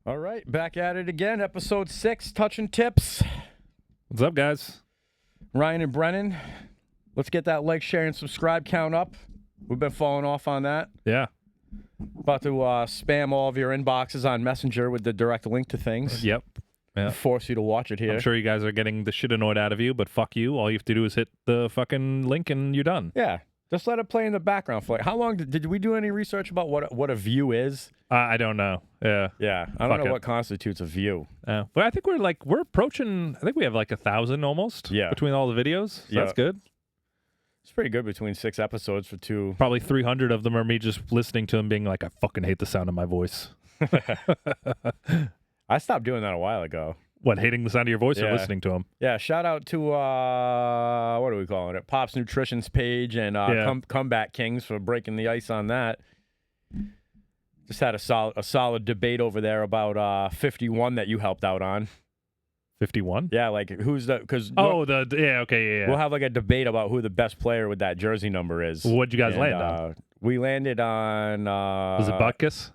All right, back at it again. Episode 6, Touching Tips. What's up, guys? Ryan and Brennan, let's get that like, share, and subscribe count up. We've been falling off on that. Yeah. About to spam all of your inboxes on Messenger with the direct link to things. Yep. Yeah. Force you to watch it here. I'm sure you guys are getting the shit annoyed out of you, but fuck you. All you have to do is hit the fucking link and you're done. Yeah. Just let it play in the background for like, how long did we do any research about what a view is? I don't know. Yeah. Yeah. I don't Fuck know it. what constitutes a view. But I think we're approaching, I think we have like 1,000 almost. Yeah. Between all the videos. So Yeah. That's good. It's pretty good between 6 episodes for 2. Probably 300 of them are me just listening to them being like, I fucking hate the sound of my voice. I stopped doing that a while ago. What, hating the sound of your voice or Yeah. listening to them? Yeah, shout out to what are we calling it? Pop's Nutrition's page and Comeback Kings for breaking the ice on that. Just had a solid debate over there about 51 that you helped out on. 51? Yeah, like who's the because Okay, yeah. we'll have like a debate about who the best player with that jersey number is. What'd you guys And, land on? We landed on Was it Butkus?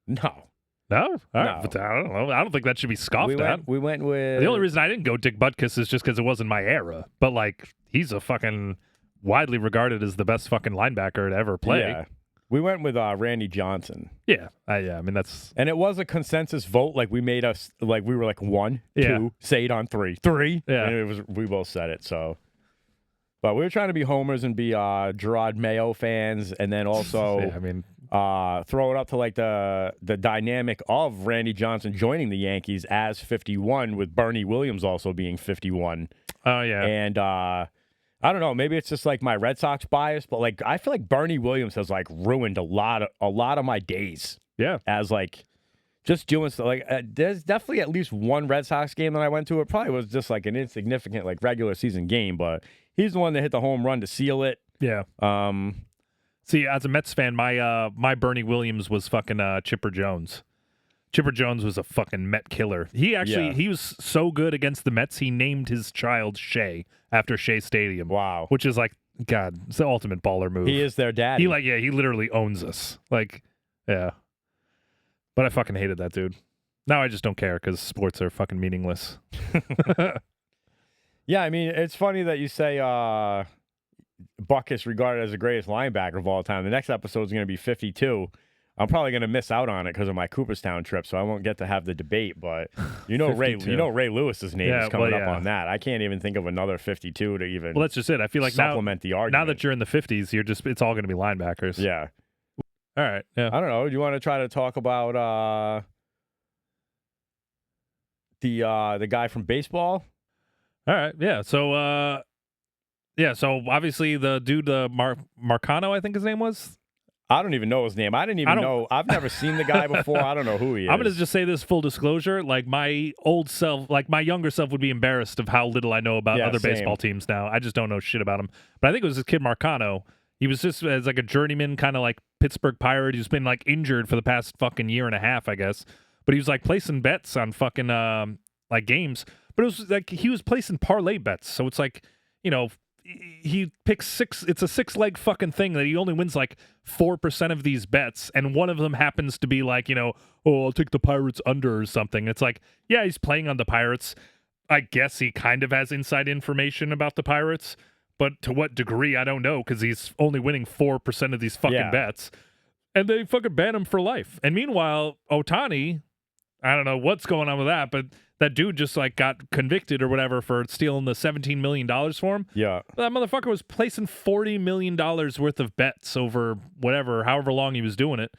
No. No? All right. No. But I don't know. I don't think that should be scoffed at. We went with The only reason I didn't go Dick Butkus is just because it wasn't my era. But, like, he's a fucking widely regarded as the best fucking linebacker to ever play. Yeah. We went with Randy Johnson. Yeah. I mean, that's... And it was a consensus vote. Like we made us like we were like 1, Yeah. 2, say it on 3. 3. Yeah. And it was we both said it, so but we were trying to be homers and be Gerard Mayo fans and then also Yeah, I mean... throw it up to like the dynamic of Randy Johnson joining the Yankees as 51 with Bernie Williams also being 51. Oh, yeah. And I don't know, maybe it's just like my Red Sox bias, but like I feel like Bernie Williams has like ruined a lot of my days. Yeah. As like just doing stuff. Like there's definitely at least one Red Sox game that I went to. It probably was just like an insignificant like regular season game, but he's the one that hit the home run to seal it. Yeah. See, as a Mets fan, my Bernie Williams was fucking Chipper Jones. Chipper Jones was a fucking Met killer. He was so good against the Mets, he named his child Shea after Shea Stadium. Wow. Which is like, God, it's the ultimate baller move. He is their daddy. He literally owns us. Like, yeah. But I fucking hated that dude. Now I just don't care because sports are fucking meaningless. Yeah, I mean, it's funny that you say Buck is regarded as the greatest linebacker of all time. The next episode is going to be 52. I'm probably going to miss out on it because of my Cooperstown trip, so I won't get to have the debate. But you know, Ray Lewis's name is coming up on that. I can't even think of another 52 to even. Well, that's just it. I feel like supplement the argument. Now that you're in the 50s, it's all going to be linebackers. Yeah. All right. Yeah. I don't know. Do you want to try to talk about the guy from baseball? All right. Yeah. So so obviously the dude Marcano, I think his name was. I don't even know his name. I didn't even know. I've never seen the guy before. I don't know who he is. I'm going to just say this full disclosure. Like my old self, like my younger self would be embarrassed of how little I know about other baseball teams now. I just don't know shit about him. But I think it was this kid Marcano. He was just as like a journeyman kind of like Pittsburgh Pirate. He's been like injured for the past fucking year and a half, I guess. But he was like placing bets on fucking like games. But it was like he was placing parlay bets. So it's like, you know, he picks 6. It's a 6-leg fucking thing that he only wins like 4% of these bets, and one of them happens to be like, you know, oh, I'll take the Pirates under or something. It's like, yeah, he's playing on the Pirates. I guess he kind of has inside information about the Pirates, but to what degree I don't know because he's only winning 4% of these fucking bets, and they fucking ban him for life. And meanwhile, Ohtani, I don't know what's going on with that, but that dude just like got convicted or whatever for stealing the $17 million for him. Yeah. That motherfucker was placing $40 million worth of bets over however long he was doing it.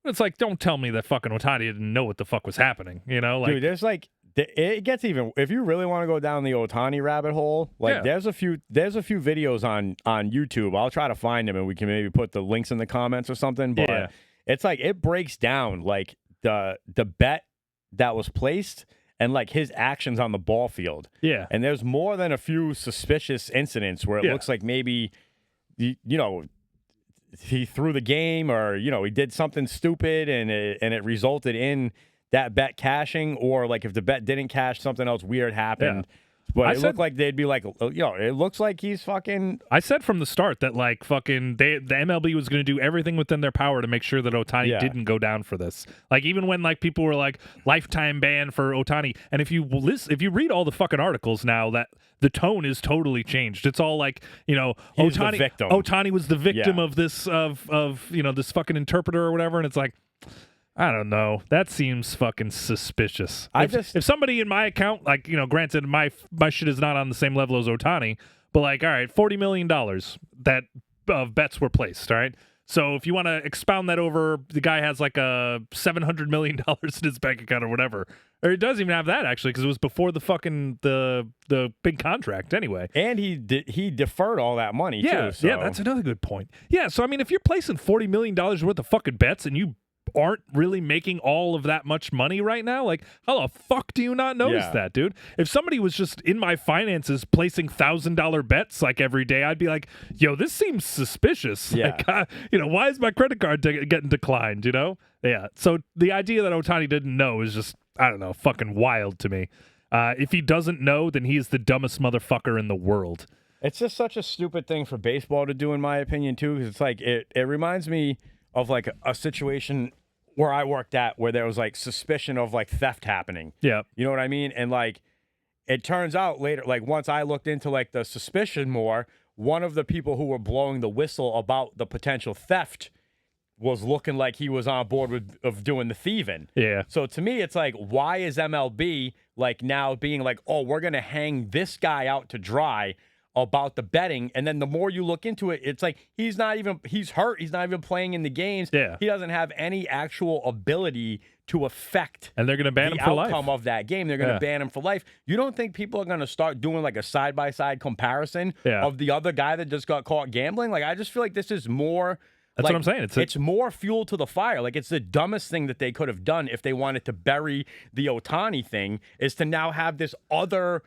It's like, don't tell me that fucking Ohtani didn't know what the fuck was happening. You know, like, dude, there's like, it gets even, if you really want to go down the Ohtani rabbit hole, like there's a few videos on YouTube. I'll try to find them and we can maybe put the links in the comments or something. But it's like, it breaks down like the bet that was placed and like his actions on the ball field. Yeah. And there's more than a few suspicious incidents where it looks like maybe, you know, he threw the game or, you know, he did something stupid and it resulted in that bet cashing, or like if the bet didn't cash, something else weird happened. But it looked like they'd be like, it looks like he's fucking. I said from the start that like fucking the MLB was going to do everything within their power to make sure that Ohtani didn't go down for this. Like even when like people were like lifetime ban for Ohtani, and if you read all the fucking articles now, that the tone is totally changed. It's all like Ohtani was the victim of this of this fucking interpreter or whatever, and it's like. I don't know. That seems fucking suspicious. If somebody in my account, like, granted, my shit is not on the same level as Ohtani, but like, all right, $40 million that of bets were placed, all right? So if you want to expound that over, the guy has like a $700 million in his bank account or whatever. Or he doesn't even have that, actually, because it was before the fucking the big contract anyway. And he deferred all that money, too. So. Yeah, that's another good point. Yeah, so I mean, if you're placing $40 million worth of fucking bets and you aren't really making all of that much money right now, like how the fuck do you not notice that, dude? If somebody was just in my finances placing $1,000 bets like every day, I'd be like, yo, this seems suspicious. Like, why is my credit card getting declined? Yeah. So the idea that Ohtani didn't know is just, I don't know, fucking wild to me. If he doesn't know, then he's the dumbest motherfucker in the world. It's just such a stupid thing for baseball to do, in my opinion, too, because it's like it reminds me of like a situation where I worked at where there was like suspicion of like theft happening. Yeah. You know what I mean? And like it turns out later, like once I looked into like the suspicion more, one of the people who were blowing the whistle about the potential theft was looking like he was on board of doing the thieving. Yeah. So to me, it's like, why is MLB like now being like, oh, we're going to hang this guy out to dry about the betting? And then the more you look into it, it's like he's hurt. He's not even playing in the games. Yeah. He doesn't have any actual ability to affect and they're going to ban him for life. The outcome of that game. They're going to ban him for life. You don't think people are going to start doing like a side-by-side comparison of the other guy that just got caught gambling? Like, I just feel like this is more... That's what I'm saying. It's more fuel to the fire. Like, it's the dumbest thing that they could have done if they wanted to bury the Ohtani thing, is to now have this other...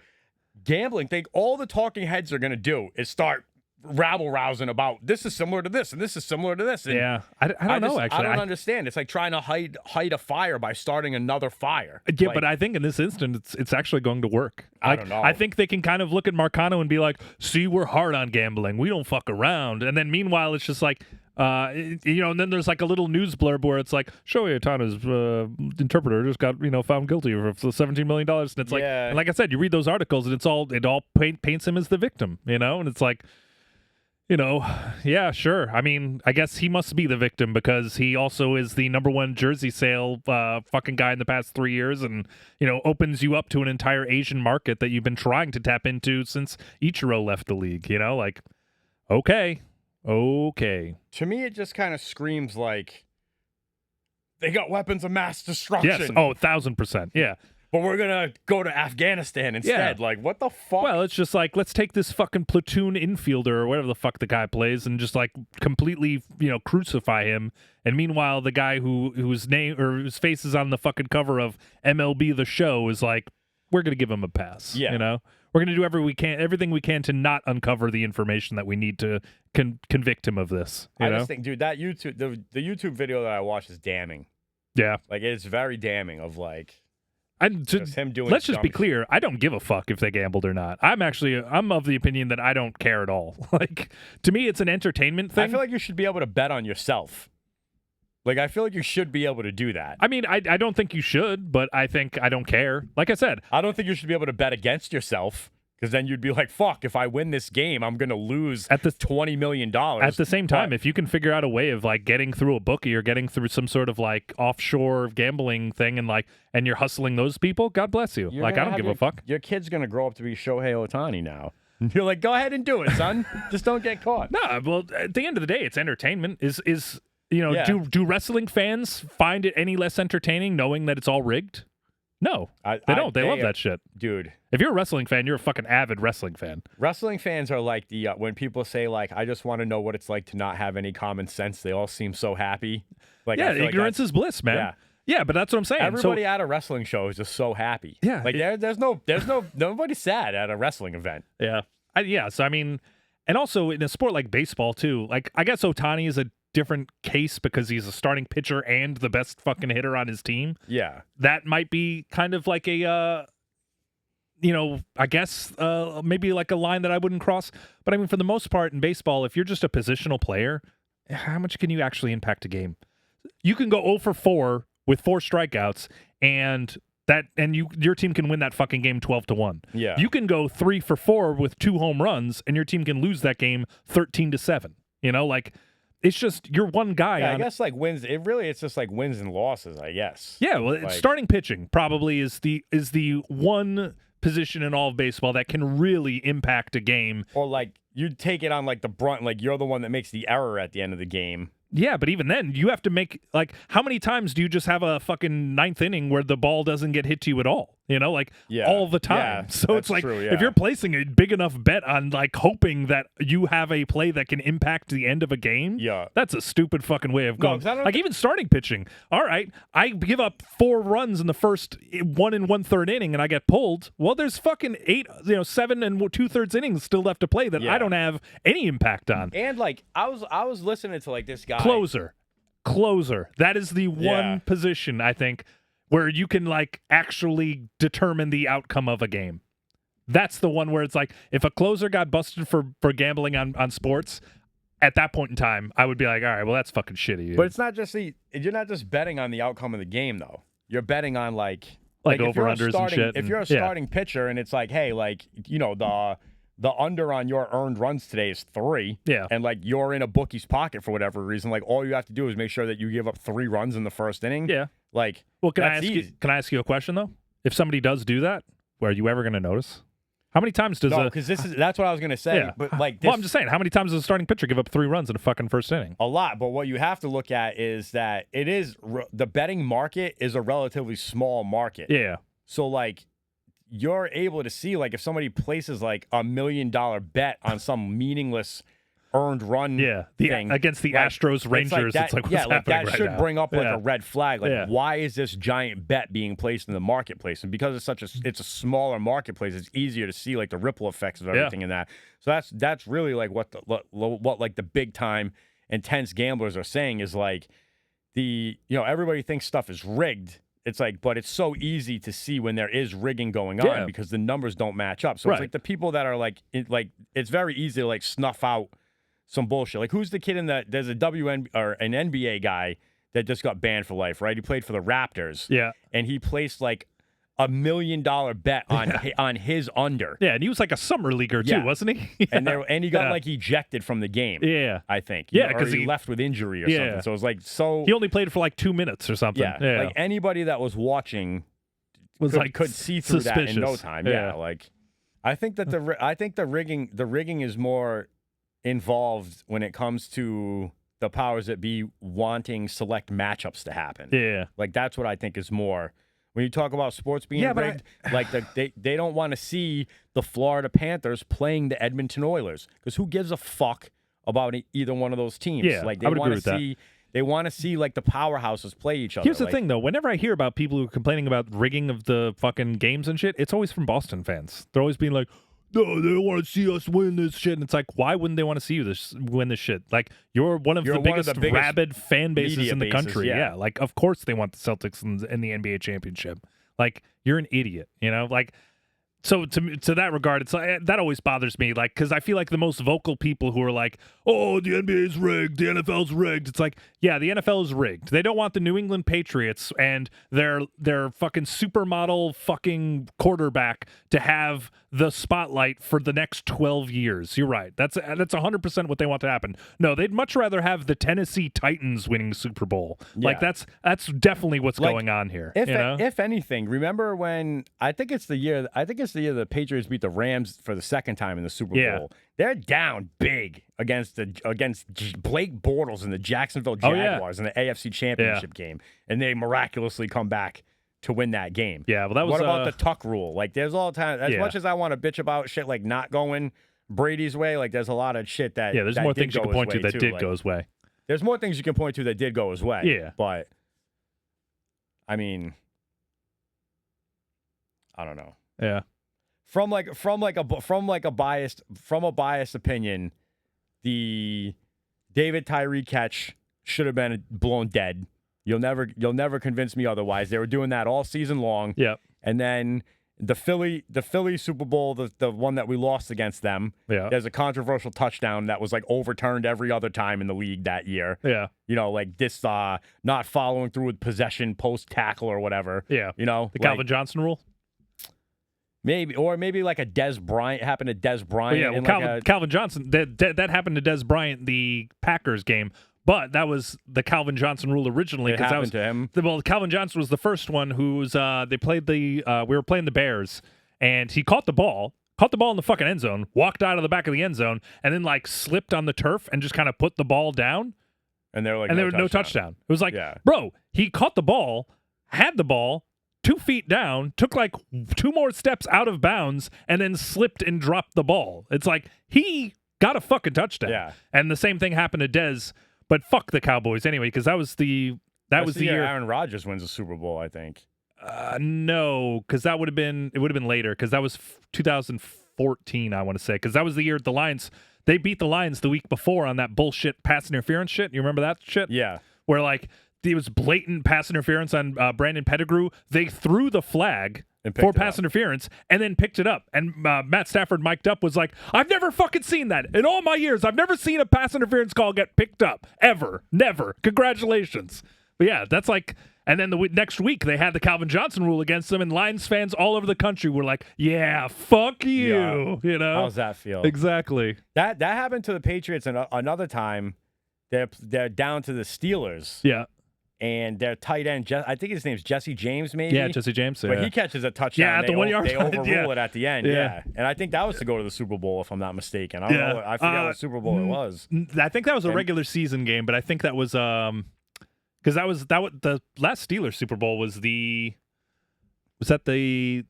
gambling thing. All the talking heads are going to do is start rabble-rousing about this is similar to this and this is similar to this. And I don't know, actually. I don't understand. It's like trying to hide a fire by starting another fire. Yeah, but I think in this instance, it's actually going to work. I don't know. I think they can kind of look at Marcano and be like, see, we're hard on gambling. We don't fuck around. And then meanwhile, it's just like, and then there's like a little news blurb where it's like, Shohei Ohtani's interpreter just got, found guilty of $17 million. And it's like, and like I said, you read those articles and it all paints him as the victim, and it's like, yeah, sure. I mean, I guess he must be the victim because he also is the #1 jersey sale fucking guy in the past 3 years and, opens you up to an entire Asian market that you've been trying to tap into since Ichiro left the league, like, okay. To me, it just kind of screams like they got weapons of mass destruction. Yes. Oh, 1,000%. Yeah. But we're going to go to Afghanistan instead. Like, what the fuck? Well, it's just like, let's take this fucking platoon infielder or whatever the fuck the guy plays and just like completely, crucify him. And meanwhile, the guy whose name or whose face is on the fucking cover of MLB The Show is like, we're going to give him a pass. Yeah. We're going to do everything we can to not uncover the information that we need to convict him of this. I just think, dude, that YouTube, the YouTube video that I watched is damning. Yeah. Like, it's very damning of like, him doing. Let's just be clear. I don't give a fuck if they gambled or not. I'm of the opinion that I don't care at all. Like, to me, it's an entertainment thing. I feel like you should be able to bet on yourself. Like, I feel like you should be able to do that. I mean, I don't think you should, but I think I don't care. Like I said, I don't think you should be able to bet against yourself. Because then you'd be like, fuck, if I win this game, I'm going to lose $20 million. At the same time, if you can figure out a way of like getting through a bookie or getting through some sort of like offshore gambling thing and you're hustling those people, God bless you. Like, I don't give a fuck. Your kid's going to grow up to be Shohei Ohtani now. You're like, go ahead and do it, son. Just don't get caught. No, well, at the end of the day, it's entertainment. Do wrestling fans find it any less entertaining knowing that it's all rigged? No, they don't. They love that shit. Dude. If you're a wrestling fan, you're a fucking avid wrestling fan. Wrestling fans are like the, when people say like, I just want to know what it's like to not have any common sense, they all seem so happy. Like, yeah, ignorance is bliss, man. Yeah. Yeah, but that's what I'm saying. Everybody at a wrestling show is just so happy. Yeah. Like there's nobody sad at a wrestling event. Yeah. So I mean, and also in a sport like baseball too, like I guess Ohtani is a different case because he's a starting pitcher and the best fucking hitter on his team. Yeah. That might be kind of like a I guess maybe like a line that I wouldn't cross. But I mean, for the most part in baseball, if you're just a positional player, how much can you actually impact a game? You can go 0 for 4 with 4 strikeouts, and your team can win that fucking game 12-1. Yeah. You can go 3 for 4 with 2 home runs, and your team can lose that game 13-7. Like it's just you're one guy. Yeah, I guess like wins. It's just like wins and losses, I guess. Yeah, well, starting pitching probably is the one position in all of baseball that can really impact a game. Or like you take it on like the brunt, like you're the one that makes the error at the end of the game. Yeah, but even then, you have to make, like, how many times do you just have a fucking 9th inning where the ball doesn't get hit to you at all? All the time. Yeah, so it's like, true, if you're placing a big enough bet on, like, hoping that you have a play that can impact the end of a game, that's a stupid fucking way of going. Like, even starting pitching, all right, I give up 4 runs in the first 1 1/3 inning and I get pulled. Well, there's fucking 7 2/3 innings still left to play that I don't have any impact on. And, like, I was listening to, like, this guy. Closer. That is the one position, I think, where you can, like, actually determine the outcome of a game. That's the one where it's like, if a closer got busted for gambling on sports, at that point in time, I would be like, all right, well, that's fucking shitty. Dude. But it's not just you're not just betting on the outcome of the game, though. You're betting on, like over-unders and shit. If you're a starting pitcher and it's like, hey, like, the under on your earned runs today is 3. Yeah. And, like, you're in a bookie's pocket for whatever reason. Like, all you have to do is make sure that you give up 3 runs in the first inning. Yeah. Like, well, can I ask you a question, though? If somebody does do that, are you ever going to notice? How many times does because that's what I was going to say. Yeah. But, like, I'm just saying, how many times does a starting pitcher give up 3 runs in a fucking first inning? A lot. But what you have to look at is that the betting market is a relatively small market. Yeah. So, like, you're able to see, like, if somebody places like $1 million bet on some meaningless earned run thing against the Astros Rangers, it's like what's happening that right should now? bring up like a red flag. Like, why is this giant bet being placed in the marketplace? And because it's a smaller marketplace, it's easier to see like the ripple effects of everything in that. So that's really like what like the big time intense gamblers are saying is like everybody thinks stuff is rigged. It's like, but it's so easy to see when there is rigging going on because the numbers don't match up. So it's like the people that are like, it's very easy to like snuff out some bullshit. Like, who's the kid there's a an NBA guy that just got banned for life, right? He played for the Raptors. Yeah. And he placed like $1 million bet on his under. Yeah, and he was like a summer leaguer too, wasn't he? and he got like ejected from the game. Yeah, I think. Yeah, because he left with injury or something. So it was like he only played for like 2 minutes or something. Yeah, like anybody that was watching could see through suspicious. that in no time. Yeah, like I think that the rigging is more involved when it comes to the powers that be wanting select matchups to happen. Yeah, like that's what I think is more. When you talk about sports being rigged, they don't want to see the Florida Panthers playing the Edmonton Oilers because who gives a fuck about either one of those teams? Yeah, like they I would want agree to with see. that. They want to see like the powerhouses play each other. Here's the thing, though. Whenever I hear about people who are complaining about rigging of the fucking games and shit, it's always from Boston fans. They're always being like, no, they don't want to see us win this shit. And it's like, why wouldn't they want to see you win this shit? Like, you're one of the biggest rabid fan bases in the country. Yeah. Like, of course they want the Celtics in the NBA championship. Like, you're an idiot, Like, so to that regard, it's like, that always bothers me, like, because I feel like the most vocal people who are like, oh, the NBA's rigged, the NFL's rigged. It's like, yeah, the NFL is rigged. They don't want the New England Patriots and their fucking supermodel fucking quarterback to have the spotlight for the next 12 years. You're right. That's 100% what they want to happen. No, they'd much rather have the Tennessee Titans winning the Super Bowl. Yeah. Like, that's definitely what's going on here. If anything, remember when I think it's the year the Patriots beat the Rams for the second time in the Super Bowl. They're down big against Blake Bortles and the Jacksonville Jaguars in the AFC Championship game, and they miraculously come back to win that game. Yeah, well, that was. What about the tuck rule? Like, there's all the time. As much as I want to bitch about shit like not going Brady's way, like there's a lot of shit that there's more things you can point to that did go his way. There's more things you can point to that did go his way. Yeah, but I mean, I don't know. Yeah. From a biased opinion, the David Tyree catch should have been blown dead. You'll never convince me otherwise. They were doing that all season long. Yep. And then the Philly Super Bowl, the one that we lost against them. Yeah. There's a controversial touchdown that was like overturned every other time in the league that year. Yeah. Like this not following through with possession post tackle or whatever. Yeah. The Calvin Johnson rule. Maybe like a Dez Bryant happened to Dez Bryant. Well, yeah, well, Calvin Johnson, that happened to Dez Bryant, the Packers game, but that was the Calvin Johnson rule originally. It happened to him. Well, Calvin Johnson was the first one who's they played we were playing the Bears, and he caught the ball in the fucking end zone, walked out of the back of the end zone, and then like slipped on the turf and just kind of put the ball down. And there was no touchdown. It was like, bro, he caught the ball, had the ball, 2 feet down, took like 2 more steps out of bounds, and then slipped and dropped the ball. It's like he got a fucking touchdown. Yeah. And the same thing happened to Dez, but fuck the Cowboys anyway, because that was the year Aaron Rodgers wins the Super Bowl, I think. No, because it would have been later, because that was 2014, I want to say, because that was the year the Lions, they beat the Lions the week before on that bullshit pass interference shit. You remember that shit? Yeah. Where like it was blatant pass interference on Brandon Pettigrew. They threw the flag for pass interference and then picked it up. And Matt Stafford mic'd up was like, I've never fucking seen that. In all my years, I've never seen a pass interference call get picked up. Ever. Never. Congratulations. But yeah, that's like... And then the next week, they had the Calvin Johnson rule against them, and Lions fans all over the country were like, yeah, fuck you. Yeah. You know? How's that feel? Exactly. That happened to the Patriots another time. They're down to the Steelers. Yeah. And their tight end, I think his name's Jesse James, maybe. Yeah, Jesse James. But he catches a touchdown. Yeah, at the 1 yard They line. overrule it at the end. Yeah. And I think that was to go to the Super Bowl, if I'm not mistaken. I don't know. I forget what Super Bowl it was. I think that was a regular season game, but I think that was because the last Steelers Super Bowl was we determined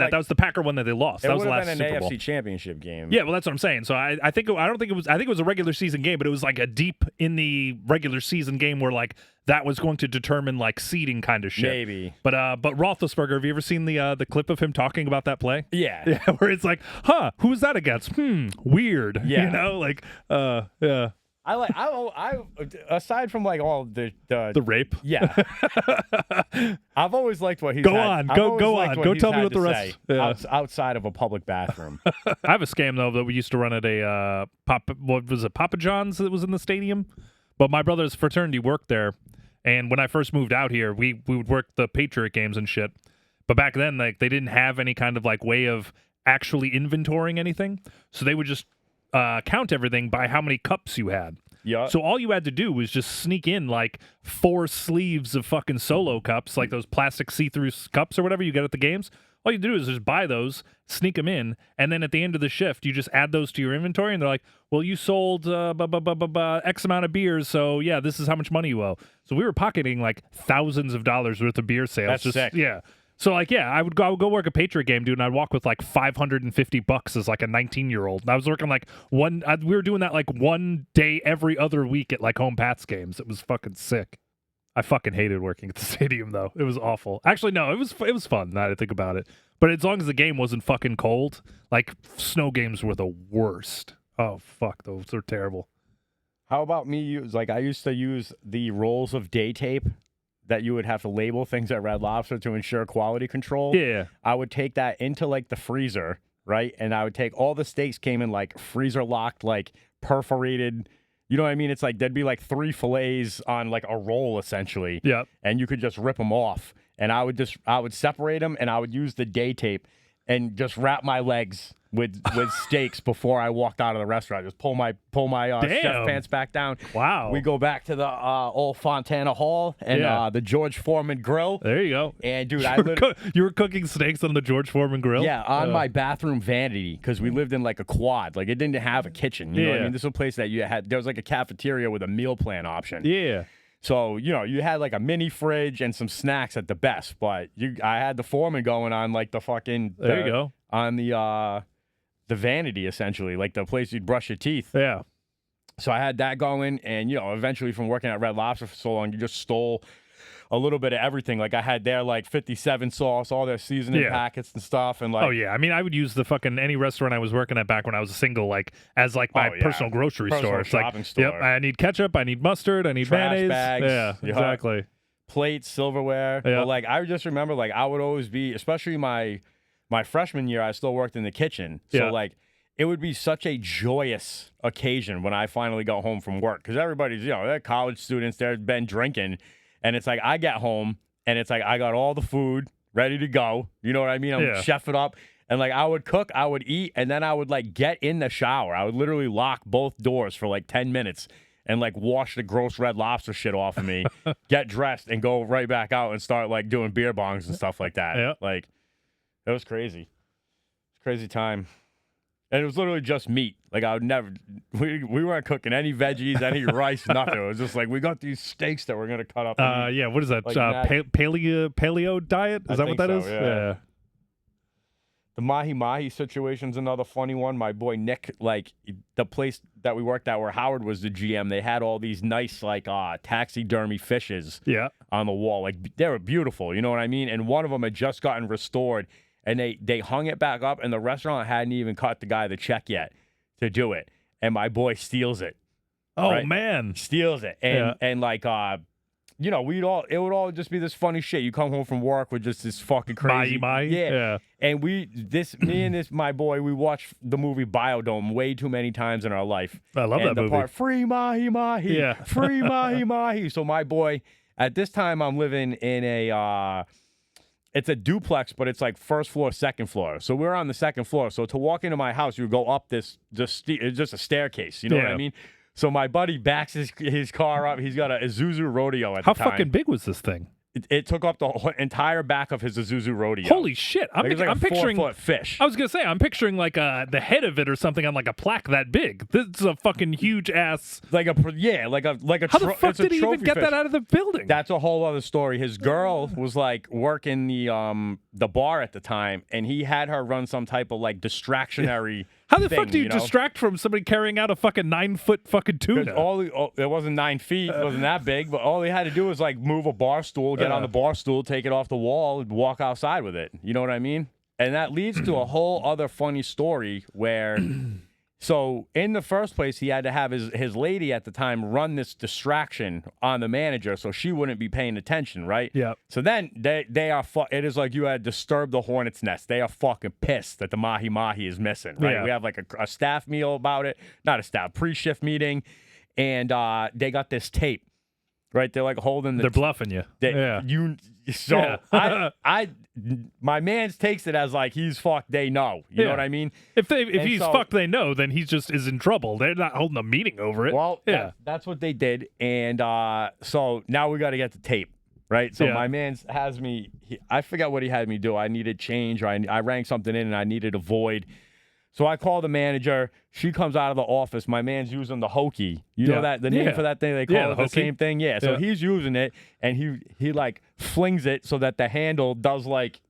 that was the Packer one that they lost. That was the last been Super an Bowl. AFC Championship game. Yeah, well, that's what I'm saying. So I think it was a regular season game, but it was like a deep in the regular season game where like that was going to determine like seeding kind of shit. Maybe. But Roethlisberger, have you ever seen the clip of him talking about that play? Yeah. Yeah, where it's like, who was that against? Weird. Yeah. You know, like, yeah. I aside from like all the rape. Yeah. I've always liked what he's Go on. Go tell me what the rest. Yeah. Outside of a public bathroom. I have a scam though that we used to run at a Papa John's that was in the stadium. But my brother's fraternity worked there, and when I first moved out here, we would work the Patriot games and shit. But back then, like they didn't have any kind of like way of actually inventorying anything, so they would just count everything by how many cups you had. Yeah. So all you had to do was just sneak in like 4 sleeves of fucking Solo cups, like those plastic see-through cups or whatever you get at the games. All you do is just buy those, sneak them in, and then at the end of the shift, you just add those to your inventory, and they're like, well, you sold X amount of beers, so yeah, this is how much money you owe. So we were pocketing like thousands of dollars worth of beer sales. That's sick. Yeah. So, like, yeah, I would go work a Patriot game, dude, and I'd walk with, like, $550 as, like, a 19-year-old. And I was working, like, we were doing that, like, one day every other week at, like, home Pats games. It was fucking sick. I fucking hated working at the stadium, though. It was awful. Actually, no, it was fun, now that I think about it. But as long as the game wasn't fucking cold, like, snow games were the worst. Oh, fuck, those are terrible. How about me? I used to use the rolls of day tape that you would have to label things at Red Lobster to ensure quality control. Yeah. I would take that into, like, the freezer, right? And I would take all the steaks came in, like, freezer-locked, like, perforated. You know what I mean? It's like there'd be, like, 3 fillets on, like, a roll, essentially. Yeah. And you could just rip them off. And I would separate them, and I would use the day tape and just wrap my legs with steaks before I walked out of the restaurant. Just pull my chef pants back down. Wow. We go back to the old Fontana Hall and the George Foreman grill. There you go. And dude, you were cooking steaks on the George Foreman grill? Yeah, on my bathroom vanity, because we lived in like a quad. Like it didn't have a kitchen. You know what I mean? This was a place that there was like a cafeteria with a meal plan option. Yeah. So, you had like a mini fridge and some snacks at the best, but I had the Foreman going on like the fucking there you go. On the vanity, essentially, like the place you'd brush your teeth. Yeah. So I had that going, and, eventually from working at Red Lobster for so long, you just stole a little bit of everything. Like I had their, like, 57 sauce, all their seasoning packets and stuff. And like, oh, yeah. I mean, I would use the fucking any restaurant I was working at back when I was single, like, as, like, my personal grocery store. It's shopping like, store. Yep, I need ketchup, I need mustard, I need Trash mayonnaise. bags. Yeah, exactly. plates, silverware. Yeah. But like I just remember like I would always be, especially my freshman year, I still worked in the kitchen. So like it would be such a joyous occasion when I finally got home from work because everybody's, they're college students, they've been drinking, and it's like I get home and it's like I got all the food ready to go. You know what I mean? I'm chefing up. And, like, I would cook, I would eat, and then I would, like, get in the shower. I would literally lock both doors for, like, 10 minutes and, like, wash the gross red lobster shit off of me, get dressed, and go right back out and start, like, doing beer bongs and stuff like that. Yeah. Like, it was crazy. It was a crazy time. And it was literally just meat. Like, I would never – we weren't cooking any veggies, any rice, nothing. It was just like, we got these steaks that we're going to cut up. Yeah, what is that? Like paleo diet? Is that what that is? Yeah. The mahi-mahi situation's another funny one. My boy Nick, like, the place that we worked at where Howard was the GM, they had all these nice, like, taxidermy fishes on the wall. Like, they were beautiful, you know what I mean? And one of them had just gotten restored, and they hung it back up, and the restaurant hadn't even cut the guy the check yet to do it. And my boy steals it. Oh, right? man. Steals it. And like, it would all just be this funny shit. You come home from work with just this fucking crazy. Mahi. Yeah. And me and my boy, we watched the movie Biodome way too many times in our life. I love that movie. Part, free mahi-mahi. Yeah. Free mahi-mahi. So my boy, at this time, I'm living in it's a duplex, but it's like first floor, second floor. So we're on the second floor. So to walk into my house, you go up it's just a staircase. You know what I mean? So my buddy backs his car up. He's got a Isuzu Rodeo at the time. How fucking big was this thing? It took up the entire back of his Isuzu Rodeo. Holy shit! I'm picturing 4-foot fish. I was gonna say I'm picturing like the head of it or something on like a plaque that big. This is a fucking huge ass. Like a. How the fuck did he even get that out of the building? That's a whole other story. His girl was like working the bar at the time, and he had her run some type of like distractionary. How the fuck do you distract from somebody carrying out a fucking 9-foot fucking tuna? It wasn't 9 feet. It wasn't that big. But all he had to do was like move a bar stool, get on the bar stool, take it off the wall, and walk outside with it. You know what I mean? And that leads to a whole other funny story where... So in the first place, he had to have his lady at the time run this distraction on the manager so she wouldn't be paying attention, right? Yeah. So then they are it is like you had disturbed the hornet's nest. They are fucking pissed that the mahi-mahi is missing, right? Yeah. We have like a staff meal about it, not a staff, pre-shift meeting, and they got this tape, right? They're like holding the... They're bluffing you. My man takes it as like he's fucked, they know. You know what I mean? If he's fucked, they know, then he just is in trouble. They're not holding a meeting over it. Well, that's what they did. And so now we got to get the tape, right? So my man has me, I forget what he had me do. I needed change, or I rang something in and I needed a void. So I call the manager. She comes out of the office. My man's using the hokey. You know that the name for that thing? They call it the same thing. Yeah. So he's using it, and he like flings it so that the handle does like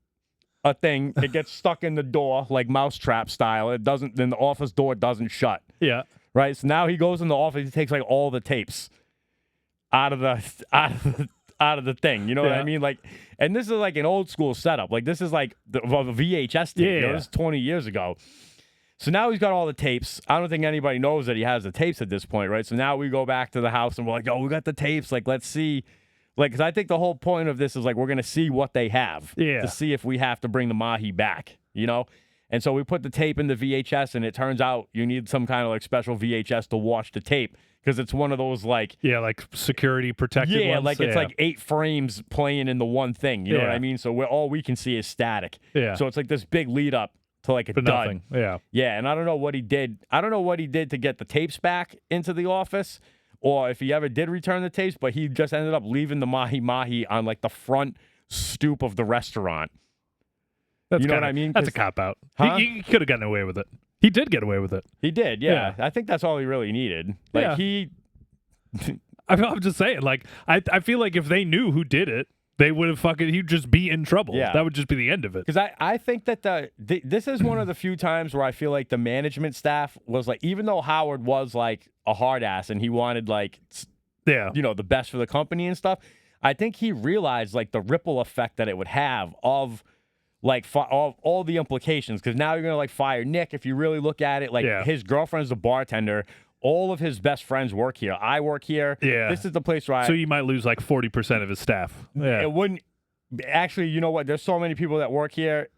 a thing. It gets stuck in the door like mousetrap style. It doesn't. Then the office door doesn't shut. Yeah. Right. So now he goes in the office. He takes like all the tapes out of the thing. You know what I mean? Like, and this is like an old school setup. Like this is like the VHS tape. You know, this is 20 years ago. So now he's got all the tapes. I don't think anybody knows that he has the tapes at this point, right? So now we go back to the house and we're like, oh, we got the tapes. Like, let's see. Like, because I think the whole point of this is like we're going to see what they have to see if we have to bring the mahi back, you know? And so we put the tape in the VHS, and it turns out you need some kind of like special VHS to watch the tape because it's one of those like... Yeah, like security protected ones. Like it's like 8 frames playing in the one thing. You know what I mean? So all we can see is static. Yeah. So it's like this big lead up to like a dud. Nothing. Yeah. Yeah, and I don't know what he did. I don't know what he did to get the tapes back into the office, or if he ever did return the tapes, but he just ended up leaving the mahi-mahi on like the front stoop of the restaurant. That's you know what I mean? That's a cop-out. Huh? He could have gotten away with it. He did get away with it. He did, yeah. I think that's all he really needed. Like I'm just saying, like, I feel like if they knew who did it, they would have he'd just be in trouble. Yeah. That would just be the end of it. Because I think that this is one of the few times where I feel like the management staff was like, even though Howard was like a hard ass and he wanted like, you know, the best for the company and stuff, I think he realized like the ripple effect that it would have of like all the implications. Because now you're going to like fire Nick. If you really look at it, like his girlfriend's a bartender. all of his best friends work here. I work here. Yeah. This is the place where So you might lose like 40% of his staff. Yeah. It wouldn't. Actually, you know what? There's so many people that work here,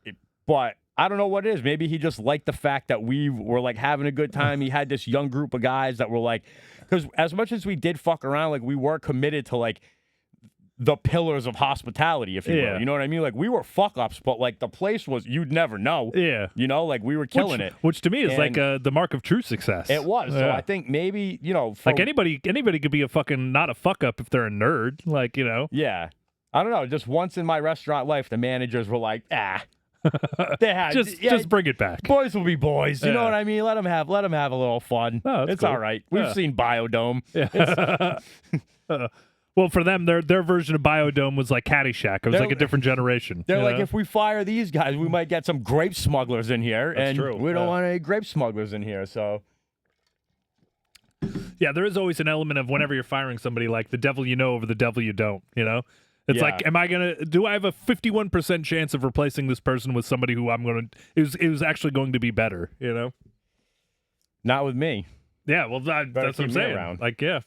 but I don't know what it is. Maybe he just liked the fact that we were like having a good time. He had this young group of guys that were like, because as much as we did fuck around, like we were committed to like the pillars of hospitality, if you will. You know what I mean? Like we were fuck ups, but like the place was, you'd never know. Yeah. You know, like we were killing it. Which to me is like the mark of true success. It was. So I think maybe, you know. Like anybody could be a fucking not a fuck up if they're a nerd. Like, you know. Yeah. I don't know. Just once in my restaurant life, the managers were like, they had just bring it back. Boys will be boys. You know what I mean? Let them have a little fun. Oh, it's cool. All right. We've seen Biodome. Yeah. Well, for them, their version of Biodome was like Caddyshack. It was like a different generation. They're like, if we fire these guys, we might get some grape smugglers in here. That's and true. We don't want any grape smugglers in here. So, yeah, there is always an element of whenever you're firing somebody, like the devil you know over the devil you don't, you know? It's like, do I have a 51% chance of replacing this person with somebody who it was actually going to be better, you know? Not with me. Yeah, well, that's what I'm saying. Around. Like, yeah.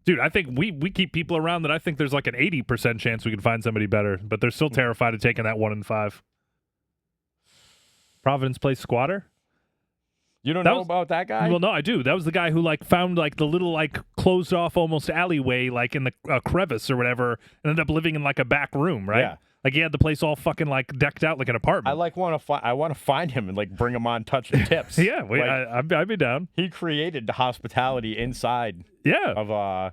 Dude, I think we keep people around that I think there's like an 80% chance we can find somebody better, but they're still terrified of taking that 1 in 5. Providence Place squatter? You don't know about that guy? Well, no, I do. That was the guy who like found like the little like closed off almost alleyway like in the crevice or whatever, and ended up living in like a back room, right? Yeah. Like he had the place all fucking like decked out like an apartment. I want to find him and like bring him on Touch and Tips. Yeah, I'd be down. He created the hospitality inside. Yeah.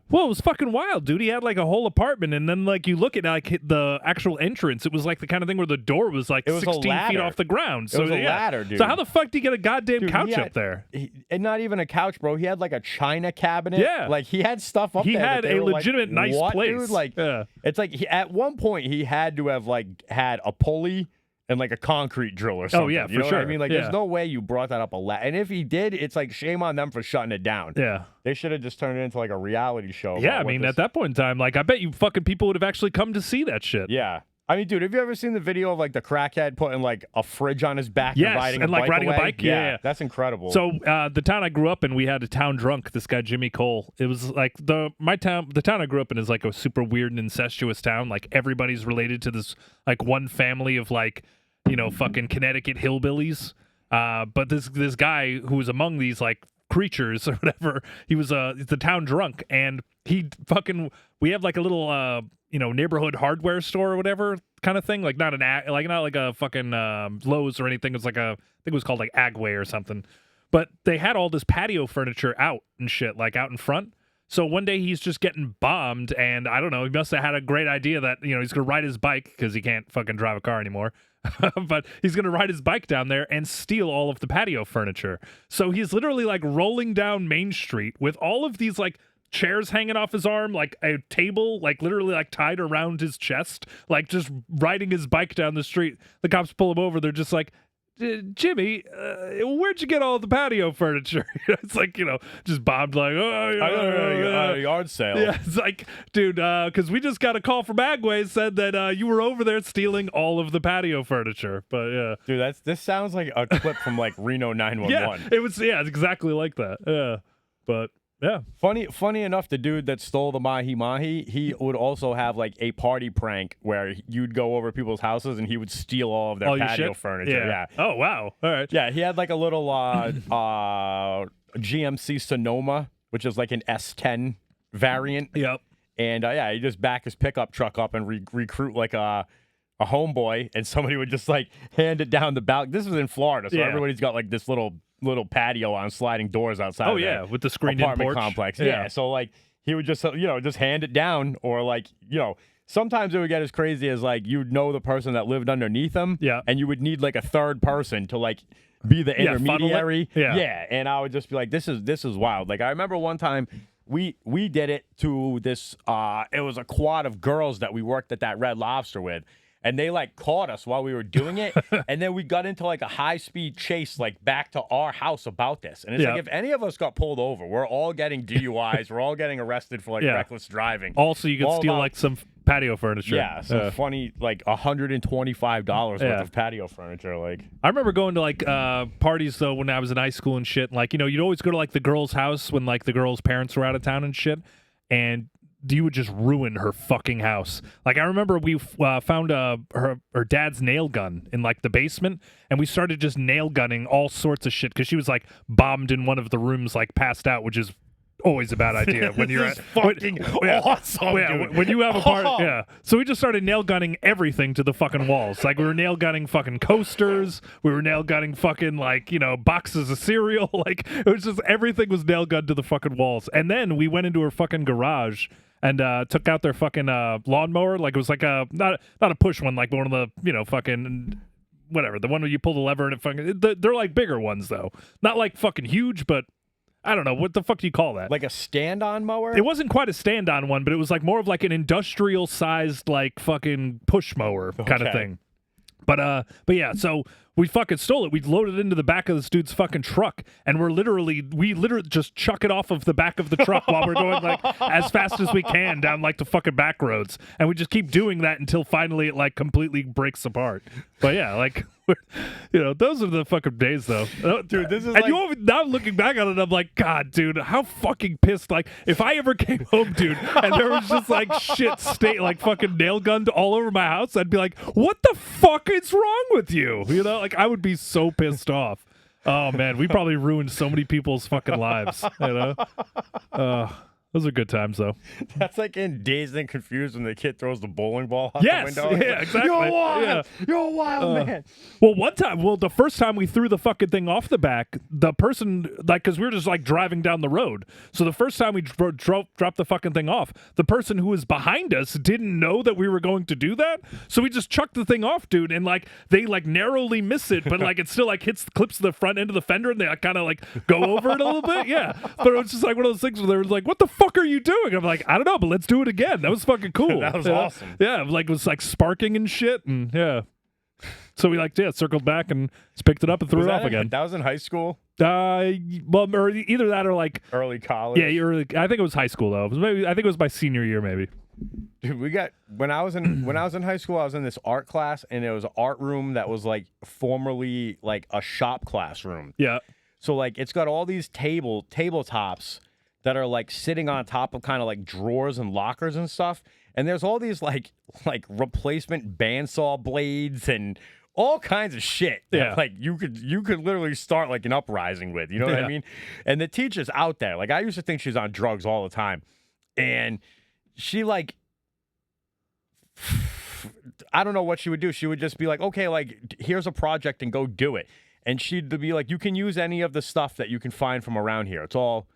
Well, it was fucking wild, dude. He had like a whole apartment, and then like you look at like the actual entrance, it was like the kind of thing where the door was like 16 feet off the ground. So it was a ladder, dude. So how the fuck do you get a goddamn couch up there? And not even a couch, bro. He had like a china cabinet. Yeah. Like he had stuff up there. He had a legitimate like, nice place. Dude? Like, it's like at one point he had to have like had a pulley and like a concrete drill or something. Oh, yeah, you know for sure. what I mean? Like, there's no way you brought that up a lot. And if he did, it's like shame on them for shutting it down. Yeah. They should have just turned it into like a reality show. Yeah, I mean, at that point in time, like, I bet you fucking people would have actually come to see that shit. Yeah. I mean, dude, have you ever seen the video of like the crackhead putting like a fridge on his back yes, and riding and a like bike riding away? a bike? Yeah. That's incredible. So the town I grew up in, we had a town drunk, this guy Jimmy Cole. It was like the town I grew up in is like a super weird and incestuous town. Like everybody's related to this like one family of like, you know, fucking Connecticut hillbillies. But this guy who was among these like creatures or whatever, he was the town drunk, and we have like a little neighborhood hardware store or whatever kind of thing, like not like a fucking Lowe's or anything. It's like I think it was called like Agway or something. But they had all this patio furniture out and shit, like out in front. So one day he's just getting bombed, and I don't know, he must have had a great idea that, you know, he's going to ride his bike because he can't fucking drive a car anymore. But he's going to ride his bike down there and steal all of the patio furniture. So he's literally like rolling down Main Street with all of these like chairs hanging off his arm, like a table, like literally like tied around his chest, like just riding his bike down the street. The cops pull him over. They're just like, Jimmy, where'd you get all the patio furniture? It's like, you know, just bombed like, yard sale. Yeah, it's like, dude, because we just got a call from Agway, said that you were over there stealing all of the patio furniture. But yeah, dude, this sounds like a clip from like Reno 911. Yeah, it was. Yeah, it's exactly like that. Yeah, but. Yeah. Funny enough, the dude that stole the Mahi Mahi, he would also have like a party prank where you'd go over people's houses and he would steal all of their patio furniture. Yeah. Oh, wow. All right. Yeah, he had like a little GMC Sonoma, which is like an S10 variant. Yep. And he just back his pickup truck up and recruit like a homeboy, and somebody would just like hand it down the balcony. This was in Florida, so everybody's got like this little patio on sliding doors outside. Oh yeah, with the screened-in apartment porch complex. Yeah, so like he would just just hand it down, or like sometimes it would get as crazy as like you'd know the person that lived underneath him. Yeah, and you would need like a third person to like be the intermediary. Yeah, and I would just be like, this is wild. Like I remember one time we did it to this. It was a quad of girls that we worked at that Red Lobster with. and they like caught us while we were doing it, and then we got into like a high-speed chase like back to our house about this. And it's like if any of us got pulled over, we're all getting DUIs, we're all getting arrested for like reckless driving. Also, you could steal like some patio furniture. Yeah, some funny like $125 worth of patio furniture. Like I remember going to like parties though when I was in high school and shit. Like you'd always go to like the girl's house when like the girl's parents were out of town and shit, and you would just ruin her fucking house. Like I remember we found her dad's nail gun in like the basement, and we started just nail gunning all sorts of shit because she was like bombed in one of the rooms, like passed out, which is always a bad idea when you're fucking awesome. Dude. When you have a party, So we just started nail gunning everything to the fucking walls. Like we were nail gunning fucking coasters. We were nail gunning fucking like boxes of cereal. Like it was just everything was nail gunned to the fucking walls. And then we went into her fucking garage and took out their fucking lawnmower. Like it was like a not a push one, like one of the fucking whatever, the one where you pull the lever and it fucking. They're like bigger ones though, not like fucking huge, but. I don't know. What the fuck do you call that? Like a stand-on mower? It wasn't quite a stand-on one, but it was like more of like an industrial-sized like fucking push mower kind of thing. But yeah, so we fucking stole it. We loaded it into the back of this dude's fucking truck, and we literally just chuck it off of the back of the truck while we're going like as fast as we can down like the fucking back roads, and we just keep doing that until finally it like completely breaks apart. But yeah, like those are the fucking days though, dude. This is and now looking back on it, I'm like, God, dude, how fucking pissed. Like if I ever came home, dude, and there was just like shit like fucking nail gunned all over my house, I'd be like, what the fuck is wrong with you? Like I would be so pissed off. Oh man, we probably ruined so many people's fucking lives. Those are good times though. That's like in Dazed and Confused when the kid throws the bowling ball out the window. Yeah, exactly. You're wild. You're a wild man. Well, the first time we threw the fucking thing off the back, the person, like, because we were just like driving down the road. So the first time we dropped the fucking thing off, the person who was behind us didn't know that we were going to do that. So we just chucked the thing off, dude, and like they like narrowly miss it, but like it still like clips the front end of the fender, and they like, kind of like go over it a little bit. Yeah, but it was just like one of those things where they were like, "What the fuck are you doing?" I'm like, I don't know, but let's do it again. That was fucking cool. That was awesome. Yeah, like it was like sparking and shit, and so we circled back and picked it up and threw it off again. That was in high school. Well, or either that or like early college. Yeah, I think it was high school though. I think it was my senior year maybe. Dude, when I was in high school, I was in this art class, and it was an art room that was like formerly like a shop classroom. Yeah. So like it's got all these tabletops that are like sitting on top of kind of like drawers and lockers and stuff. And there's all these like replacement bandsaw blades and all kinds of shit. Yeah. Like you could literally start like an uprising with, you know what I mean? And the teacher's out there. Like I used to think she's on drugs all the time. And she like, I don't know what she would do. She would just be like, okay, like here's a project and go do it. And she'd be like, you can use any of the stuff that you can find from around here. It's all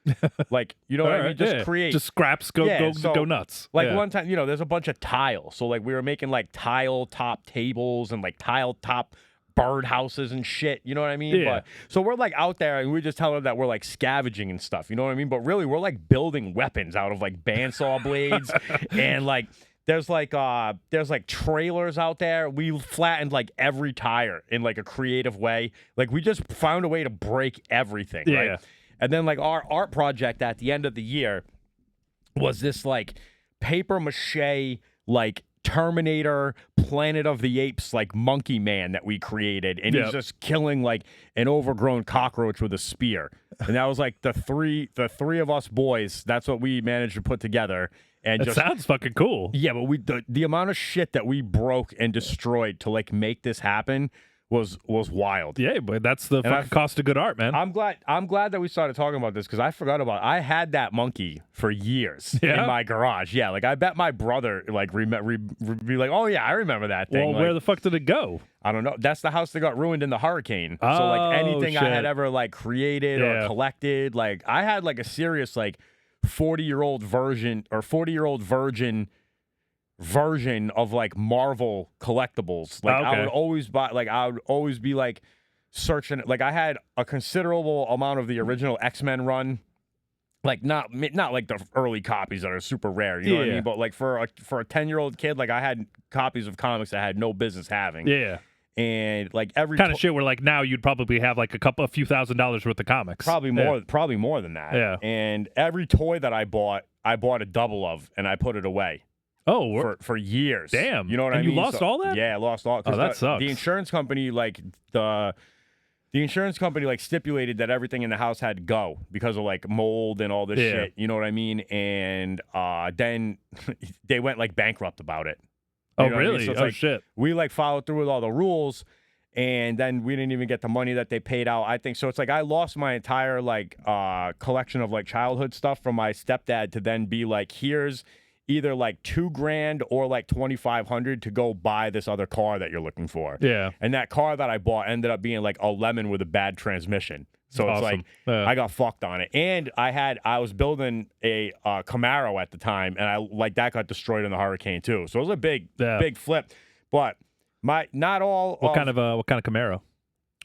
like, you know what I mean? Just create. Just scraps, go nuts. Like one time, there's a bunch of tile. So like we were making like tile top tables and like tile top birdhouses and shit. You know what I mean? Yeah. But, so we're like out there and we just tell her that we're like scavenging and stuff. You know what I mean? But really, we're like building weapons out of like bandsaw blades and like. There's like trailers out there. We flattened like every tire in like a creative way. Like we just found a way to break everything. Yeah. Right? And then like our art project at the end of the year was this like paper mache like Terminator, Planet of the Apes like monkey man that we created, and he's just killing like an overgrown cockroach with a spear. And that was like the three of us boys. That's what we managed to put together. And it sounds fucking cool. Yeah, but the amount of shit that we broke and destroyed to like make this happen was wild. Yeah, but that's the fucking cost of good art, man. I'm glad that we started talking about this because I forgot about it. I had that monkey for years in my garage. Yeah, like I bet my brother like be like, oh yeah, I remember that thing. Well, like, where the fuck did it go? I don't know. That's the house that got ruined in the hurricane. So like anything I had ever like created or collected, like I had like a serious like 40-year-old version or 40-year-old virgin version of like Marvel collectibles. Like I would always buy, like I would always be like searching. Like I had a considerable amount of the original X-Men run Like not like the early copies that are super rare, you know what I mean? But like for a 10-year-old kid, like I had copies of comics I had no business having. Yeah. And like every kind of shit where like now you'd probably have like a few $1,000s worth of comics. Probably more than that. Yeah. And every toy that I bought a double of, and I put it away. Oh, for years. Damn. You know what I mean? You lost all that? Yeah, I lost all. Oh, that sucks. The insurance company, like the insurance company, like stipulated that everything in the house had to go because of like mold and all this shit. You know what I mean? And then they went like bankrupt about it. Oh, really? So like, shit. We like followed through with all the rules, and then we didn't even get the money that they paid out. I think so. It's like I lost my entire like collection of like childhood stuff from my stepdad to then be like, here's either like $2,000 or like $2,500 to go buy this other car that you're looking for. Yeah. And that car that I bought ended up being like a lemon with a bad transmission. So it's like I got fucked on it. And I was building a Camaro at the time, and that got destroyed in the hurricane too. So it was a big flip. But not all. What kind of Camaro?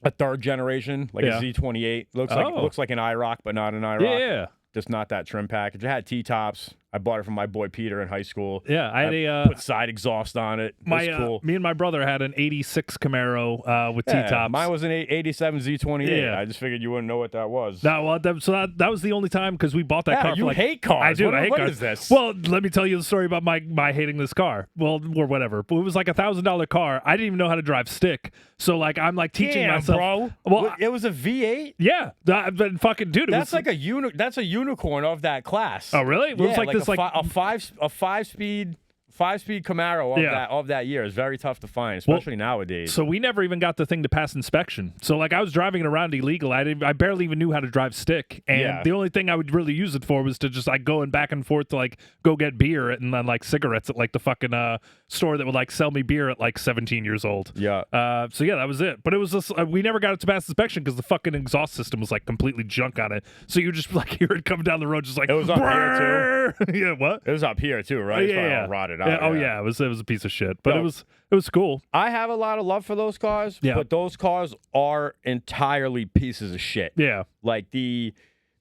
A third generation, like a Z28. Looks like an IROC, but not an IROC. Yeah. Just not that trim package. It had T-tops. I bought it from my boy Peter in high school. Yeah, I had put side exhaust on it. It was cool. Me and my brother had an '86 Camaro with T-tops. Mine was an '87 Z28. Yeah. I just figured you wouldn't know what that was. No, well, that was the only time because we bought that car. You hate cars. I do. What, I hate what cars. Is this? Well, let me tell you the story about my hating this car. Well, or whatever. But it was like $1,000 car. I didn't even know how to drive stick. So like I'm like teaching myself. Bro. Well, it was a V8. Yeah, but fucking dude. That's like that's a unicorn of that class. Oh really? Well, yeah, it's like this a five-speed Camaro of that year is very tough to find, especially nowadays. So we never even got the thing to pass inspection. So like I was driving it around illegal. I barely even knew how to drive stick, and the only thing I would really use it for was to just like going back and forth to like go get beer and then like cigarettes at like the fucking store that would like sell me beer at like 17 years old. Yeah. So yeah, that was it. But it was just we never got it to pass inspection because the fucking exhaust system was like completely junk on it. So you just like hear it coming down the road, just like it was up here too. Yeah, what? It was up here too, right? Yeah, all rotted out. Yeah, oh yeah, it was a piece of shit, but it was cool. I have a lot of love for those cars, but those cars are entirely pieces of shit. Yeah, like the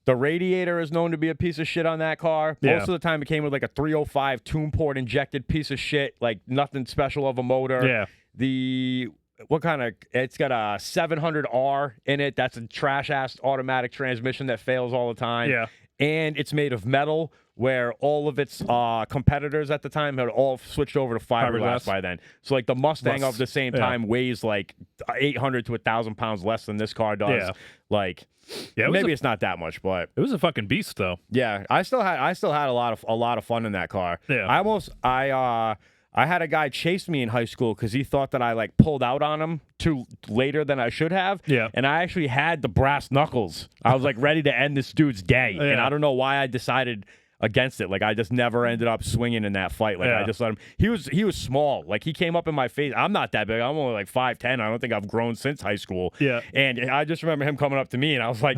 radiator is known to be a piece of shit on that car. Most of the time, it came with like a 305 tune port injected piece of shit, like nothing special of a motor. Yeah, it's got a 700R in it. That's a trash ass automatic transmission that fails all the time. Yeah, and it's made of metal, where all of its competitors at the time had all switched over to fiberglass by then. So like the Mustang of the same time weighs like 800 to 1,000 pounds less than this car does. Yeah. Like, maybe it's not that much, but it was a fucking beast though. Yeah, I still had a lot of fun in that car. Yeah, I had a guy chase me in high school because he thought that I like pulled out on him too later than I should have. Yeah. And I actually had the brass knuckles. I was like ready to end this dude's day. And I don't know why I decided against it. Like I just never ended up swinging in that fight. Like I just let him. He was small. Like he came up in my face. I'm not that big. I'm only like 5'10". I don't think I've grown since high school. Yeah. And I just remember him coming up to me and I was like,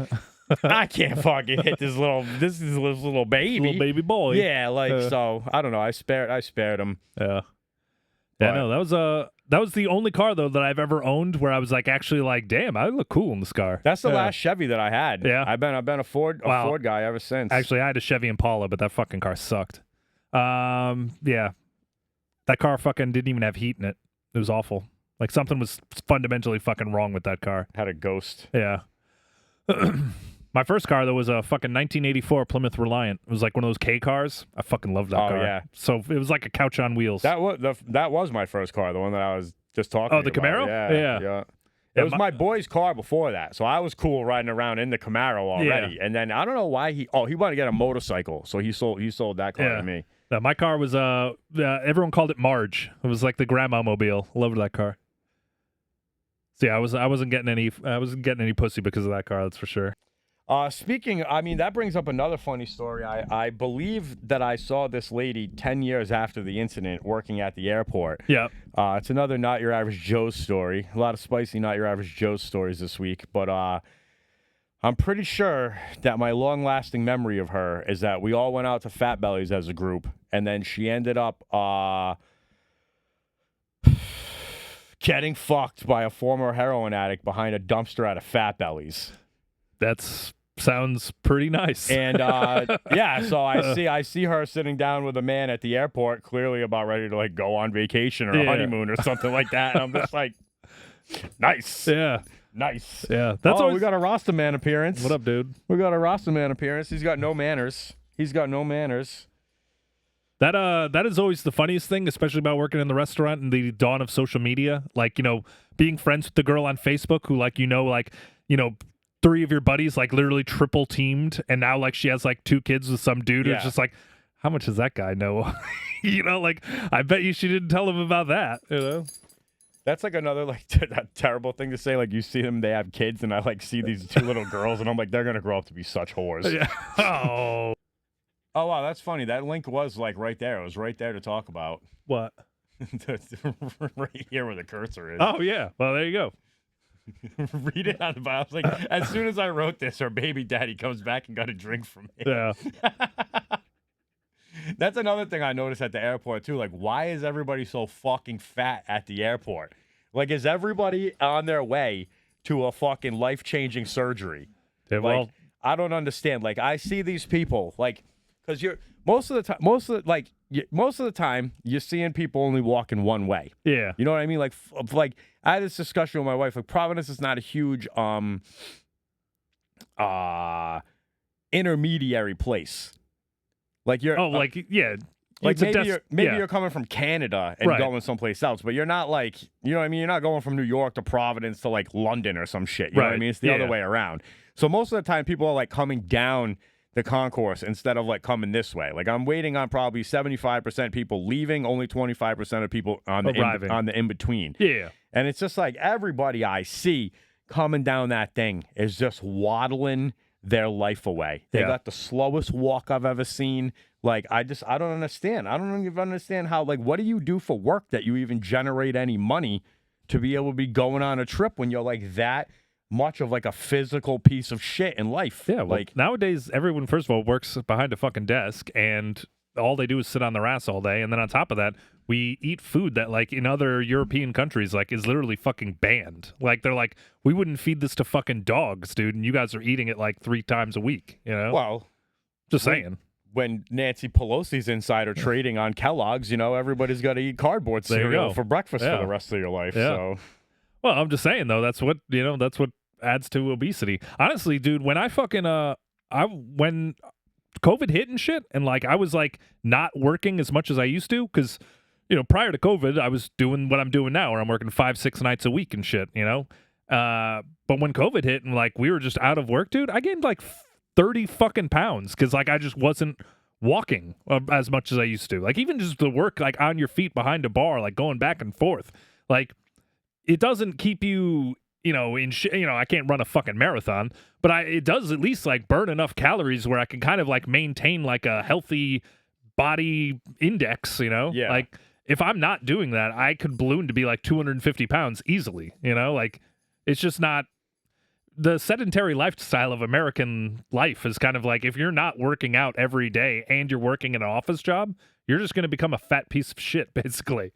I can't fucking hit this little baby. Little baby boy. Yeah, so I don't know. I spared him. Yeah. Yeah, no, that was the only car though that I've ever owned where I was like actually like, damn, I look cool in this car. That's the last Chevy that I had. Yeah, I've been a Ford guy ever since. Actually, I had a Chevy Impala, but that fucking car sucked. Yeah, that car fucking didn't even have heat in it. It was awful. Like something was fundamentally fucking wrong with that car. Had a ghost. Yeah. My first car, though, was a fucking 1984 Plymouth Reliant. It was like one of those K cars. I fucking loved that car. Yeah. So it was like a couch on wheels. That was my first car, the one that I was just talking about. Oh, the Camaro? Yeah. It was my boy's car before that, so I was cool riding around in the Camaro already. Yeah. And then I don't know why he wanted to get a motorcycle, so he sold that car to me. My car was everyone called it Marge. It was like the grandma mobile. Loved that car. So yeah, I wasn't getting any pussy because of that car. That's for sure. That brings up another funny story. I believe that I saw this lady 10 years after the incident working at the airport. Yeah. It's another Not Your Average Joe's story. A lot of spicy Not Your Average Joe's stories this week. But I'm pretty sure that my long-lasting memory of her is that we all went out to Fat Bellies as a group, and then she ended up getting fucked by a former heroin addict behind a dumpster at a Fat Bellies. That's Sounds pretty nice. And yeah, so I see her sitting down with a man at the airport, clearly about ready to like go on vacation or honeymoon or something like that. And I'm just like, nice. Yeah. Nice. Yeah. That's always... we got a Rasta man appearance. What up, dude? We got a Rasta man appearance. He's got no manners. That is always the funniest thing, especially about working in the restaurant and the dawn of social media. Like, being friends with the girl on Facebook who, like, 3 of your buddies, like, literally triple teamed, and now, like, she has, like, 2 kids with some dude. Yeah. It's just like, how much does that guy know? Like, I bet you she didn't tell him about that, That's like another, like, terrible thing to say. Like, you see them, they have kids, and I, like, see these 2 little girls, and I'm like, they're going to grow up to be such whores. Yeah. Oh. Oh, wow, that's funny. That link was, like, right there. It was right there to talk about. What? Right here where the cursor is. Oh, yeah. Well, there you go. Read it on the bio. I was like, as soon as I wrote this, her baby daddy comes back and got a drink from me. Yeah. That's another thing I noticed at the airport, too. Like, why is everybody so fucking fat at the airport? Like, is everybody on their way to a fucking life-changing surgery? Yeah, well, like, I don't understand. Like, I see these people, like, because most of the time, you're seeing people only walking one way. Yeah. You know what I mean? Like I had this discussion with my wife. Like, Providence is not a huge intermediary place. Like you're like maybe you're coming from Canada and going someplace else, but you're not like, you know what I mean? You're not going from New York to Providence to like London or some shit. You know what I mean? It's the other way around. So most of the time people are like coming down the concourse instead of like coming this way. Like, I'm waiting on probably 75% people leaving, only 25% of people on the in between. Yeah. And it's just like everybody I see coming down that thing is just waddling their life away. They got the slowest walk I've ever seen. Like, I don't understand. I don't even understand how, like, what do you do for work that you even generate any money to be able to be going on a trip when you're like that much of like a physical piece of shit in life? Yeah, well, like nowadays everyone, first of all, works behind a fucking desk and all they do is sit on their ass all day, and then on top of that, we eat food that, like, in other European countries, like, is literally fucking banned. Like, they're like, we wouldn't feed this to fucking dogs, dude, and you guys are eating it like 3 times a week, Well, just saying. When Nancy Pelosi's inside or trading on Kellogg's, everybody's got to eat cardboard cereal for breakfast for the rest of your life. Yeah. So, well, I'm just saying though, that's what adds to obesity. Honestly, dude, when I fucking when COVID hit and shit, and like I was like not working as much as I used to, because prior to COVID I was doing what I'm doing now, where I'm working 5-6 nights a week and shit, but when COVID hit and like we were just out of work, dude, I gained like 30 fucking pounds because like I just wasn't walking as much as I used to. Like, even just the work like on your feet behind a bar, like going back and forth, like it doesn't keep you I can't run a fucking marathon, but it does at least like burn enough calories where I can kind of like maintain like a healthy body index, Yeah. Like, if I'm not doing that, I could balloon to be like 250 pounds easily, like it's just not the sedentary lifestyle of American life is kind of like, if you're not working out every day and you're working an office job, you're just going to become a fat piece of shit, basically,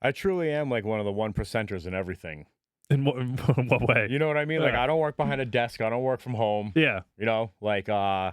I truly am like one of the 1%ers in everything. In what way? You know what I mean? Like, I don't work behind a desk. I don't work from home. Yeah. Like, yeah,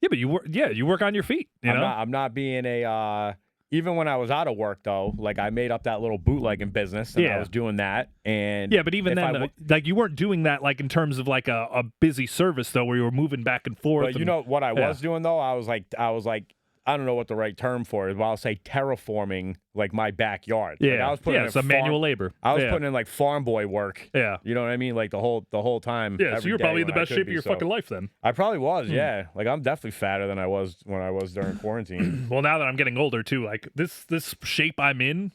but you work on your feet. I'm not being a, even when I was out of work though, like I made up that little bootlegging business and I was doing that. And yeah, but even then, like you weren't doing that like in terms of like a busy service though, where you were moving back and forth. But what I was doing though? I was like, I don't know what the right term for it is, but I'll say terraforming like my backyard. Yeah, like, I was putting in some manual labor. I was putting in like farm boy work. Yeah, you know what I mean, like the whole time. Yeah, so you're probably in the best shape of your fucking life then. I probably was. Yeah, like I'm definitely fatter than I was when I was during quarantine. Well, now that I'm getting older too, like this shape I'm in,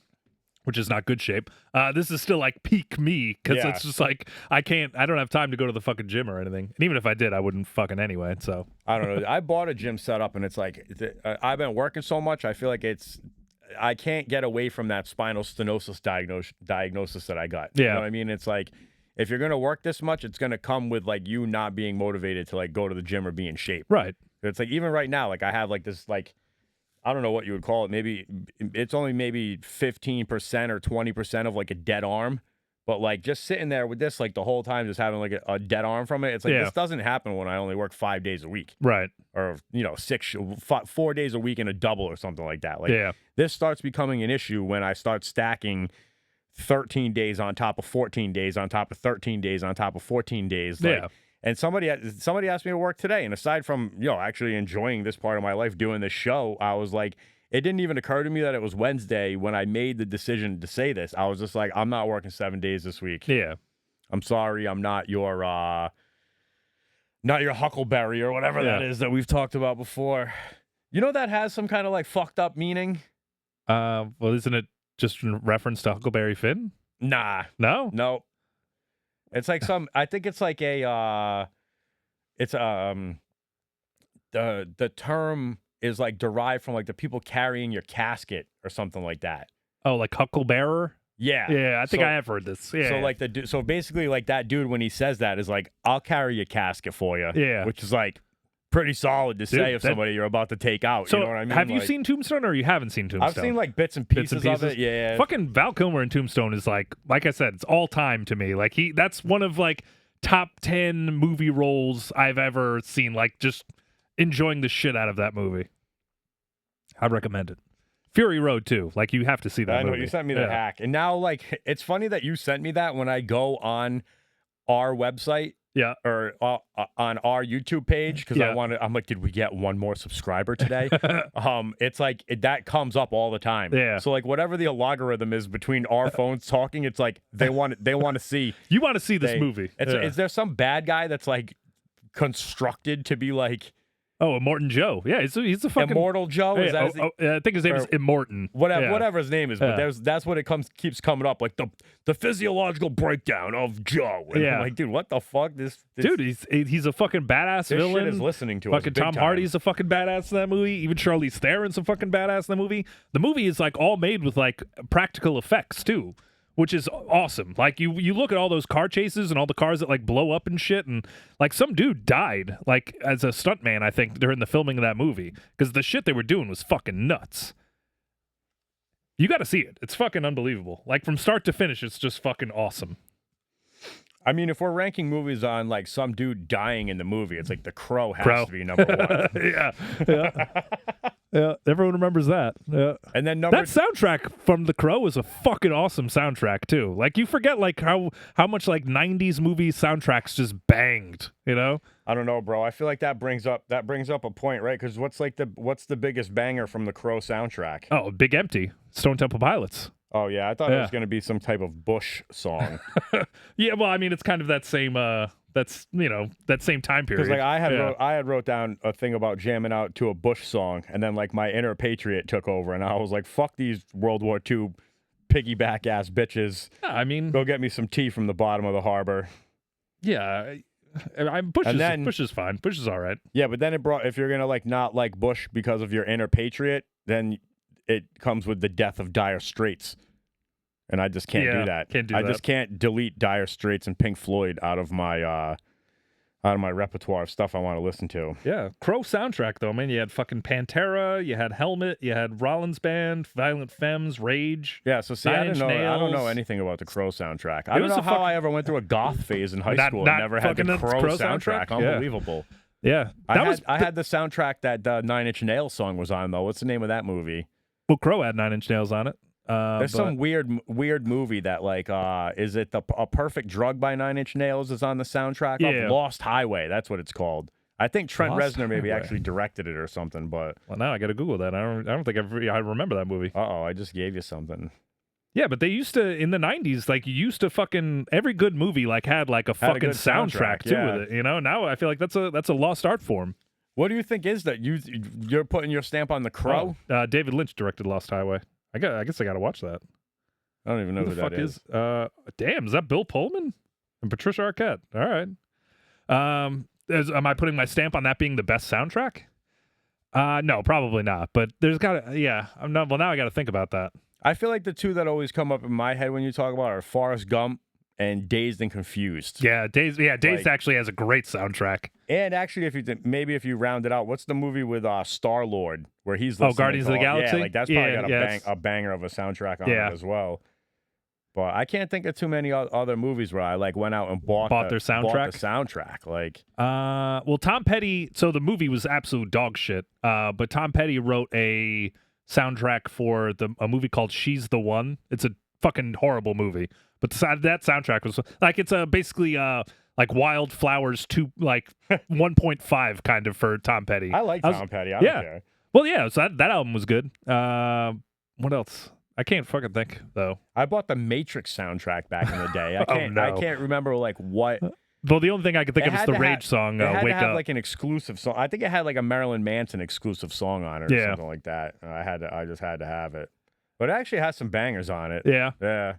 which is not good shape. This is still like peak me, because it's just like I don't have time to go to the fucking gym or anything. And even if I did, I wouldn't fucking anyway. So I don't know. I bought a gym setup, and it's like I've been working so much. I feel like I can't get away from that spinal stenosis diagnosis that I got. Yeah. You know what I mean? It's like, if you're gonna work this much, it's gonna come with like you not being motivated to like go to the gym or be in shape. Right. It's like, even right now, like I have like this like, I don't know what you would call it. Maybe it's only maybe 15% or 20% of like a dead arm, But like just sitting there with this like the whole time, just having like a dead arm from it. It's like this doesn't happen when I only work 5 days a week, right? Or 4 days a week in a double or something like that. Like this starts becoming an issue when I start stacking 13 days on top of 14 days on top of 13 days on top of 14 days. Like, and somebody asked me to work today, and aside from actually enjoying this part of my life doing this show, I was like, it didn't even occur to me that it was Wednesday when I made the decision to say this. I was just like, I'm not working 7 days this week. Yeah. I'm sorry, I'm not your huckleberry or whatever that is that we've talked about before. You know that has some kind of like fucked up meaning? Well, isn't it just in reference to Huckleberry Finn? Nah. No. It's like I think it's like the term is like derived from like the people carrying your casket or something like that. Oh, like hucklebearer? Yeah. I think I have heard this. Yeah. So like so basically like that dude when he says that is like, I'll carry your casket for you. Yeah. Which is like pretty solid to say of somebody you're about to take out. So you know what I mean? Have you seen Tombstone or you haven't seen Tombstone? I've seen like bits and pieces of it. Yeah. Fucking Val Kilmer in Tombstone is like I said, it's all time to me. Like that's one of like top 10 movie roles I've ever seen. Like just enjoying the shit out of that movie. I'd recommend it. Fury Road too. Like you have to see that. I know movie. You sent me the hack, and now like it's funny that you sent me that when I go on our website, or on our YouTube page because I'm like, did we get one more subscriber today? It's like that comes up all the time. Yeah. So like whatever the algorithm is between our phones talking, it's like they want to see. You want to see this movie? Is there some bad guy that's like constructed to be like? Oh, Immortan Joe. Yeah, he's a fucking Immortal Joe. Is that I think his name is Immortan. Whatever his name is, but that's what keeps coming up, like the physiological breakdown of Joe. And I'm like, dude, what the fuck? This dude, he's a fucking badass this villain. Shit is listening to fucking us. Tom Hardy's a fucking badass in that movie. Even Charlize Theron's a fucking badass in the movie. The movie is like all made with like practical effects too, which is awesome. Like you look at all those car chases and all the cars that like blow up and shit, and like some dude died like as a stuntman, I think, during the filming of that movie because the shit they were doing was fucking nuts. You got to see it. It's fucking unbelievable. Like from start to finish, it's just fucking awesome. I mean, if we're ranking movies on like some dude dying in the movie, it's like The Crow has to be number one. Yeah, everyone remembers that. Yeah, and then that soundtrack from The Crow is a fucking awesome soundtrack too. Like you forget like how much like '90s movie soundtracks just banged. You know? I don't know, bro. I feel like that brings up a point, right? Because what's the biggest banger from the Crow soundtrack? Oh, Big Empty, Stone Temple Pilots. Oh yeah, I thought it was going to be some type of Bush song. Yeah, well, I mean, it's kind of that same. That same time period. Because like I had wrote down a thing about jamming out to a Bush song, and then like my inner patriot took over, and I was like, "Fuck these World War II piggyback ass bitches." Yeah, I mean, go get me some tea from the bottom of the harbor. Yeah, Bush is fine. Bush is all right. Yeah, but then if you're gonna like not like Bush because of your inner patriot, then it comes with the death of Dire Straits. And I just can't do that. I just can't delete Dire Straits and Pink Floyd out of my repertoire of stuff I want to listen to. Yeah, Crow soundtrack though, man. You had fucking Pantera, you had Helmet, you had Rollins Band, Violent Femmes, Rage. Yeah, so see, I don't know anything about the Crow soundtrack. I don't know how I ever went through a goth phase in high school and never had the Crow soundtrack. Unbelievable. Yeah, I had the soundtrack that the 9 Inch Nails song was on though. What's the name of that movie? Well, Crow had 9 Inch Nails on it. There's some weird movie that like is it A Perfect Drug by 9 Inch Nails is on the soundtrack of Lost Highway. That's what it's called. I think Trent Reznor maybe actually directed it or something. But well, now I got to Google that. I don't think I remember that movie. I just gave you something. Yeah, but they used to in the 90s, like you used to fucking every good movie like had like a fucking soundtrack too with it. You know, now I feel like that's a lost art form. What do you think is that you're putting your stamp on The Crow? David Lynch directed Lost Highway. I guess I got to watch that. I don't even know who that is. Damn, is that Bill Pullman and Patricia Arquette? All right. Am I putting my stamp on that being the best soundtrack? No, probably not. But there's got to, I'm not. Well, now I got to think about that. I feel like the two that always come up in my head when you talk about it are Forrest Gump and Dazed and Confused. Yeah, Dazed actually has a great soundtrack. And actually, if you round it out, what's the movie with Star-Lord where he's listening Guardians of the Galaxy? Yeah, like that's probably got a banger of a soundtrack on it as well. But I can't think of too many other movies where I like went out and bought their soundtrack. Bought the soundtrack, like. Well, Tom Petty. So the movie was absolute dog shit. But Tom Petty wrote a soundtrack for a movie called She's the One. It's a fucking horrible movie. But that soundtrack was like it's basically like Wildflowers 2, like 1.5 kind of for Tom Petty. I like Tom Petty. I don't care. Well, yeah. So that album was good. What else? I can't fucking think though. I bought the Matrix soundtrack back in the day. I can't. I can't remember like what. Well, the only thing I could think of is the Rage song. It had Wake to have Up. like an exclusive song. I think it had like a Marilyn Manson exclusive song on it or something like that. I just had to have it. But it actually has some bangers on it. Yeah. Yeah.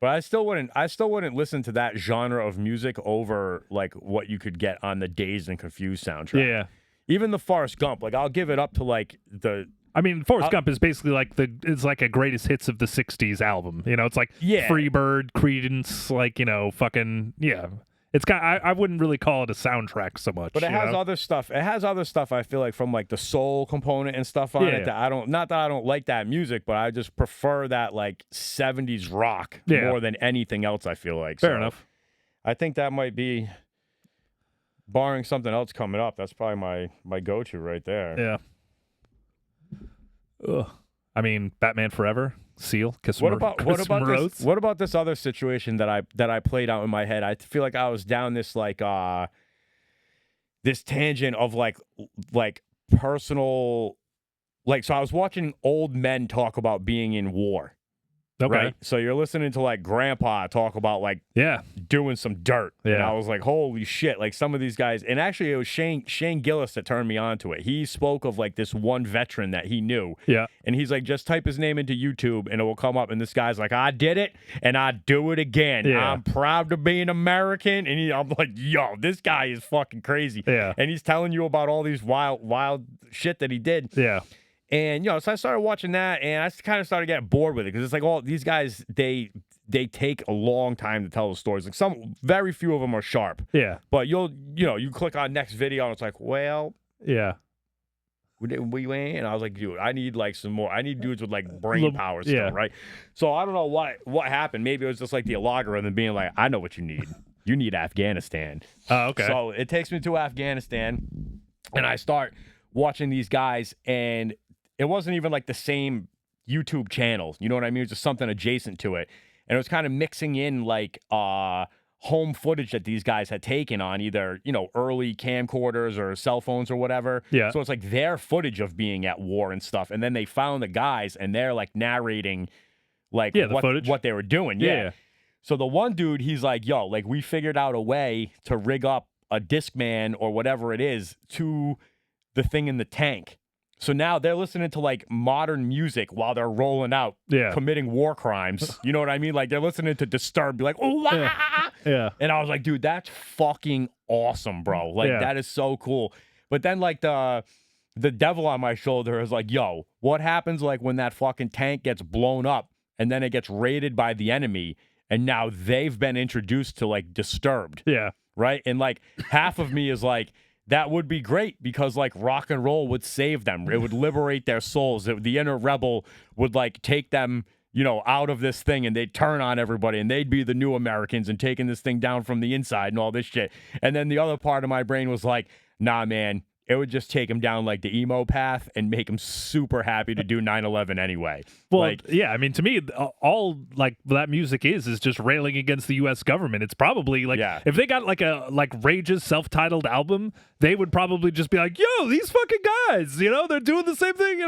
But I still wouldn't listen to that genre of music over like what you could get on the Dazed and Confused soundtrack. Yeah. Even the Forrest Gump, like I'll give it up to like the. I mean, Forrest Gump is basically like it's like a greatest hits of the '60s album. You know, it's like Freebird, Creedence, like fucking It's got. I wouldn't really call it a soundtrack so much. But it has other stuff. It has other stuff. I feel like from like the soul component and stuff on it that I don't. Not that I don't like that music, but I just prefer that like '70s rock more than anything else. I feel like. Fair enough. I think that might be, barring something else coming up, that's probably my go-to right there. Yeah. Ugh. I mean, Batman Forever, Seal, What about this other situation that I played out in my head? I feel like I was down this like this tangent of like personal, like, so I was watching old men talk about being in war. Okay. Right? So you're listening to like grandpa talk about like doing some dirt. Yeah. And I was like, holy shit, like some of these guys, and actually it was Shane Gillis that turned me on to it. He spoke of like this one veteran that he knew. Yeah. And he's like, just type his name into YouTube and it will come up. And this guy's like, I did it and I do it again. Yeah. I'm proud to be an American. And I'm like, yo, this guy is fucking crazy. Yeah. And he's telling you about all these wild shit that he did. Yeah. And, so I started watching that, and I kind of started getting bored with it because it's like all these guys, they take a long time to tell the stories. Like very few of them are sharp. Yeah. But you click on next video, and it's like, well, yeah. We went, and I was like, dude, I need like some more. I need dudes with like brain power still, right? So I don't know what happened. Maybe it was just like the algorithm being like, I know what you need. You need Afghanistan. Oh, okay. So it takes me to Afghanistan, and I start watching these guys, and it wasn't even like the same YouTube channel. You know what I mean? It was just something adjacent to it. And it was kind of mixing in like home footage that these guys had taken on either, early camcorders or cell phones or whatever. Yeah. So it's like their footage of being at war and stuff. And then they found the guys and they're like narrating like what they were doing. Yeah. So the one dude, he's like, yo, like we figured out a way to rig up a Discman or whatever it is to the thing in the tank. So now they're listening to like modern music while they're rolling out, committing war crimes. You know what I mean? Like they're listening to Disturbed, be like, oh, yeah. And I was like, dude, that's fucking awesome, bro. Like that is so cool. But then like the devil on my shoulder is like, yo, what happens like when that fucking tank gets blown up and then it gets raided by the enemy and now they've been introduced to like Disturbed. Yeah. Right. And like half of me is like, that would be great because like rock and roll would save them. It would liberate their souls. The inner rebel would like take them, out of this thing and they'd turn on everybody and they'd be the new Americans and taking this thing down from the inside and all this shit. And then the other part of my brain was like, nah, man, it would just take him down like the emo path and make him super happy to do 9/11 anyway. Well, I mean, to me, all like that music is just railing against the U.S. government. It's probably like if they got like Rage's self-titled album, they would probably just be like, yo, these fucking guys, they're doing the same thing.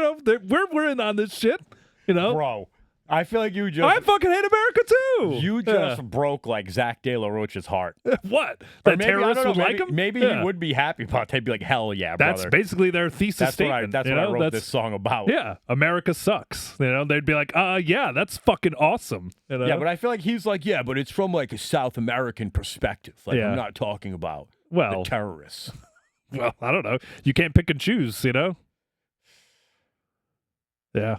We're in on this shit, Bro. I feel like you just... I fucking hate America, too! You just broke, like, Zach De La Rocha's heart. What? That terrorists would like him? Maybe he would be happy about it. They'd be like, hell yeah, brother. That's basically their thesis statement. That's what I wrote this song about. Yeah, America sucks. They'd be like, yeah, that's fucking awesome. Yeah, but I feel like he's like, yeah, but it's from, like, a South American perspective. Like, I'm not talking about the terrorists. Well, I don't know. You can't pick and choose, Yeah.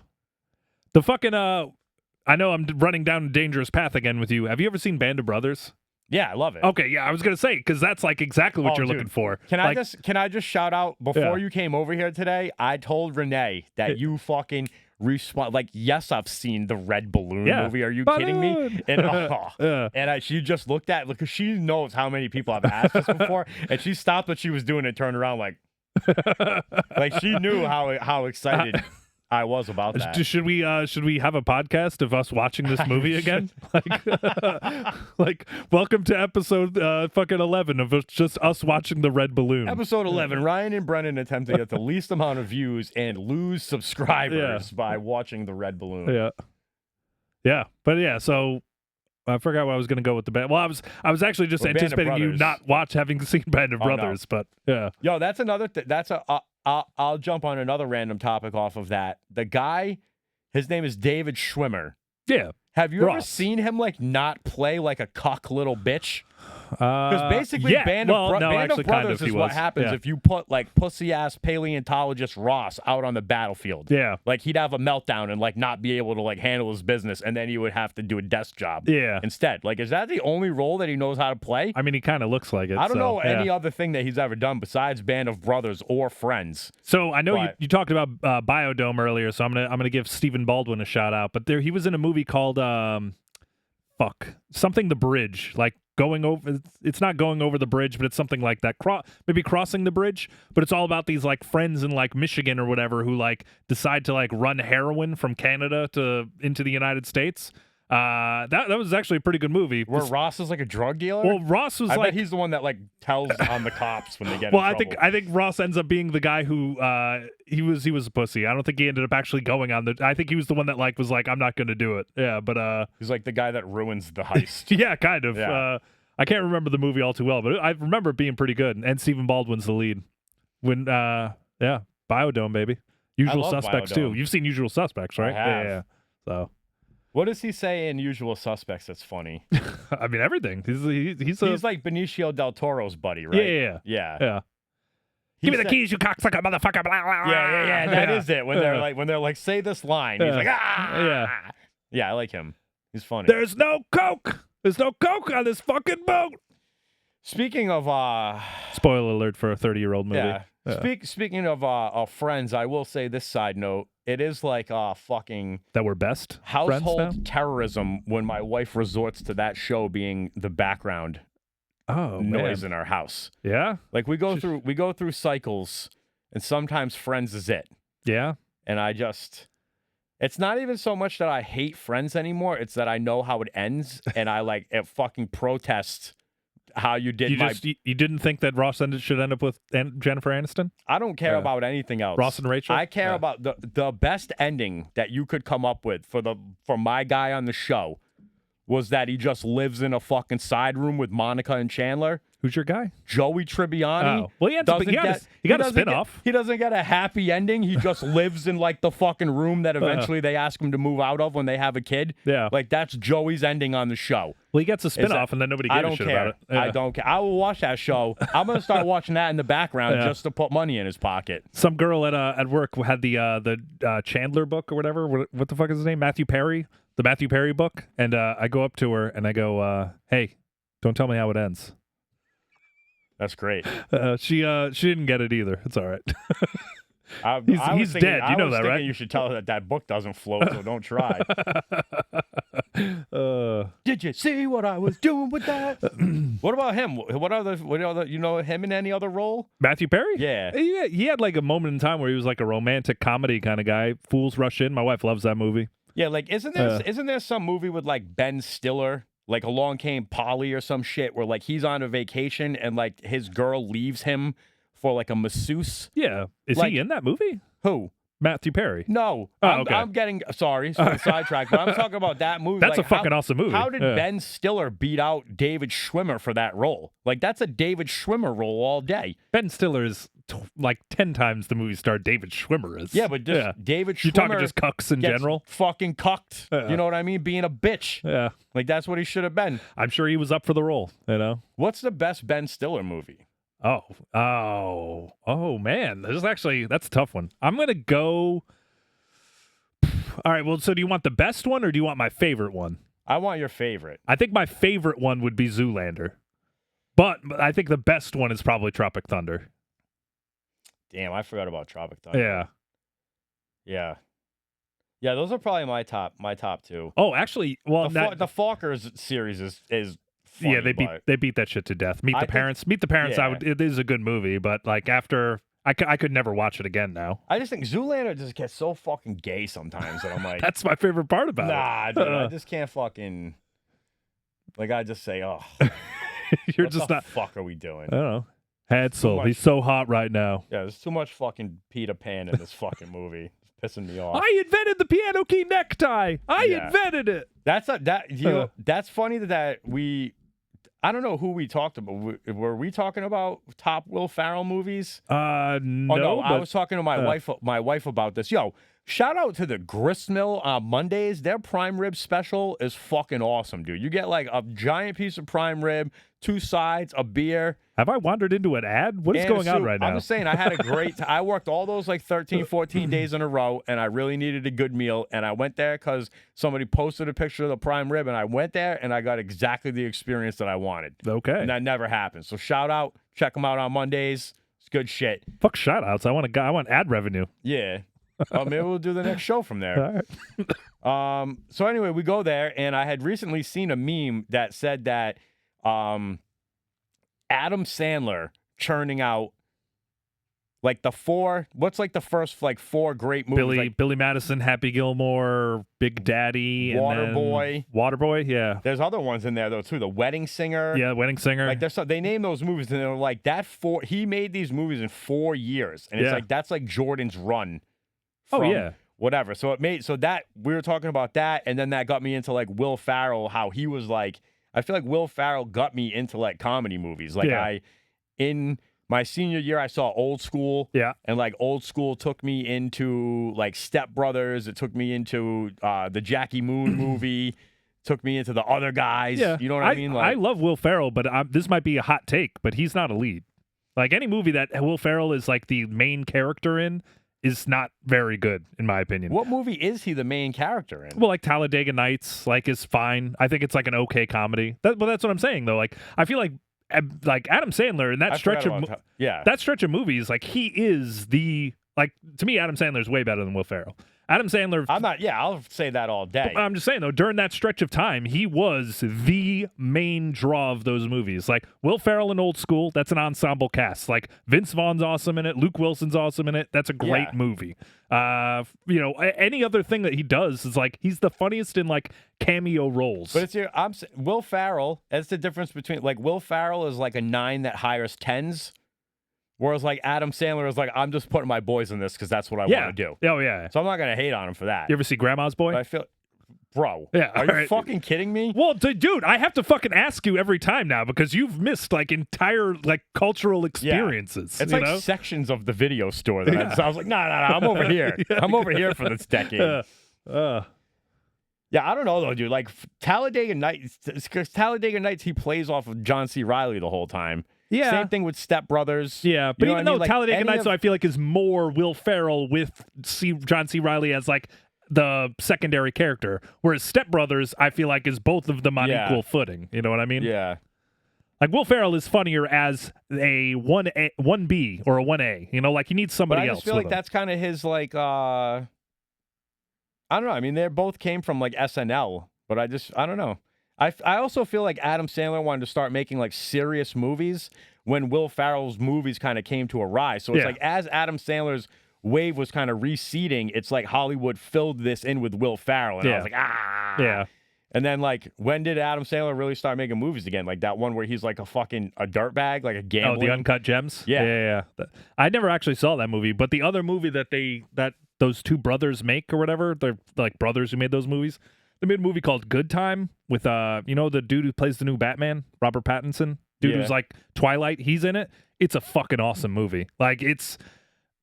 The fucking, I know I'm running down a dangerous path again with you. Have you ever seen Band of Brothers? Yeah, I love it. Okay, yeah, I was going to say, because that's like exactly what you're looking for. Can I just shout out, before you came over here today, I told Renee that respond like, yes, I've seen the Red Balloon movie. Are you kidding me? And she just looked at because she knows how many people have asked this before, and she stopped what she was doing and turned around like she knew how excited I was about that. Should we have a podcast of us watching this movie again? Like, welcome to episode fucking 11 of just us watching the Red Balloon. Episode 11. Ryan and Brennan attempt to get the least amount of views and lose subscribers by watching the Red Balloon. Yeah. But yeah, so I forgot where I was going to go with the band. Well, I was actually just anticipating you not having seen Band of Brothers, but yeah. Yo, that's another thing. I'll jump on another random topic off of that. The guy, his name is David Schwimmer. Yeah. Have you ever seen him not play like a cuck little bitch? Because basically, Band of Brothers is what happens if you put pussy ass paleontologist Ross out on the battlefield. Yeah, he'd have a meltdown and not be able to handle his business, and then he would have to do a desk job. Yeah, instead, is that the only role that he knows how to play? I mean, he kind of looks like it. I don't know any other thing that he's ever done besides Band of Brothers or Friends. So I know you talked about Biodome earlier, so I'm gonna give Stephen Baldwin a shout out. But he was in a movie called something the bridge, going over, it's not going over the bridge, but it's something like that. Maybe crossing the bridge, but it's all about these friends in Michigan or whatever who decide to run heroin from Canada into the United States. That was actually a pretty good movie. Where Ross is a drug dealer? Well, Ross was I bet he's the one that tells on the cops when they get well, in trouble. I think Ross ends up being the guy who he was a pussy. I don't think he ended up actually going on I think he was the one that was I'm not going to do it. Yeah, but he's the guy that ruins the heist. Yeah, kind of. Yeah. I can't remember the movie all too well, but I remember it being pretty good. And Stephen Baldwin's the lead. When Biodome, baby. Usual Suspects Biodome. Too. You've seen Usual Suspects, right? I have. Yeah. So what does he say in Usual Suspects that's funny? I mean, everything. He's like Benicio del Toro's buddy, right? Yeah. Give me the keys, you cocksucker, motherfucker. Blah, blah, blah. Yeah. That is it. When they're say this line, he's Yeah, I like him. He's funny. There's no coke. There's no coke on this fucking boat. Speaking of spoiler alert for a 30-year-old movie. Yeah. Speaking of Friends, I will say this side note. It is fucking that we're best household terrorism when my wife resorts to that show being the background noise in our house. Yeah, we go through cycles, and sometimes Friends is it. Yeah, and it's not even so much that I hate Friends anymore. It's that I know how it ends, and I it fucking protest how you did. You didn't think that Ross should end up with Jennifer Aniston? I don't care about anything else. Ross and Rachel? I care about the best ending that you could come up with for my guy on the show was that he just lives in a fucking side room with Monica and Chandler. Who's your guy? Joey Tribbiani. Oh. Well, he got a spinoff. He doesn't get a happy ending. He just lives in the fucking room that eventually they ask him to move out of when they have a kid. Yeah. That's Joey's ending on the show. Well, he gets a spinoff and then nobody gives a shit about it. Yeah. I don't care. I will watch that show. I'm going to start watching that in the background just to put money in his pocket. Some girl at work had the Chandler book or whatever. What the fuck is his name? Matthew Perry. The Matthew Perry book. And I go up to her and I go, hey, don't tell me how it ends. That's great. She didn't get it either. It's all right. He's dead. You know that, right? You should tell her that book doesn't float, so don't try. Did you see what I was doing with that? What about him? What other? You know him in any other role? Matthew Perry? Yeah. He had a moment in time where he was a romantic comedy kind of guy. Fools Rush In. My wife loves that movie. Yeah, isn't there some movie with Ben Stiller? Along Came Polly or some shit where he's on a vacation and his girl leaves him for a masseuse. Yeah. Is he in that movie? Who? Matthew Perry. No. Okay. I'm getting sidetracked, but I'm talking about that movie. That's a fucking awesome movie. How did Ben Stiller beat out David Schwimmer for that role? That's a David Schwimmer role all day. Ben Stiller is 10 times the movie star David Schwimmer is. Yeah, but David Schwimmer. You're talking just cucks in general? Fucking cucked. You know what I mean? Being a bitch. Yeah. That's what he should have been. I'm sure he was up for the role, What's the best Ben Stiller movie? Oh, man. That's a tough one. I'm going to go. All right. Well, so do you want the best one or do you want my favorite one? I want your favorite. I think my favorite one would be Zoolander. But I think the best one is probably Tropic Thunder. Damn, I forgot about Tropic Thunder. Yeah. Yeah. Yeah, those are probably my top two. Oh, actually, well, the Falkers series is funny, yeah, they beat that shit to death. Meet the Parents. Yeah. It is a good movie, but like after I could never watch it again now. I just think Zoolander just gets so fucking gay sometimes that I'm like, That's my favorite part about it. Nah, dude, I just can't fucking. Like I just say, oh, you're what just the not. fuck are we doing? I don't know. Hansel, he's so hot right now. Yeah, there's too much fucking Peter Pan in this fucking movie. It's pissing me off. I invented the piano key necktie. I invented it. That's funny that we. I don't know who we talked about. Were we talking about top Will Ferrell movies? No. I was talking to my wife about this. Yo, shout out to the Gristmill on Mondays. Their prime rib special is fucking awesome, dude. You get like a giant piece of prime rib, 2 sides, a beer. Have I wandered into an ad? What is going on right now? I'm just saying, I had a great I worked all those like 13, 14 days in a row, and I really needed a good meal. And I went there because somebody posted a picture of the prime rib, and I went there, and I got exactly the experience that I wanted. Okay. And that never happened. So shout out. Check them out on Mondays. It's good shit. Fuck shout outs. I want ad revenue. Yeah. Maybe we'll do the next show from there. All right. So anyway, we go there, and I had recently seen a meme that said that Adam Sandler churning out like the first like 4 great movies? Billy Madison, Happy Gilmore, Big Daddy, Waterboy. Waterboy, yeah. There's other ones in there though too. The Wedding Singer. Yeah, Wedding Singer. Like they name those movies and they're like he made these movies in 4 years, and it's like that's like Jordan's run. Whatever. So that we were talking about that, and then that got me into like Will Ferrell, how he was like. I feel like Will Ferrell got me into like comedy movies. Like in my senior year, I saw Old School. Yeah. And like Old School took me into like Step Brothers. It took me into the Jackie Moon movie. Took me into The Other Guys. Yeah. You know what I mean? I love Will Ferrell, but this might be a hot take, but he's not a lead. Like any movie that Will Ferrell is like the main character in is not very good, in my opinion. What movie is he the main character in? Well, like Talladega Nights, like is fine. I think it's like an okay comedy. But that's what I'm saying though. Like I feel like Adam Sandler in that stretch of movies, like he is to me, Adam Sandler is way better than Will Ferrell. Adam Sandler. I'll say that all day. I'm just saying though, during that stretch of time, he was the main draw of those movies. Like Will Ferrell in Old School, that's an ensemble cast. Like Vince Vaughn's awesome in it, Luke Wilson's awesome in it. That's a great movie. Any other thing that he does is like he's the funniest in like cameo roles. But Will Ferrell. That's the difference between like Will Ferrell is like a 9 that hires 10s. Whereas, like, Adam Sandler is like, I'm just putting my boys in this because that's what I want to do. Oh, yeah. So I'm not going to hate on him for that. You ever see Grandma's Boy? But I feel, bro, yeah, are you fucking kidding me? Well, dude, I have to fucking ask you every time now because you've missed, like, entire, like, cultural experiences. Yeah. It's like sections of the video store. That I was like, no, I'm over here. I'm over here for this decade. Yeah, I don't know, though, dude. Like, Talladega Nights, he plays off of John C. Reilly the whole time. Yeah. Same thing with Step Brothers. Yeah, but even though Talladega Nights, I feel like is more Will Ferrell with John C. Reilly as like the secondary character, whereas Step Brothers, I feel like is both of them on equal footing. You know what I mean? Yeah. Like Will Ferrell is funnier as a 1B or a 1A. You know, like he needs somebody else. I just feel like that's kind of his like. I don't know. I mean, they both came from like SNL, but I don't know. I also feel like Adam Sandler wanted to start making like serious movies when Will Ferrell's movies kind of came to a rise. So it's like as Adam Sandler's wave was kind of receding, it's like Hollywood filled this in with Will Ferrell. And I was like, Yeah. And then like when did Adam Sandler really start making movies again? Like that one where he's like a dirtbag, like a gambling. Oh, the Uncut Gems? Yeah. I never actually saw that movie, but the other movie that those two brothers make or whatever, they're like brothers who made those movies. They made a movie called Good Time with the dude who plays the new Batman, Robert Pattinson. Who's like Twilight. He's in it. It's a fucking awesome movie. Like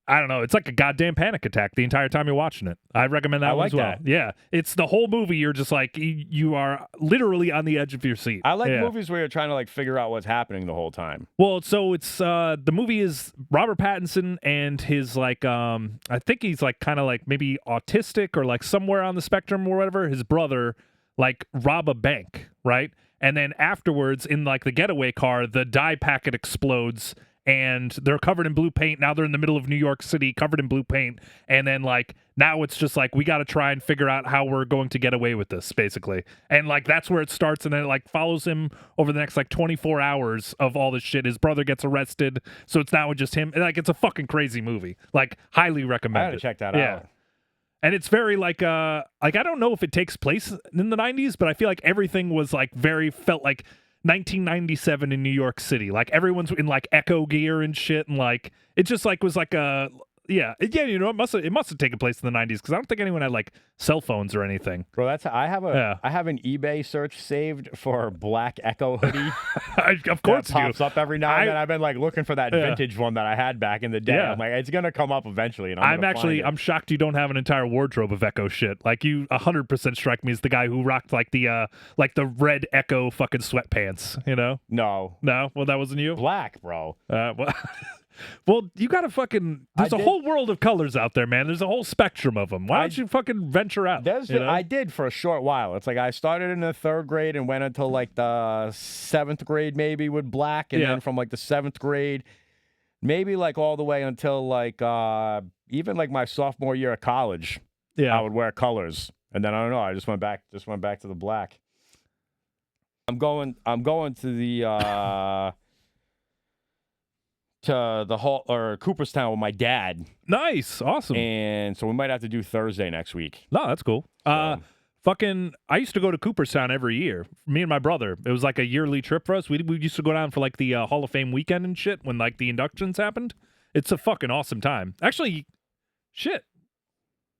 I don't know. It's like a goddamn panic attack the entire time you're watching it. I recommend that one as well. That. Yeah. It's the whole movie. You're just like, you are literally on the edge of your seat. I like movies where you're trying to like figure out what's happening the whole time. Well, so it's, the movie is Robert Pattinson and his like, I think he's like kind of like maybe autistic or like somewhere on the spectrum or whatever. His brother like rob a bank, right? And then afterwards in like the getaway car, the dye packet explodes and they're covered in blue paint. Now they're in the middle of New York City, covered in blue paint, and then like now it's just like we got to try and figure out how we're going to get away with this, basically. And like that's where it starts, and then it like follows him over the next like 24 hours of all this shit. His brother gets arrested, so it's now just him. Like it's a fucking crazy movie. Like highly recommend. I gotta check that out. And it's very like I don't know if it takes place in the 90s, but I feel like everything was like felt like 1997 in New York City. Like everyone's in like Echo gear and shit, and like it just like was like a you know, it must have taken place in the 90s because I don't think anyone had like cell phones or anything. Bro, I have an eBay search saved for black Echo hoodie. Of course, that pops up every now and then. I've been like looking for that vintage one that I had back in the day. I'm like, it's gonna come up eventually. And I'm shocked you don't have an entire wardrobe of Echo shit. Like you 100% strike me as the guy who rocked like the red Echo fucking sweatpants. You know? No. Well, that wasn't you. Black, bro. Well, you got to fucking... There's a whole world of colors out there, man. There's a whole spectrum of them. Why don't you fucking venture out? I did for a short while. It's like I started in the 3rd grade and went until like the 7th grade maybe with black. And then from like the 7th grade, maybe like all the way until like even like my sophomore year of college, I would wear colors. And then I don't know. I just went back to the black. I'm going to the... to the hall or Cooperstown with my dad. Nice, awesome. And so we might have to do Thursday next week. No, that's cool. I used to go to Cooperstown every year. Me and my brother. It was like a yearly trip for us. We used to go down for like the Hall of Fame weekend and shit when like the inductions happened. It's a fucking awesome time. Actually, shit.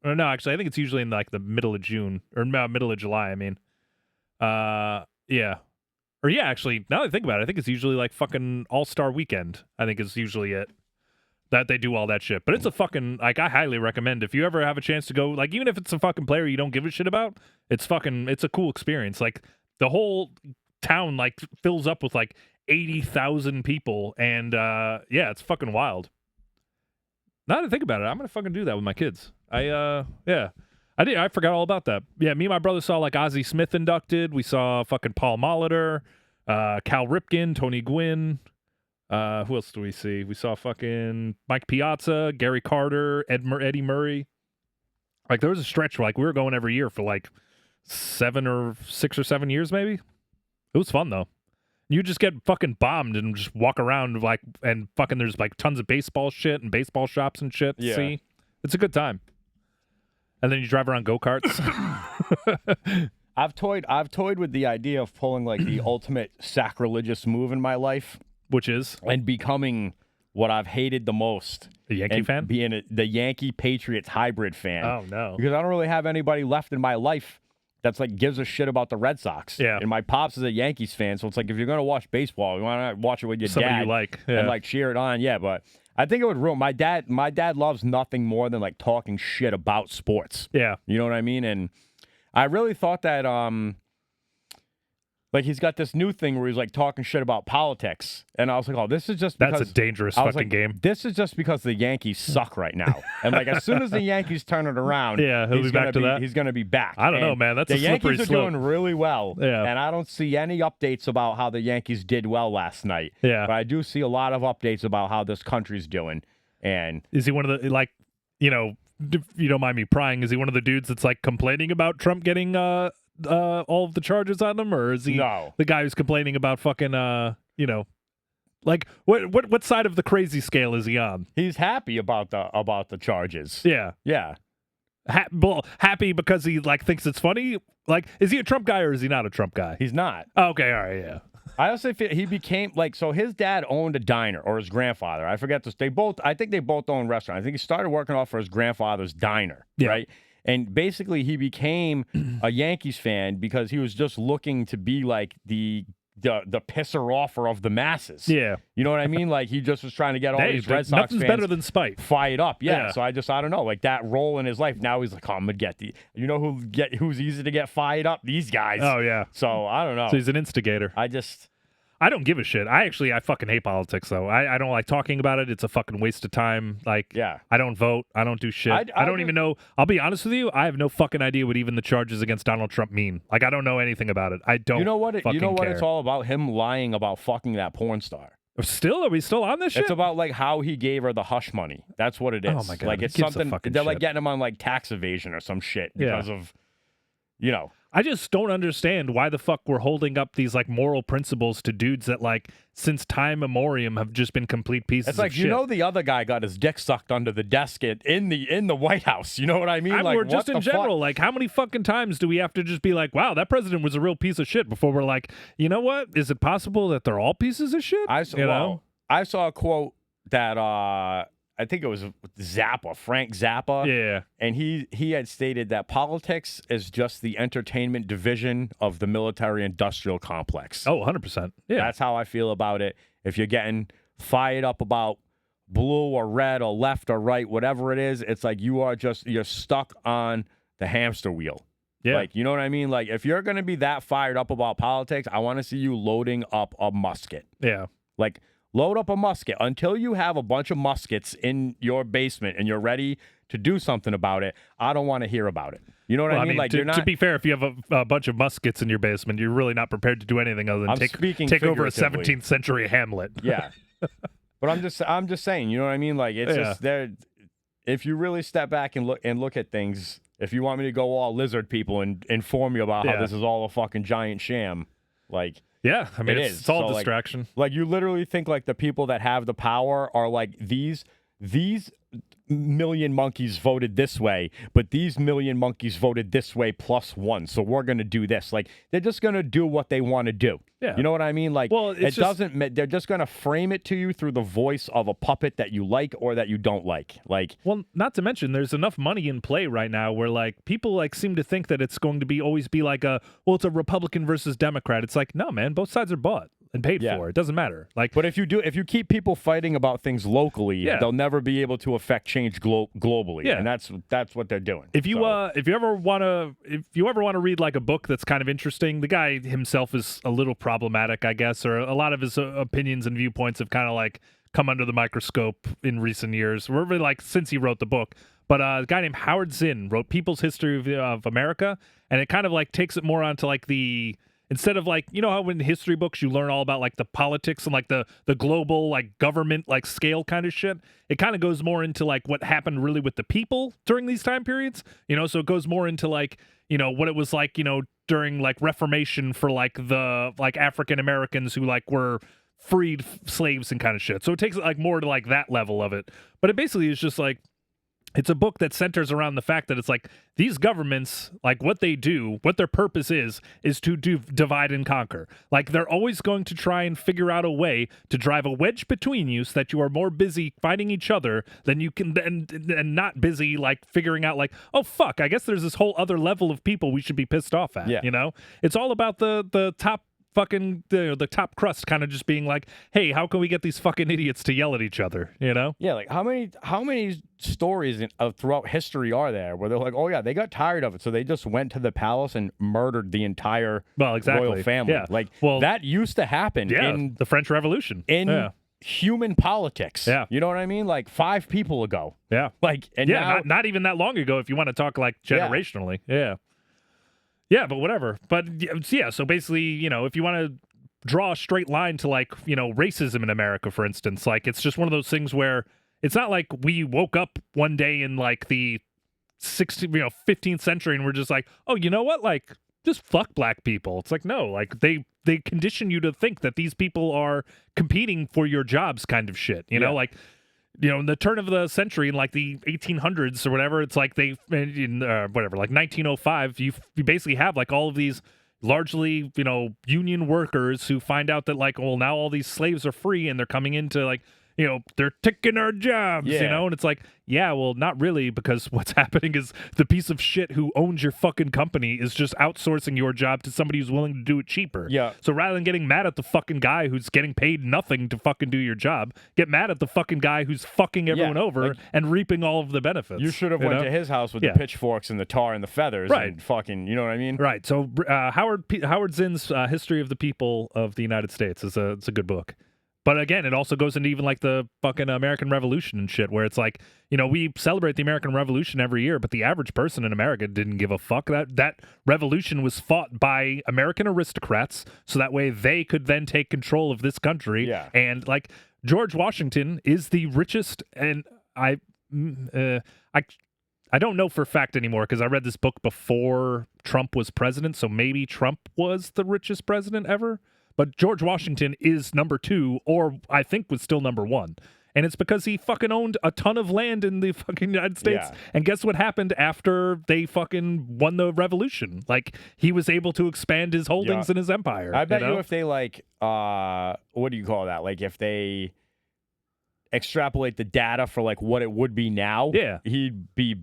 Or no, actually, I think it's usually in like the middle of June or middle of July. I mean, yeah. Or yeah, actually, now that I think about it, I think it's usually like fucking All-Star Weekend. I think is usually it. That they do all that shit. But it's a fucking, like, I highly recommend if you ever have a chance to go, like, even if it's a fucking player you don't give a shit about, it's a cool experience. Like, the whole town, like, fills up with, like, 80,000 people. And, yeah, it's fucking wild. Now that I think about it, I'm going to fucking do that with my kids. I forgot all about that. Yeah, me and my brother saw like Ozzie Smith inducted. We saw fucking Paul Molitor, Cal Ripken, Tony Gwynn. Who else do we see? We saw fucking Mike Piazza, Gary Carter, Eddie Murray. Like there was a stretch where like we were going every year for like 6 or 7 years maybe. It was fun though. You just get fucking bombed and just walk around like and fucking there's like tons of baseball shit and baseball shops and shit. Yeah. See, it's a good time. And then you drive around go-karts. I've toyed with the idea of pulling like the ultimate sacrilegious move in my life, which is and becoming what I've hated the most. A Yankee fan? Being the Yankee Patriots hybrid fan. Oh no. Because I don't really have anybody left in my life that's like gives a shit about the Red Sox. Yeah. And my pops is a Yankees fan, so it's like if you're gonna watch baseball, you want to watch it with your somebody dad you like. and like cheer it on. Yeah, but I think it would ruin my dad. My dad loves nothing more than like talking shit about sports. Yeah. You know what I mean? And I really thought that like he's got this new thing where he's like talking shit about politics. And I was like, oh, this is just because that's a dangerous fucking game. This is just because the Yankees suck right now. And like as soon as the Yankees turn it around, he'll be back to that. He's gonna be back. I don't know, man. That's the a slippery Yankees slope. are doing really well. Yeah. And I don't see any updates about how the Yankees did well last night. Yeah. But I do see a lot of updates about how this country's doing. And is he one of the like, you know, if you don't mind me prying, is he one of the dudes that's like complaining about Trump getting all of the charges on him, or is he the guy who's complaining about fucking you know, like what side of the crazy scale is he on? He's happy about the charges. Yeah. Happy because he like thinks it's funny. Like, is he a Trump guy or is he not a Trump guy? He's not. Oh, okay, all right, yeah. I also feel he became like, so his dad owned a diner, or his grandfather. I forget this. I think they both own restaurants. I think he started working off for his grandfather's diner, right? And basically he became a Yankees fan because he was just looking to be like the pisser offer of the masses. Yeah. You know what I mean? Like he just was trying to get all these Red Sox nothing's fans better than spite. Fired up. Yeah. So I don't know, like that role in his life. Now he's like, oh, I'm gonna get you know who's easy to get fired up? These guys. Oh yeah. So I don't know. So he's an instigator. I don't give a shit. I fucking hate politics though. I don't like talking about it. It's a fucking waste of time. Like, I don't vote. I don't do shit. I don't even know. I'll be honest with you. I have no fucking idea what even the charges against Donald Trump mean. Like, I don't know anything about it. I don't. You know what? Care. It's all about? Him lying about fucking that porn star. Still, are we still on this shit? It's about like how he gave her the hush money. That's what it is. Oh my God, like who it's gives a something fucking they're shit? like getting him on like tax evasion or some shit because of, you know. I just don't understand why the fuck we're holding up these like moral principles to dudes that like since time memoriam have just been complete pieces It's like, of shit. you know, the other guy got his dick sucked under the desk in the White House. You know what I mean? Like, we're just in general, like how many fucking times do we have to just be like, wow, that president was a real piece of shit before we're like, you know what? Is it possible that they're all pieces of shit? I saw a quote that I think it was Frank Zappa. Yeah. And he had stated that politics is just the entertainment division of the military-industrial complex. Oh, 100%. Yeah. That's how I feel about it. If you're getting fired up about blue or red or left or right, whatever it is, it's like you're stuck on the hamster wheel. Yeah. Like, you know what I mean? Like, if you're going to be that fired up about politics, I want to see you loading up a musket. Yeah. Like, load up a musket until you have a bunch of muskets in your basement and you're ready to do something about it. I don't want to hear about it. You know what I mean? Like, to be fair, if you have a bunch of muskets in your basement, you're really not prepared to do anything other than take over a 17th century Hamlet. Yeah. But I'm just saying, you know what I mean? Like, it's just there. If you really step back and look at things, if you want me to go all lizard people and inform you about how this is all a fucking giant sham, like. Yeah, I mean, it's all so distraction. Like, you literally think like the people that have the power are like these million monkeys voted this way, but these million monkeys voted this way plus one. So we're going to do this. Like, they're just going to do what they want to do. Yeah. You know what I mean? Like, well, they're just going to frame it to you through the voice of a puppet that you like or that you don't like. Like, well, not to mention there's enough money in play right now where like people like seem to think that it's going to always be like it's a Republican versus Democrat. It's like, no, man, both sides are bought and paid for. It doesn't matter. Like, but if you keep people fighting about things locally, they'll never be able to affect change globally. Yeah. And that's what they're doing. If you ever want to read like a book that's kind of interesting, the guy himself is a little problematic, I guess, or a lot of his opinions and viewpoints have kind of like come under the microscope in recent years, or really like since he wrote the book. But a guy named Howard Zinn wrote People's History of America, and it kind of like takes it more onto like instead of like, you know how in history books you learn all about like the politics and like the global like government like scale kind of shit, it kind of goes more into like what happened really with the people during these time periods, you know, so it goes more into like, you know, what it was like, you know, during like Reformation for like the like African Americans who like were freed slaves and kind of shit. So it takes it like more to like that level of it. But it basically is just like, it's a book that centers around the fact that it's like these governments, like what they do, what their purpose is to divide and conquer. Like they're always going to try and figure out a way to drive a wedge between you so that you are more busy fighting each other than you can, and not busy like figuring out like, oh fuck, I guess there's this whole other level of people we should be pissed off at. Yeah. You know, it's all about the top fucking the top crust kind of just being like, hey, how can we get these fucking idiots to yell at each other, you know? Yeah, like how many stories throughout history are there where they're like, oh yeah, they got tired of it, so they just went to the palace and murdered the entire royal family. Yeah. Like, well, that used to happen in the French Revolution. Human politics. Yeah. You know what I mean? Like 5 people ago. Yeah. Like, and now, not even that long ago if you want to talk like generationally. Yeah. Yeah, but whatever. But yeah, so basically, you know, if you want to draw a straight line to like, you know, racism in America, for instance, like it's just one of those things where it's not like we woke up one day in like the 15th century and we're just like, oh, you know what? Like, just fuck black people. It's like, no, like they condition you to think that these people are competing for your jobs kind of shit, you know, like, you know, in the turn of the century, in like the 1800s or whatever, it's like like 1905, you basically have like all of these largely, you know, union workers who find out that like, well, now all these slaves are free and they're coming into like, you know, they're taking our jobs, you know, and it's like, yeah, well, not really, because what's happening is the piece of shit who owns your fucking company is just outsourcing your job to somebody who's willing to do it cheaper. Yeah. So rather than getting mad at the fucking guy who's getting paid nothing to fucking do your job, get mad at the fucking guy who's fucking everyone over like, and reaping all of the benefits. You should have went to his house with the pitchforks and the tar and the feathers and fucking, you know what I mean? Right. So Howard Zinn's History of the People of the United States is it's a good book. But again, it also goes into even like the fucking American Revolution and shit, where it's like, we celebrate the American Revolution every year, but the average person in America didn't give a fuck. That revolution was fought by American aristocrats, so that way they could then take control of this country. Yeah. And like George Washington is the richest, and I don't know for a fact anymore because I read this book before Trump was president, so maybe Trump was the richest president ever. But George Washington is number 2, or I think was still number 1. And it's because he fucking owned a ton of land in the fucking United States. Yeah. And guess what happened after they fucking won the revolution? Like, he was able to expand his holdings in his empire. I bet you if they, like, what do you call that? Like, if they extrapolate the data for, like, what it would be now, he'd be...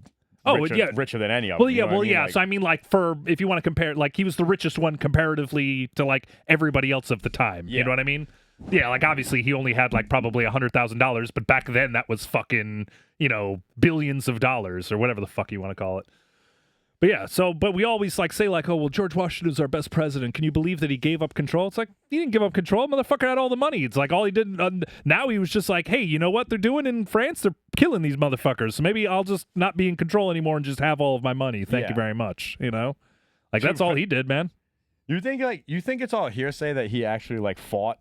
richer than any of them. Like, so I mean, like, if you want to compare, like, he was the richest one comparatively to like everybody else of the time. You know what I mean? Yeah, like obviously he only had like probably $100,000, but back then that was fucking billions of dollars or whatever the fuck you want to call it. But yeah, but we always like say like, oh well, George Washington's our best president. Can you believe that he gave up control? It's like, he didn't give up control. Motherfucker had all the money. It's like all he did. Now he was just like, hey, you know what they're doing in France? They're killing these motherfuckers. So maybe I'll just not be in control anymore and just have all of my money. Thank you very much. Like that's all he did, man. You think it's all hearsay that he actually like fought?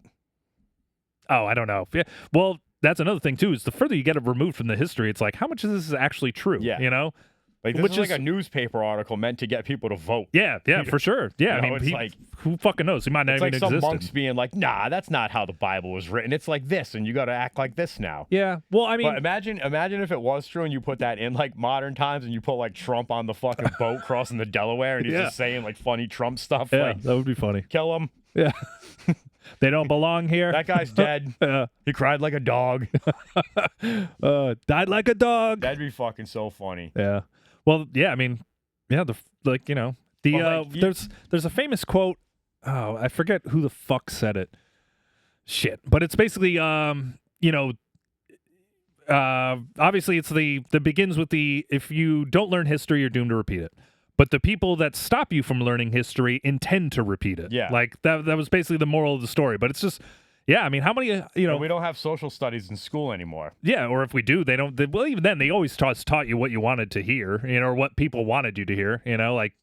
Oh, I don't know. Yeah. Well, that's another thing too. Is the further you get it removed from the history, it's like how much of this is actually true? Yeah. Like this is like a newspaper article meant to get people to vote. Yeah, for sure. Yeah, I mean, like, who fucking knows? He might not even exist. It's like some monks being like, nah, that's not how the Bible was written. It's like this, and you got to act like this now. Yeah, well, I mean... But imagine if it was true and you put that in, like, modern times and you put, like, Trump on the fucking boat crossing the Delaware and he's just saying, like, funny Trump stuff. Yeah, like, that would be funny. Kill him. Yeah. They don't belong here. That guy's dead. He cried like a dog. Died like a dog. That'd be fucking so funny. Yeah. Well, yeah, I mean, yeah, there's a famous quote. Oh, I forget who the fuck said it. Shit, but it's basically, obviously it's that begins with if you don't learn history, you're doomed to repeat it. But the people that stop you from learning history intend to repeat it. Yeah, like that was basically the moral of the story. But it's just. Yeah, I mean, how many, we don't have social studies in school anymore. Yeah, or if we do, they don't, well, even then, they always taught you what you wanted to hear, or what people wanted you to hear, like,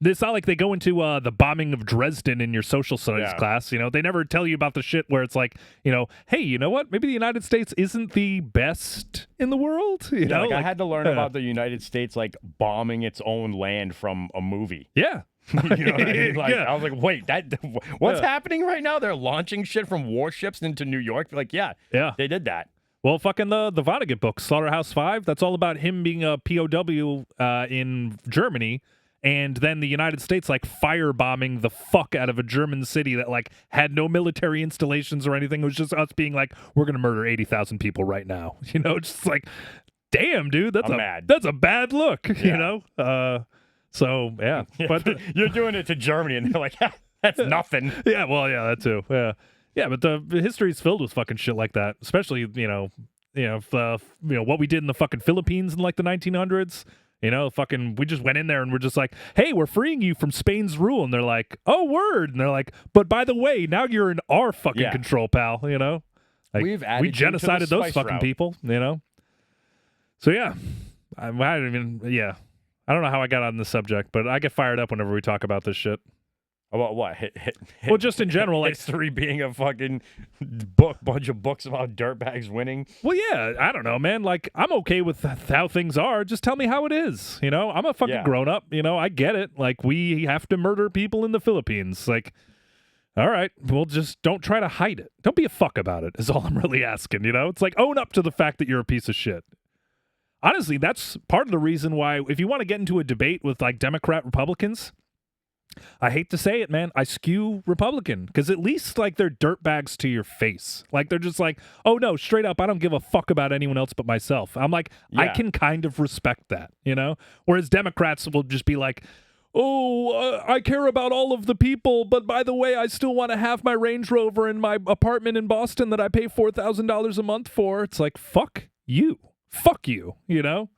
it's not like they go into the bombing of Dresden in your social studies class, they never tell you about the shit where it's like, hey, you know what, maybe the United States isn't the best in the world, like I had to learn about the United States, like, bombing its own land from a movie. Yeah. You know what I mean? Like, I was like, wait, what's happening right now? They're launching shit from warships into New York? Like, yeah, they did that. Well, fucking the Vonnegut book, Slaughterhouse-Five, that's all about him being a POW in Germany, and then the United States, like, firebombing the fuck out of a German city that, like, had no military installations or anything. It was just us being like, we're going to murder 80,000 people right now. Just like, damn, dude, that's a bad look, So, yeah. But you're doing it to Germany, and they're like, that's nothing. Yeah, well, yeah, that too. Yeah. Yeah, but the history's filled with fucking shit like that, especially, what we did in the fucking Philippines in, like, the 1900s. We just went in there and we're just like, hey, we're freeing you from Spain's rule. And they're like, oh, word. And they're like, but by the way, now you're in our fucking control, pal, Like, we genocided those fucking people, So, yeah. I don't know how I got on this subject, but I get fired up whenever we talk about this shit. About what? Well, just in general, like history being a fucking bunch of books about dirtbags winning. Well, yeah, I don't know, man. Like, I'm okay with how things are. Just tell me how it is. I'm a fucking grown up. I get it. Like, we have to murder people in the Philippines. Like, all right, well, just don't try to hide it. Don't be a fuck about it. Is all I'm really asking. It's like, own up to the fact that you're a piece of shit. Honestly, that's part of the reason why, if you want to get into a debate with, like, Democrat Republicans, I hate to say it, man, I skew Republican, because at least, like, they're dirtbags to your face. Like, they're just like, oh, no, straight up, I don't give a fuck about anyone else but myself. I'm like, I can kind of respect that, Whereas Democrats will just be like, oh, I care about all of the people, but by the way, I still want to have my Range Rover in my apartment in Boston that I pay $4,000 a month for. It's like, fuck you. Fuck you, At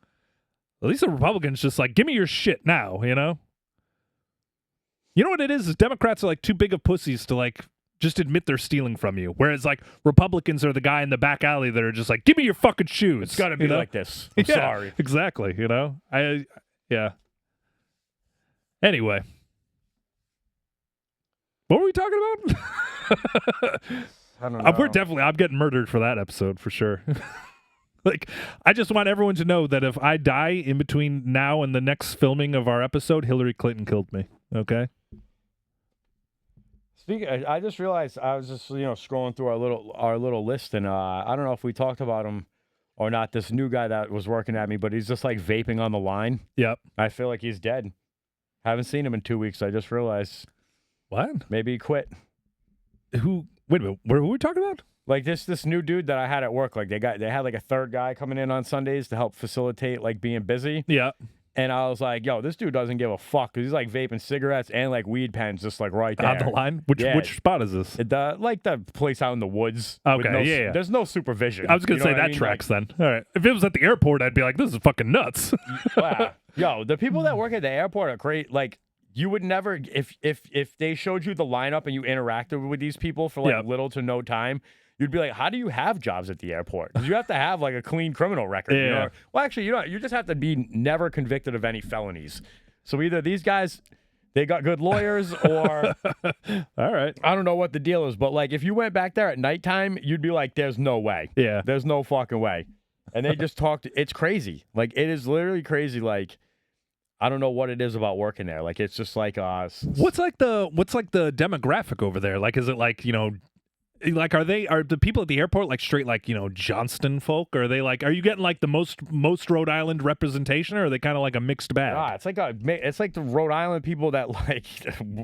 least the Republicans just like, give me your shit now, You know what it is Democrats are like too big of pussies to like just admit they're stealing from you. Whereas like Republicans are the guy in the back alley that are just like, give me your fucking shoes. It's got to be like this. I'm sorry. Exactly. Yeah. Anyway. What were we talking about? I don't know. I'm getting murdered for that episode for sure. Like, I just want everyone to know that if I die in between now and the next filming of our episode, Hillary Clinton killed me. Okay? I just realized I was just scrolling through our little list, and I don't know if we talked about him or not. This new guy that was working at me, but he's just like vaping on the line. Yep. I feel like he's dead. Haven't seen him in 2 weeks. I just realized. What? Maybe he quit. Who? Wait a minute. Who are we talking about? Like this new dude that I had at work. Like they had like a third guy coming in on Sundays to help facilitate like being busy. Yeah. And I was like, yo, this dude doesn't give a fuck because he's like vaping cigarettes and like weed pens just like right there. On the line? Which spot is this? Like the place out in the woods. Okay, yeah. There's no supervision. I was going to say that tracks then. All right. If it was at the airport, I'd be like, this is fucking nuts. Wow. Yo, the people that work at the airport are great. Like, you would never, if they showed you the lineup and you interacted with these people for like little to no time, you'd be like, how do you have jobs at the airport? Because you have to have like a clean criminal record. Yeah. You know? Well, actually, you just have to be never convicted of any felonies. So either these guys, they got good lawyers, or all right, I don't know what the deal is. But like, if you went back there at nighttime, you'd be like, there's no way. Yeah, there's no fucking way. And they just talked. It's crazy. Like, it is literally crazy. Like, I don't know what it is about working there. Like, it's just like what's like the demographic over there? Like, is it like, like, are the people at the airport like straight like, Johnston folk? Or are they like, are you getting like the most Rhode Island representation, or are they kind of like a mixed bag? It's like the Rhode Island people that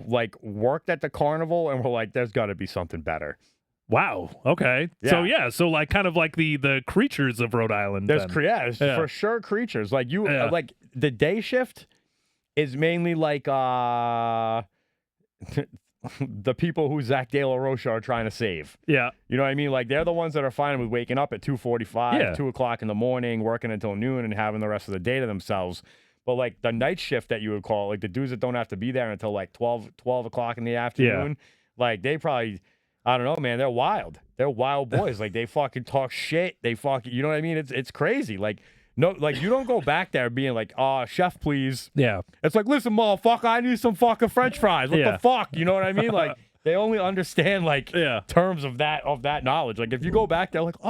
like worked at the carnival and were like, there's got to be something better. Wow. Okay. Yeah. So like kind of like the creatures of Rhode Island. There's for sure creatures. Like like the day shift is mainly like the people who Zach De La Rocha are trying to save. Yeah. You know what I mean? Like, they're the ones that are fine with waking up at 2:45, 2 o'clock in the morning, working until noon, and having the rest of the day to themselves. But like the night shift that you would call, like the dudes that don't have to be there until like 12 o'clock in the afternoon, like they probably, I don't know, man, they're wild. They're wild boys. Like, they fucking talk shit. They fucking, you know what I mean? It's crazy. Like, no, like, you don't go back there being like, chef, please. Yeah. It's like, listen, motherfucker, I need some fucking French fries. What the fuck? You know what I mean? Like, they only understand like terms of that knowledge. Like, if you go back there, like,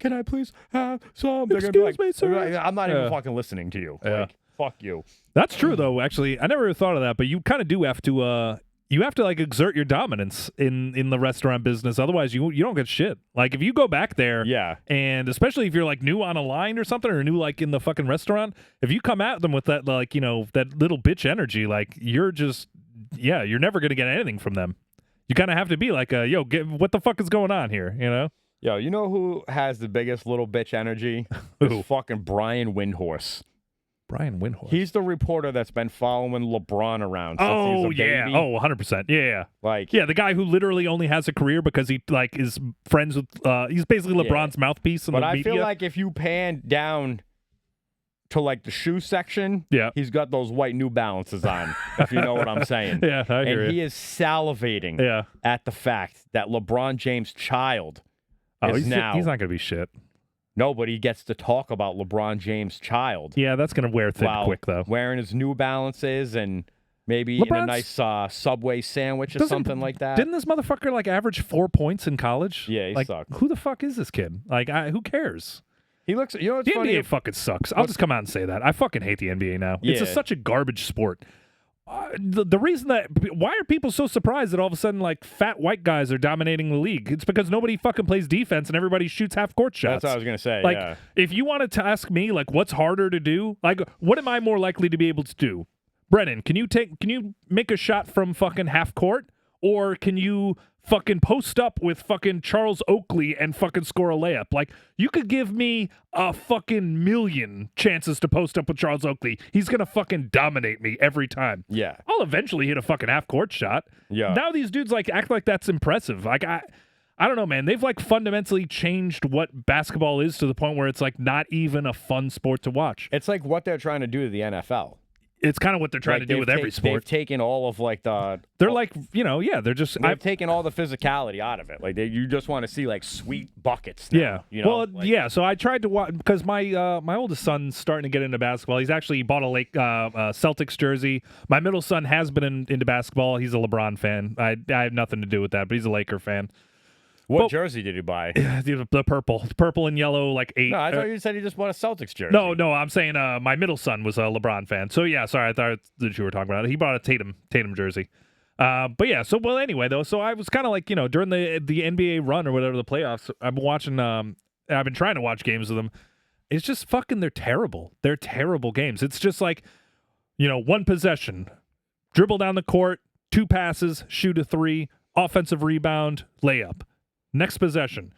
can I please have some? They're gonna be like, me, sir. I'm not even fucking listening to you. Yeah. Like, fuck you. That's true though. Actually, I never thought of that, but you kind of do have to. You have to like exert your dominance in the restaurant business. Otherwise, you don't get shit. Like, if you go back there, and especially if you're like new on a line or something, or new like in the fucking restaurant, if you come at them with that like that little bitch energy, like you're just you're never gonna get anything from them. You kind of have to be like, what the fuck is going on here? Yo, you know who has the biggest little bitch energy? It's fucking Brian Windhorse. Brian Windhorse. He's the reporter that's been following LeBron around since he's a baby. Oh, 100%. Yeah. Like, the guy who literally only has a career because he like is friends with he's basically LeBron's mouthpiece in the media. But I feel like if you pan down to like the shoe section, he's got those white New Balances on, if you know what I'm saying. Yeah, I hear and you. He is salivating at the fact that LeBron James' child is now... He's not going to be shit. No, but he gets to talk about LeBron James' child. Yeah, that's going to wear thin quick, though. Wearing his New Balances and maybe in a nice Subway sandwich or something like that. Didn't this motherfucker like average 4 points in college? Yeah, he like, sucked. Who the fuck is this kid? Like, who cares? He looks. You know what's the funny? NBA fucking sucks. I'll just come out and say that. I fucking hate the NBA now. Yeah. It's such a garbage sport. The reason why are people so surprised that all of a sudden like fat white guys are dominating the league? It's because nobody fucking plays defense and everybody shoots half court shots. That's what I was gonna say. Like, if you wanted to ask me like what's harder to do, like what am I more likely to be able to do? Brennan, can you make a shot from fucking half court, or can you fucking post up with fucking Charles Oakley and fucking score a layup? Like, you could give me a fucking million chances to post up with Charles Oakley. He's gonna fucking dominate me every time. Yeah. I'll eventually hit a fucking half-court shot. Yeah. Now these dudes, like, act like that's impressive. Like, I don't know, man. They've, like, fundamentally changed what basketball is to the point where it's, like, not even a fun sport to watch. It's like what they're trying to do to the NFL. it's kind of what they're trying to do with every sport. They've taken all of like the. They're like, they're just. They've taken all the physicality out of it. Like you just want to see like sweet buckets. Now, yeah. Well, So I tried to watch because my oldest son's starting to get into basketball. He bought a Celtics jersey. My middle son has been into basketball. He's a LeBron fan. I have nothing to do with that, but he's a Laker fan. What jersey did you buy? The purple and yellow, like 8. No, I thought you said you just bought a Celtics jersey. No, I'm saying my middle son was a LeBron fan. So yeah, sorry, I thought that you were talking about it. He bought a Tatum jersey. But yeah, anyway though, so I was kind of like during the NBA run or whatever, the playoffs. I've been watching. I've been trying to watch games with them. It's just fucking. They're terrible. They're terrible games. It's just like one possession, dribble down the court, 2 passes, shoot a 3, offensive rebound, layup. Next possession,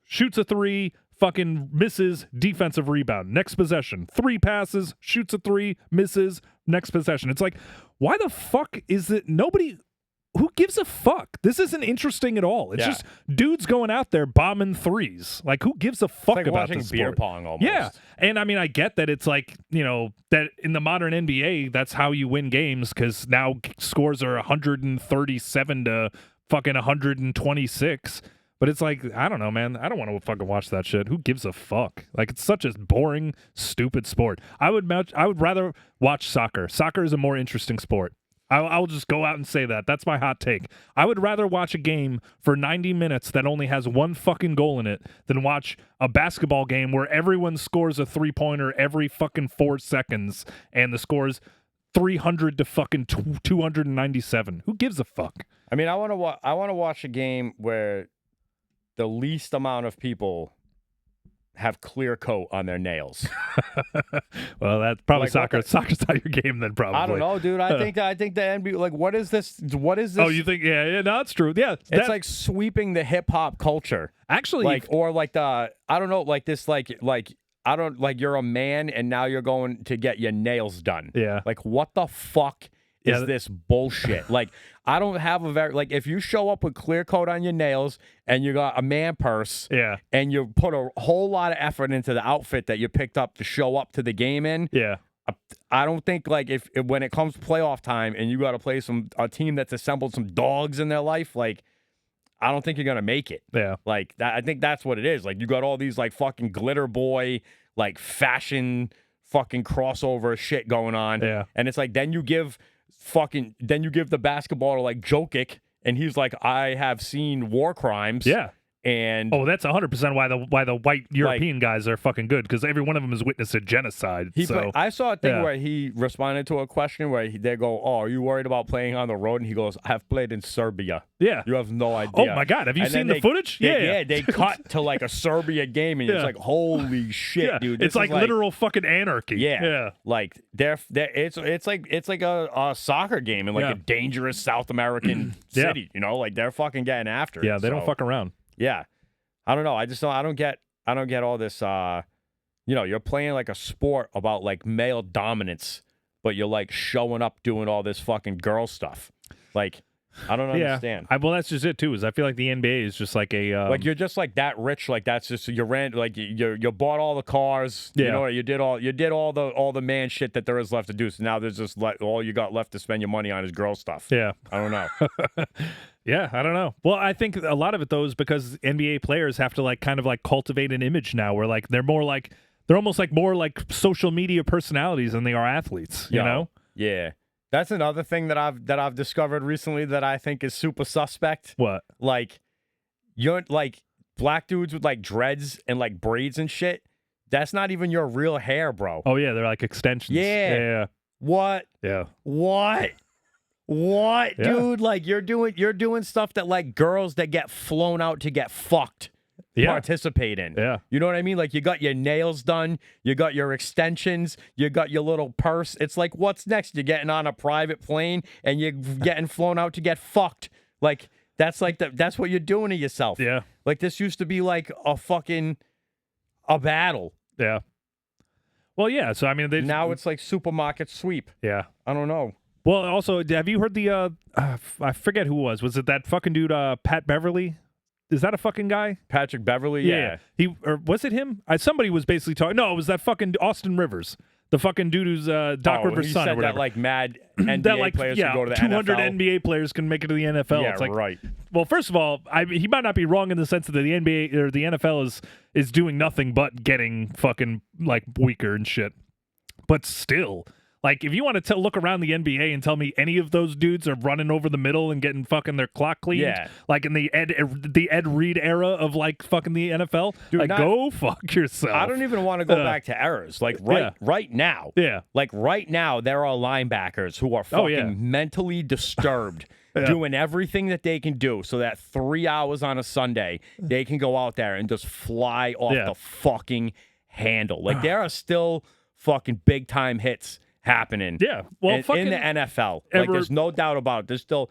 shoots a 3, fucking misses, defensive rebound. Next possession, 3 passes, shoots a 3, misses, next possession. It's like, why the fuck is it who gives a fuck? This isn't interesting at all. It's just dudes going out there bombing 3s. Like, who gives a fuck like about watching this beer sport? pong almost. Yeah, and I mean, I get that it's like, that in the modern NBA, that's how you win games because now scores are 137 to fucking 126. But it's like, I don't know, man. I don't want to fucking watch that shit. Who gives a fuck? Like, it's such a boring, stupid sport. I would rather watch soccer. Soccer is a more interesting sport. I'll just go out and say that. That's my hot take. I would rather watch a game for 90 minutes that only has 1 fucking goal in it than watch a basketball game where everyone scores a 3-pointer every fucking 4 seconds and the score's 300 to fucking 297. Who gives a fuck? I mean, I want to watch a game where the least amount of people have clear coat on their nails. Well, that's probably soccer. Soccer's not your game then, probably. I don't know, dude. I think the NBA, like, what is this? What is this? Oh, you think? Yeah, no, it's true. Yeah, it's like sweeping the hip hop culture. Actually, I don't know, like this, like you're a man and now you're going to get your nails done. Yeah. Like, what the fuck is this bullshit? Like, I don't have if you show up with clear coat on your nails and you got a man purse, and you put a whole lot of effort into the outfit that you picked up to show up to the game in, I don't think like if when it comes playoff time and you got to play a team that's assembled some dogs in their life, like, I don't think you're gonna make it. Yeah, like that. I think that's what it is. Like, you got all these like fucking glitter boy, like fashion fucking crossover shit going on. Yeah, and it's like then you give the basketball to like Jokic, and he's like, I have seen war crimes. Yeah. And that's 100% why the white European guys are fucking good, because every one of them has witnessed a genocide. I saw a thing where he responded to a question where they go, "Oh, are you worried about playing on the road?" And he goes, "I have played in Serbia." Yeah, you have no idea. Oh my god, have you seen the footage? They cut to like a Serbia game, and it's like, holy shit, dude! It's like literal fucking anarchy. Yeah. Like it's like a soccer game in like a dangerous South American city. Like they're fucking getting after it. Yeah, they don't fuck around. Yeah, I don't know. I don't get all this. You're playing like a sport about like male dominance, but you're like showing up doing all this fucking girl stuff. Like, I don't understand. Well, that's just it too. Is I feel like the NBA is just like a like you're just like that rich. Like that's just you bought all the cars. Yeah. You did all the man shit that there is left to do. So now there's just like all you got left to spend your money on is girl stuff. Yeah, I don't know. Yeah, I don't know. Well, I think a lot of it though is because NBA players have to like kind of like cultivate an image now where like they're almost like more like social media personalities than they are athletes, you know? Yeah. That's another thing that I've discovered recently that I think is super suspect. What? Like, you're like black dudes with like dreads and like braids and shit. That's not even your real hair, bro. Oh yeah, they're like extensions. Yeah. What? Yeah. What? What, dude? Like you're doing stuff that like girls that get flown out to get fucked participate in. Yeah. You know what I mean? Like you got your nails done, you got your extensions, you got your little purse. It's like, what's next? You're getting on a private plane and you're getting flown out to get fucked. Like that's what you're doing to yourself. Yeah. Like this used to be like a battle. Yeah. Well, yeah. So I mean, now it's like supermarket sweep. Yeah. I don't know. Well, also, have you heard the, I forget who it was. Was it that fucking dude, Pat Beverly? Is that a fucking guy? Or was it him? Somebody was basically talking. No, it was that fucking Austin Rivers. The fucking dude who's Doc Rivers' son or whatever. That, like, mad NBA players can go to the 200 NFL. NBA players can make it to the NFL. Yeah, it's like, right. Well, first of all, he might not be wrong in the sense that the NBA or the NFL is doing nothing but getting fucking like weaker and shit. But still, like, if you want to look around the NBA and tell me any of those dudes are running over the middle and getting fucking their clock cleaned, like in the Ed Reed era of like fucking the NFL, dude, like go fuck yourself. I don't even want to go back to errors. Like right now, like right now, there are linebackers who are fucking mentally disturbed. Doing everything that they can do so that 3 hours on a Sunday, they can go out there and just fly off the fucking handle. Like, there are still fucking big-time hits happening in the NFL. Like, there's no doubt about it.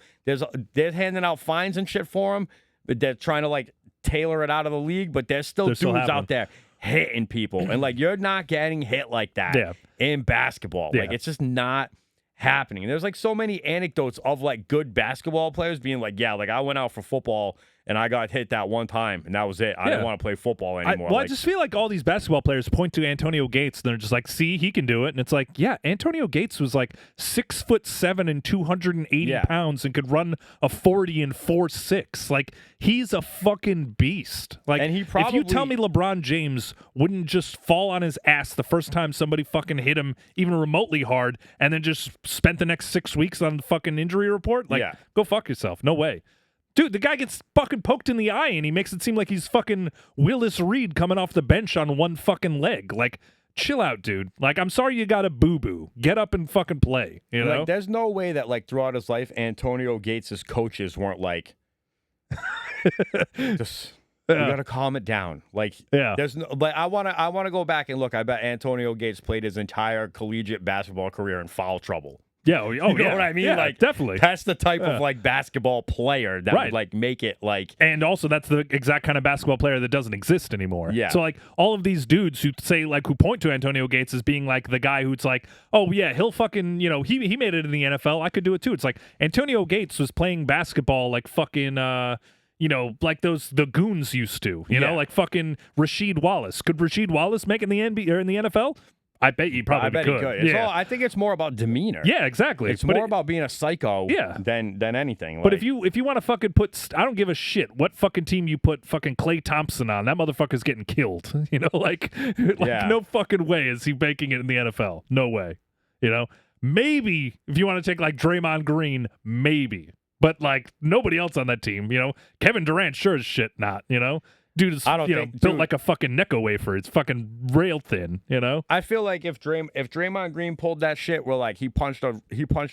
They're handing out fines and shit for them, but they're trying to, like, tailor it out of the league, but there's still dudes out there hitting people. And, like, you're not getting hit like that in basketball. Like, it's just not happening. There's like so many anecdotes of like good basketball players being like, yeah, like I went out for football and I got hit that one time and that was it. I didn't want to play football anymore. I just feel like all these basketball players point to Antonio Gates and they're just like, see, he can do it. And it's like, yeah, Antonio Gates was like 6'7" and 280 pounds and could run a 40 and 4.6. Like, he's a fucking beast. Like, and if you tell me LeBron James wouldn't just fall on his ass the first time somebody fucking hit him even remotely hard and then just spent the next 6 weeks on the fucking injury report, like, go fuck yourself. No way. Dude, the guy gets fucking poked in the eye and he makes it seem like he's fucking Willis Reed coming off the bench on one fucking leg. Like, chill out, dude. Like, I'm sorry you got a boo-boo. Get up and fucking play, you know? Like, there's no way that, like, throughout his life, Antonio Gates' coaches weren't like, just, you gotta calm it down. Like, there's no, like, I wanna go back and look. I bet Antonio Gates played his entire collegiate basketball career in foul trouble. Yeah, you know what I mean? Yeah, like, definitely. That's the type of like basketball player that would like make it like. And also, that's the exact kind of basketball player that doesn't exist anymore. Yeah. So like all of these dudes who say like who point to Antonio Gates as being like the guy who's like, oh yeah, he'll fucking he made it in the NFL. I could do it too. It's like Antonio Gates was playing basketball like fucking. Like the goons used to, you know, like fucking Rasheed Wallace. Could Rasheed Wallace make it in the NBA or in the NFL? I bet you probably could. He could. I think it's more about demeanor. Yeah, exactly. It's more about being a psycho than anything. But if you want to fucking put, I don't give a shit what fucking team you put fucking Klay Thompson on. That motherfucker's getting killed. You know, like no fucking way is he making it in the NFL. No way. You know, maybe if you want to take like Draymond Green, maybe. But like nobody else on that team. You know, Kevin Durant sure as shit not. You know. Dude is built like a fucking Necco wafer. It's fucking rail thin, you know? I feel like if Draymond Green pulled that shit where like he punched a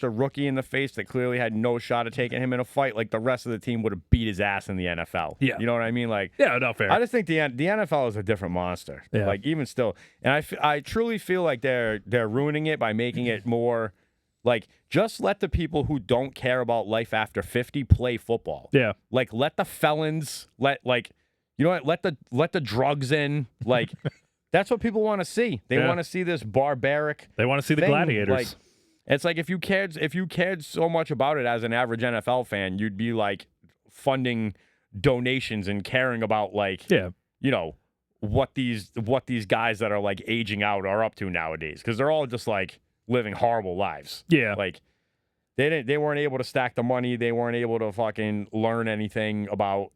rookie in the face that clearly had no shot of taking him in a fight, like the rest of the team would have beat his ass in the NFL. Yeah. You know what I mean? Like, yeah, not fair. I just think the NFL is a different monster. Yeah. Like even still. And I truly feel like they're ruining it by making it more like just let the people who don't care about life after 50 play football. Yeah. Like let the felons you know what? Let the drugs in. Like, that's what people want to see. They want to see this barbaric. They want to see the gladiators. Like, it's like if you cared so much about it as an average NFL fan, you'd be like funding donations and caring about like what these guys that are like aging out are up to nowadays because they're all just like living horrible lives. Yeah, like they weren't able to stack the money. They weren't able to fucking learn anything about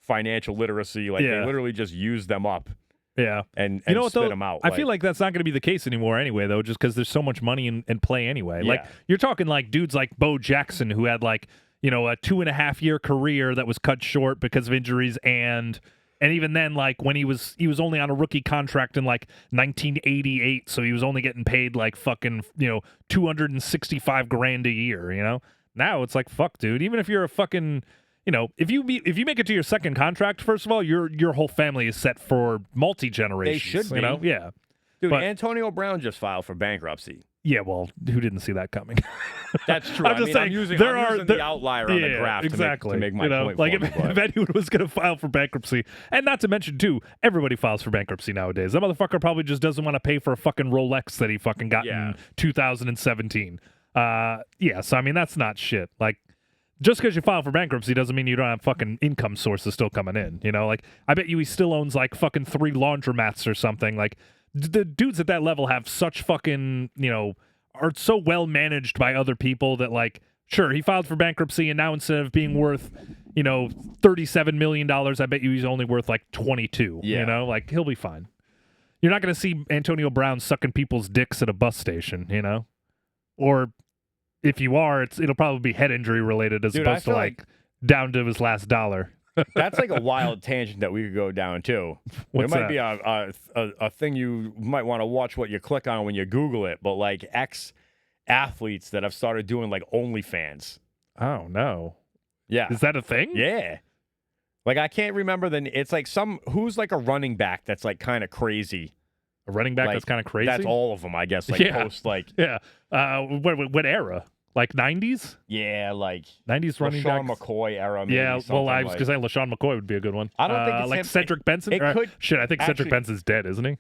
financial literacy. Like they literally just use them up. Yeah. And you know what, spit though? them out. I feel like that's not going to be the case anymore anyway, though, just because there's so much money in play anyway. Yeah. Like, you're talking like dudes like Bo Jackson who had like, a 2.5-year career that was cut short because of injuries and even then, like, when he was only on a rookie contract in like 1988, so he was only getting paid like fucking, $265,000 a year, you know? Now it's like, fuck, dude. Even if you're a fucking... if you make it to your second contract, first of all, your whole family is set for multi-generations. They should be. Yeah. Dude, Antonio Brown just filed for bankruptcy. Yeah, well, who didn't see that coming? That's true. I'm using the outlier on the graph to make my point. Like if anyone was going to file for bankruptcy, and not to mention too, everybody files for bankruptcy nowadays. That motherfucker probably just doesn't want to pay for a fucking Rolex that he fucking got in 2017. So I mean that's not shit. Like. Just because you file for bankruptcy doesn't mean you don't have fucking income sources still coming in, Like, I bet you he still owns, like, fucking 3 laundromats or something. Like, the dudes at that level have such fucking, are so well managed by other people that, like, sure, he filed for bankruptcy, and now instead of being worth, $37 million, I bet you he's only worth like 22. Yeah. Like, he'll be fine. You're not going to see Antonio Brown sucking people's dicks at a bus station, or if you are, it'll probably be head injury related as opposed to like down to his last dollar. That's like a wild tangent that we could go down too. What's it might that? be a thing you might want to watch what you click on when you Google it, but like ex-athletes that have started doing like OnlyFans. Oh, no. Yeah. Is that a thing? Yeah. Like, I can't remember it's like who's like a running back that's like kind of crazy. A running back like, that's kind of crazy? That's all of them, I guess. Like post like. Yeah. What era? Like 90s? Yeah, like 90s running LaShawn backs. McCoy era. Maybe, yeah, well, I was like. going to say LaShawn McCoy would be a good one. I don't think it's like him. Cedric Benson. It could. Shit, I think actually, Cedric Benson's dead, isn't he? I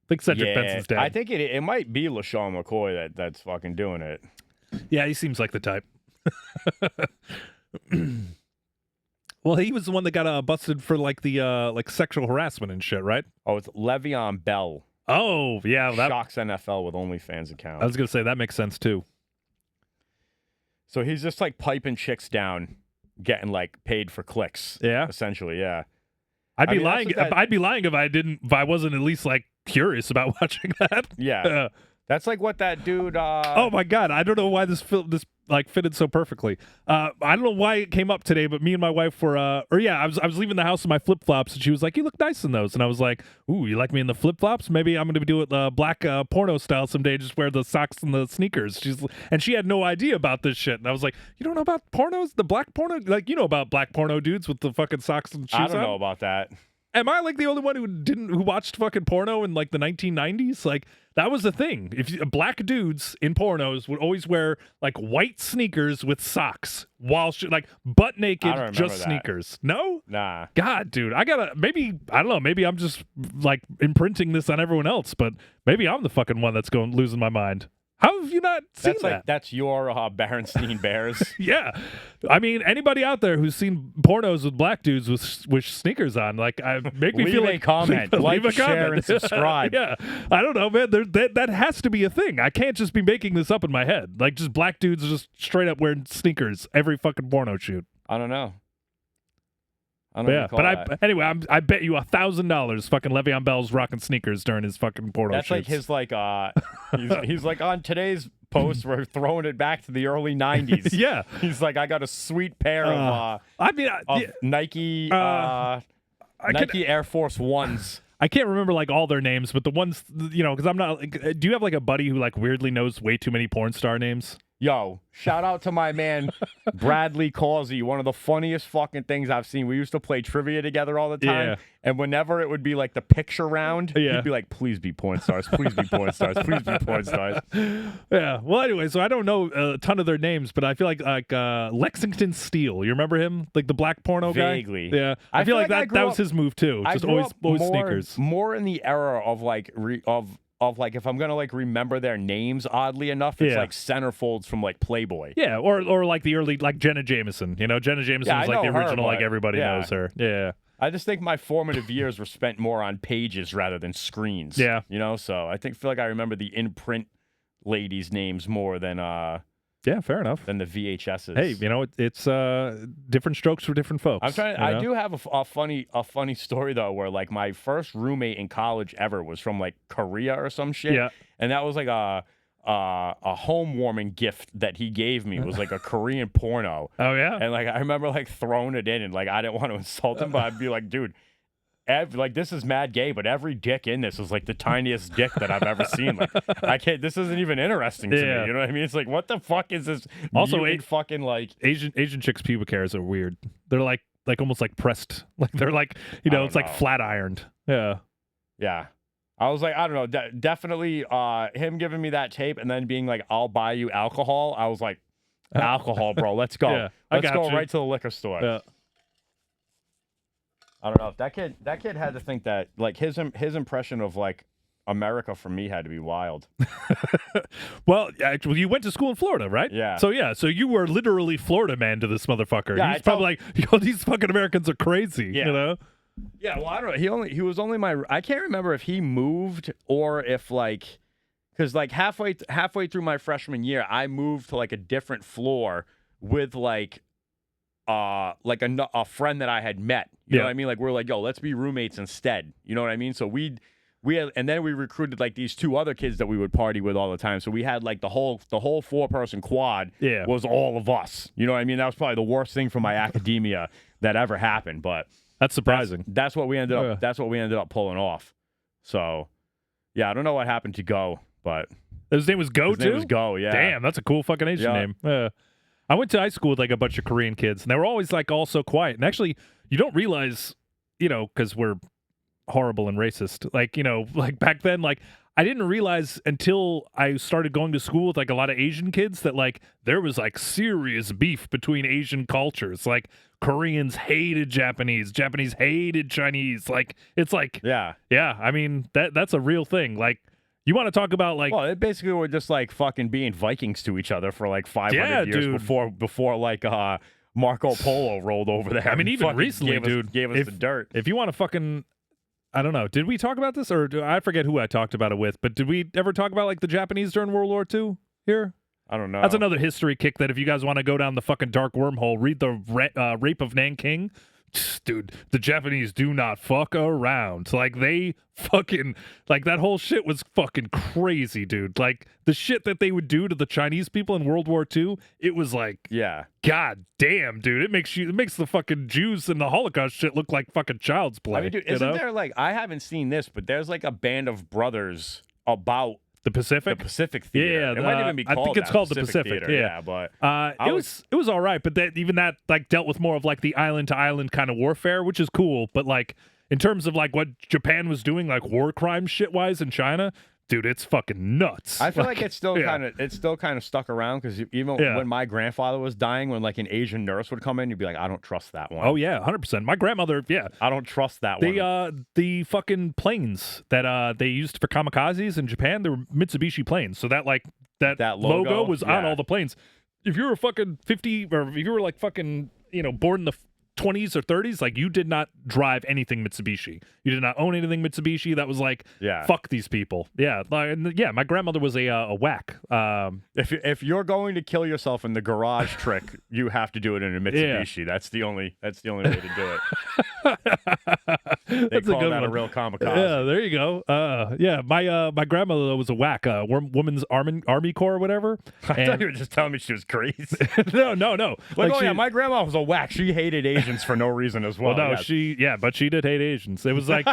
think Cedric Benson's dead. I think it might be LaShawn McCoy that's fucking doing it. Yeah, he seems like the type. Well, he was the one that got busted for like the like sexual harassment and shit, right? Oh, it's Le'Veon Bell. Oh, yeah. That shocks NFL with OnlyFans account. I was going to say, that makes sense, too. So he's just like piping chicks down, getting like paid for clicks. Yeah. Essentially, yeah. I'd be lying. I'd be lying if I wasn't at least like curious about watching that. Yeah. That's like what that dude. Oh my God! I don't know why this like fitted so perfectly. I don't know why it came up today, but me and my wife were. I was leaving the house in my flip flops, and she was like, "You look nice in those," and I was like, "Ooh, you like me in the flip flops? Maybe I'm going to do it black porno style someday. Just wear the socks and the sneakers." And she had no idea about this shit, and I was like, "You don't know about pornos? The black porno? Like you know about black porno dudes with the fucking socks and shoes on?" I don't know about that. Am I like the only one who watched fucking porno in like the 1990s? Like that was the thing. Black dudes in pornos would always wear like white sneakers with socks while like butt naked, just sneakers. No? Nah. God, dude, I don't know. Maybe I'm just like imprinting this on everyone else, but maybe I'm the fucking one that's losing my mind. How have you not seen that? That's your Berenstein Bears. Yeah. I mean, anybody out there who's seen pornos with black dudes with sneakers on, like, make me feel like comment, like, share, and subscribe. Yeah. I don't know, man. That has to be a thing. I can't just be making this up in my head. Like, just black dudes just straight up wearing sneakers every fucking porno shoot. I don't know. I don't but anyway, I bet you $1,000 fucking Le'Veon Bell's rocking sneakers during his fucking porno That's shoots. like his he's like on today's post we're throwing it back to the early 90s. Yeah. He's like, I got a sweet pair of Nike Nike Air Force Ones. I can't remember like all their names, but the ones, because I'm not like, do you have like a buddy who like weirdly knows way too many porn star names? Yo, shout out to my man, Bradley Causey, one of the funniest fucking things I've seen. We used to play trivia together all the time, and whenever it would be like the picture round, he'd be like, please be porn stars, please be porn stars, please be porn stars. Yeah, well, anyway, so I don't know a ton of their names, but I feel like Lexington Steele, you remember him? Like the black porno guy? Vaguely. Yeah, I feel like that was his move too, just always sneakers. More in the era of like, of like, if I'm gonna like remember their names, oddly enough, it's like centerfolds from like Playboy. Yeah, or like the early like Jenna Jameson. Jenna Jameson was like the original, like everybody knows her. Yeah. I just think my formative years were spent more on pages rather than screens. Yeah. So I feel like I remember the in-print ladies' names more than yeah, fair enough. Than the VHSs. Hey, it's different strokes for different folks. I'm trying. I do have a funny story though, where like my first roommate in college ever was from like Korea or some shit. Yeah. And that was like a home warming gift that he gave me. It was like a Korean porno. Oh yeah. And like I remember like throwing it in, and like I didn't want to insult him, but I'd be like, dude. Like this is mad gay, but every dick in this is like the tiniest dick that I've ever seen. Like I can't. This isn't even interesting to me. You know what I mean? It's like, what the fuck is this? Also, fucking like Asian chicks' pubic hairs are weird. They're like almost like pressed. Like they're like it's like flat ironed. Yeah. Yeah. I was like, I don't know. Definitely him giving me that tape and then being like, I'll buy you alcohol. I was like, alcohol, bro. Let's go. Yeah, let's go right to the liquor store. Yeah. I don't know if that kid had to think that like his impression of like America for me had to be wild. Well, actually, you went to school in Florida, right? Yeah. So you were literally Florida man to this motherfucker. Yeah, He's probably like, these fucking Americans are crazy. Yeah. You know? Yeah, well, I don't know. He was only my. I can't remember if he moved or if like, because like halfway through my freshman year, I moved to like a different floor with like a friend that I had met. You know what I mean? Like we're like, yo, let's be roommates instead. You know what I mean? So we had, and then we recruited like these 2 other kids that we would party with all the time. So we had like the whole 4-person quad was all of us. You know what I mean? That was probably the worst thing for my academia that ever happened. But that's surprising. That's what we ended up. That's what we ended up pulling off. So yeah, I don't know what happened to Go, but his name was Go too. His name was Go. Yeah. Damn, that's a cool fucking Asian name. I went to high school with like a bunch of Korean kids, and they were always like all so quiet. And actually, you don't realize, because we're horrible and racist. Like, like back then, like I didn't realize until I started going to school with like a lot of Asian kids that like there was like serious beef between Asian cultures. Like Koreans hated Japanese, Japanese hated Chinese. Like it's like yeah. I mean that's a real thing. Like you want to talk about like it basically were just like fucking being Vikings to each other for like 500 years before like Marco Polo rolled over there. I mean even recently, gave us the dirt. If you want to fucking I don't know. Did we talk about this, or I forget who I talked about it with? But did we ever talk about like the Japanese during World War II here? I don't know. That's another history kick. That if you guys want to go down the fucking dark wormhole, read the Rape of Nanking. Dude, the Japanese do not fuck around. Like they fucking like that whole shit was fucking crazy, dude. Like the shit that they would do to the Chinese people in World War II, it was like God damn, dude. It makes the fucking Jews and the Holocaust shit look like fucking child's play. I mean, dude, isn't there like I haven't seen this, but there's like a band of brothers about the Pacific? The Pacific Theater. Yeah, it might even be called I think it's called the Pacific. Theater. Yeah, but it was all right, but that like dealt with more of like the island to island kind of warfare, which is cool. But like in terms of like what Japan was doing, like war crime shit wise in China, dude, it's fucking nuts. I feel like it's still kind of stuck around because even when my grandfather was dying, when like an Asian nurse would come in, you'd be like, I don't trust that one. Oh yeah, 100%. My grandmother, I don't trust that one. The fucking planes that they used for kamikazes in Japan, they were Mitsubishi planes. So that like that logo was on all the planes. If you were fucking 50, or if you were like fucking born in the 20s or 30s, like you did not drive anything Mitsubishi. You did not own anything Mitsubishi. That was like, fuck these people. Yeah, my grandmother was a whack. If you're going to kill yourself in the garage trick, you have to do it in a Mitsubishi. Yeah. That's the only way to do it. They call that a real kamikaze. Yeah, there you go. My grandmother though was a whack. Women's Army Corps or whatever. I thought you were just telling me she was crazy. No. Like, my grandma was a whack. She hated Asians for no reason as well. Well, no, but she did hate Asians. It was like,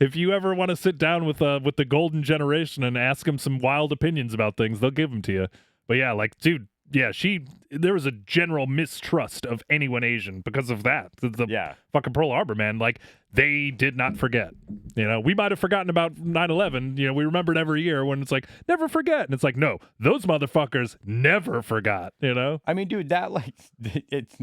if you ever want to sit down with the golden generation and ask them some wild opinions about things, they'll give them to you. But yeah, like, dude, there was a general mistrust of anyone Asian because of that. The fucking Pearl Harbor, man. Like, they did not forget. We might have forgotten about 9/11. We remember it every year when it's like, never forget. And it's like, no, those motherfuckers never forgot, I mean, dude, that like, it's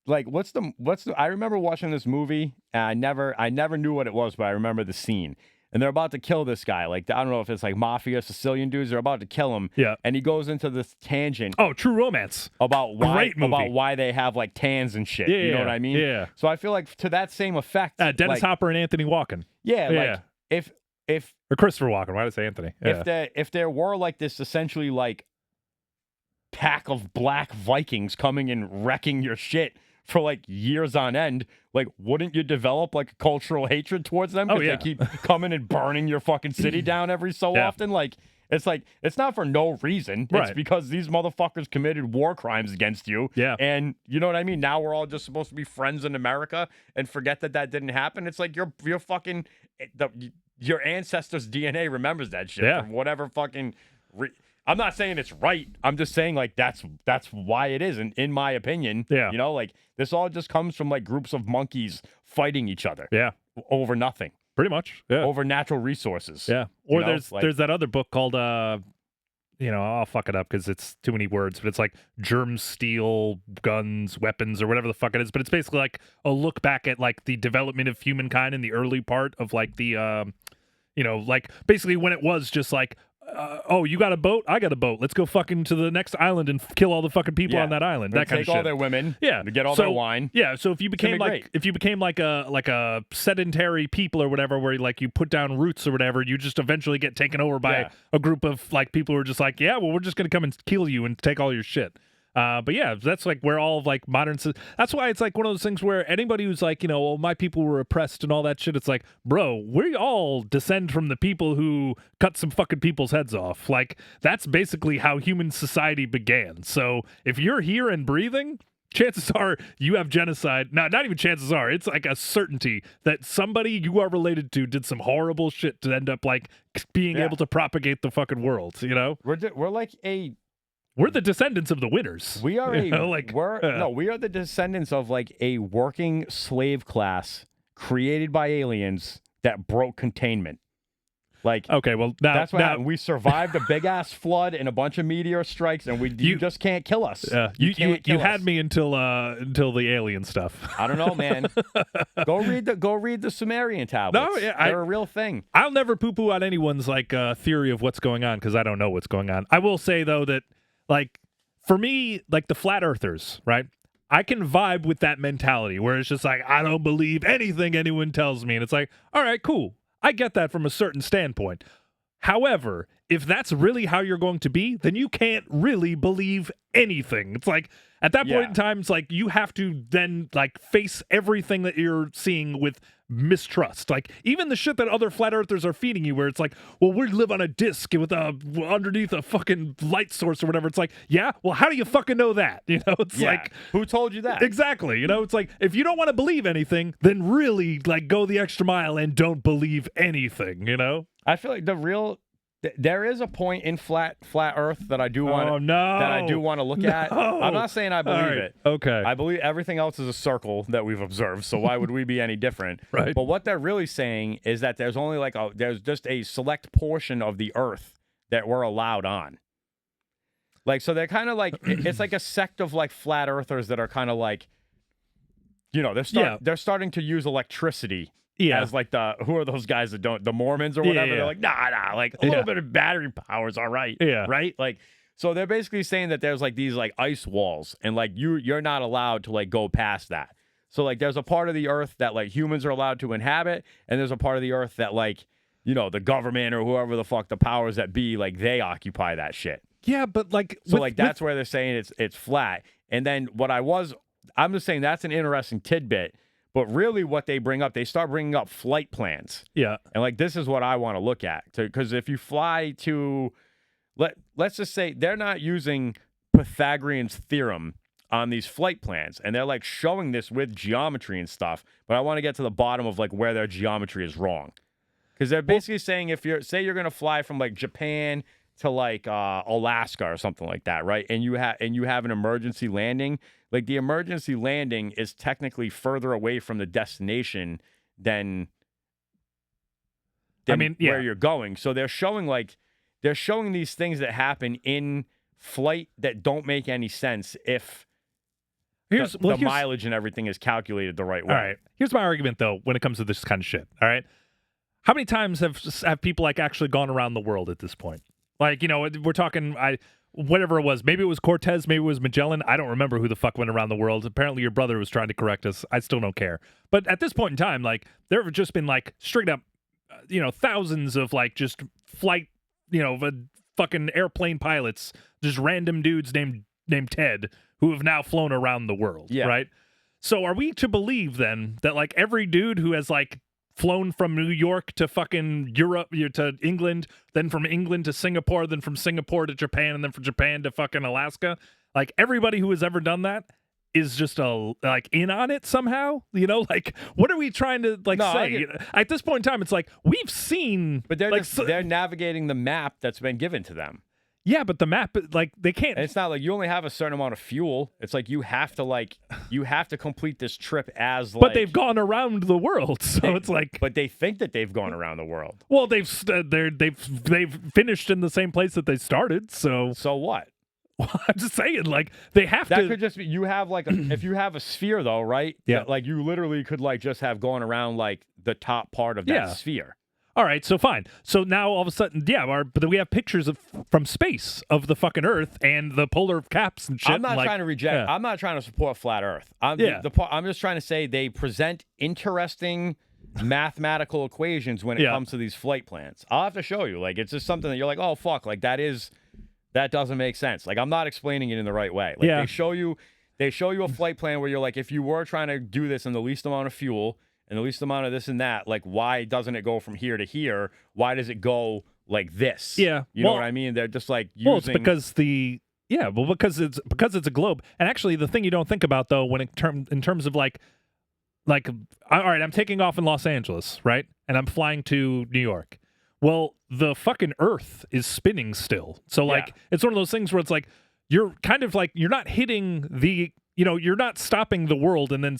like, what's the, I remember watching this movie and I never knew what it was, but I remember the scene. And they're about to kill this guy. Like, I don't know if it's like mafia, Sicilian dudes. They're about to kill him. Yeah. And he goes into this tangent. Oh, True Romance. About why they have like tans and shit. You know what I mean? Yeah. So I feel like to that same effect. Dennis Hopper and Anthony Walken. Yeah. Like if or Christopher Walken. Why did I say Anthony? Yeah. If there were like this essentially like pack of black Vikings coming and wrecking your shit for like years on end, like wouldn't you develop like a cultural hatred towards them because they keep coming and burning your fucking city down every so often? Like it's not for no reason. It's because these motherfuckers committed war crimes against you. Yeah. And you know what I mean? Now we're all just supposed to be friends in America and forget that didn't happen. It's like you're fucking your ancestors' DNA remembers that shit from whatever fucking I'm not saying it's right. I'm just saying like that's why it is, and in my opinion, like this all just comes from like groups of monkeys fighting each other, over nothing, pretty much, over natural resources, Or there's that other book called I'll fuck it up because it's too many words, but it's like germ steel, guns, weapons, or whatever the fuck it is. But it's basically like a look back at like the development of humankind in the early part of like the like basically when it was just like oh, you got a boat? I got a boat. Let's go fucking to the next island and kill all the fucking people on that island. That kind of shit. Take all their women. Yeah. To get all their wine. Yeah. So if you became like a sedentary people or whatever, where like you put down roots or whatever, you just eventually get taken over by a group of like people who are just like, yeah, well, we're just gonna come and kill you and take all your shit. But yeah, that's like where all of like modern. That's why it's like one of those things where anybody who's like, well, my people were oppressed and all that shit. It's like, bro, we all descend from the people who cut some fucking people's heads off. Like that's basically how human society began. So if you're here and breathing, chances are you have genocide. Not even chances are. It's like a certainty that somebody you are related to did some horrible shit to end up like being able to propagate the fucking world. We're like we're the descendants of the winners. We are we are the descendants of like a working slave class created by aliens that broke containment. Like, okay, well, that's what happened. We survived a big ass flood and a bunch of meteor strikes, and you just can't kill us. You had me until the alien stuff. I don't know, man. Go read the Sumerian tablets. No, they're a real thing. I'll never poo-poo on anyone's like theory of what's going on because I don't know what's going on. I will say though that like for me, like the flat earthers, right? I can vibe with that mentality where it's just like I don't believe anything anyone tells me, and it's like, all right, cool. I get that from a certain standpoint. However, if that's really how you're going to be, then you can't really believe anything. It's like at that point in time, it's like you have to then like face everything that you're seeing with mistrust. Like even the shit that other flat earthers are feeding you, where it's like, well, we live on a disc with underneath a fucking light source or whatever. It's like, yeah, well, how do you fucking know that? It's like, who told you that? Exactly. It's like if you don't want to believe anything, then really like go the extra mile and don't believe anything. I feel like there is a point in flat Earth that I do want to look at. I'm not saying I believe it. Okay. I believe everything else is a circle that we've observed. So why would we be any different? Right. But what they're really saying is that there's only there's just a select portion of the Earth that we're allowed on. Like, so they're kind of like it's like a sect of like flat earthers that are kind of like, they're starting to use electricity. Yeah. As like who are those guys that don't, the Mormons or whatever? They're like, nah, like a little bit of battery power is all right. Yeah. Right? Like, so they're basically saying that there's like these like ice walls and like you're not allowed to like go past that. So like there's a part of the earth that like humans are allowed to inhabit, and there's a part of the earth that like, the government or whoever the fuck the powers that be, like they occupy that shit. Yeah, but like that's where they're saying it's flat. And then I'm just saying that's an interesting tidbit. But really what they start bringing up flight plans. Yeah. And like, this is what I want to look at. Because if you fly to, let's just say they're not using Pythagorean's theorem on these flight plans. And they're like showing this with geometry and stuff. But I want to get to the bottom of like where their geometry is wrong. Because they're basically saying if you're going to fly from like Japan to like Alaska or something like that, right? And you have an emergency landing. Like the emergency landing is technically further away from the destination than where you're going. So they're showing these things that happen in flight that don't make any sense if the mileage and everything is calculated the right way. All right. Here's my argument though when it comes to this kind of shit. All right. How many times have people like actually gone around the world at this point? Like, we're talking whatever it was. Maybe it was Cortez. Maybe it was Magellan. I don't remember who the fuck went around the world. Apparently your brother was trying to correct us. I still don't care. But at this point in time, like, there have just been, like, straight up, thousands of, like, just flight, fucking airplane pilots, just random dudes named Ted who have now flown around the world, right? So are we to believe, then, that, like, every dude who has, like, flown from New York to fucking Europe, to England, then from England to Singapore, then from Singapore to Japan, and then from Japan to fucking Alaska. Like everybody who has ever done that is just in on it somehow. Like what are we trying to say? At this point in time, it's like we've seen, but they're navigating the map that's been given to them. Yeah, but the map, like, they can't. And it's not like you only have a certain amount of fuel. It's like you have to complete this trip as like. But they've gone around the world, so it's like. But they think that they've gone around the world. Well, they've finished in the same place that they started. So. So what? Well, I'm just saying, like they have to. That could just be you have like if you have a sphere though, right? Yeah. Like you literally could like just have gone around like the top part of that sphere. All right, so fine. So now all of a sudden, but we have pictures from space of the fucking Earth and the polar caps and shit. I'm not trying to reject. Yeah. I'm not trying to support flat Earth. I'm just trying to say they present interesting mathematical equations when it comes to these flight plans. I'll have to show you. Like, it's just something that you're like, oh fuck, like that doesn't make sense. Like, I'm not explaining it in the right way. Like, they show you a flight plan where you're like, if you were trying to do this in the least amount of fuel and the least amount of this and that, like, why doesn't it go from here to here? Why does it go like this? Yeah. You know what I mean? They're just like using... Well, it's because because it's a globe. And actually, the thing you don't think about, though, when in terms of like, all right, I'm taking off in Los Angeles, right? And I'm flying to New York. Well, the fucking Earth is spinning still. So, like, it's one of those things where it's like, you're kind of like, you're not hitting you're not stopping the world and then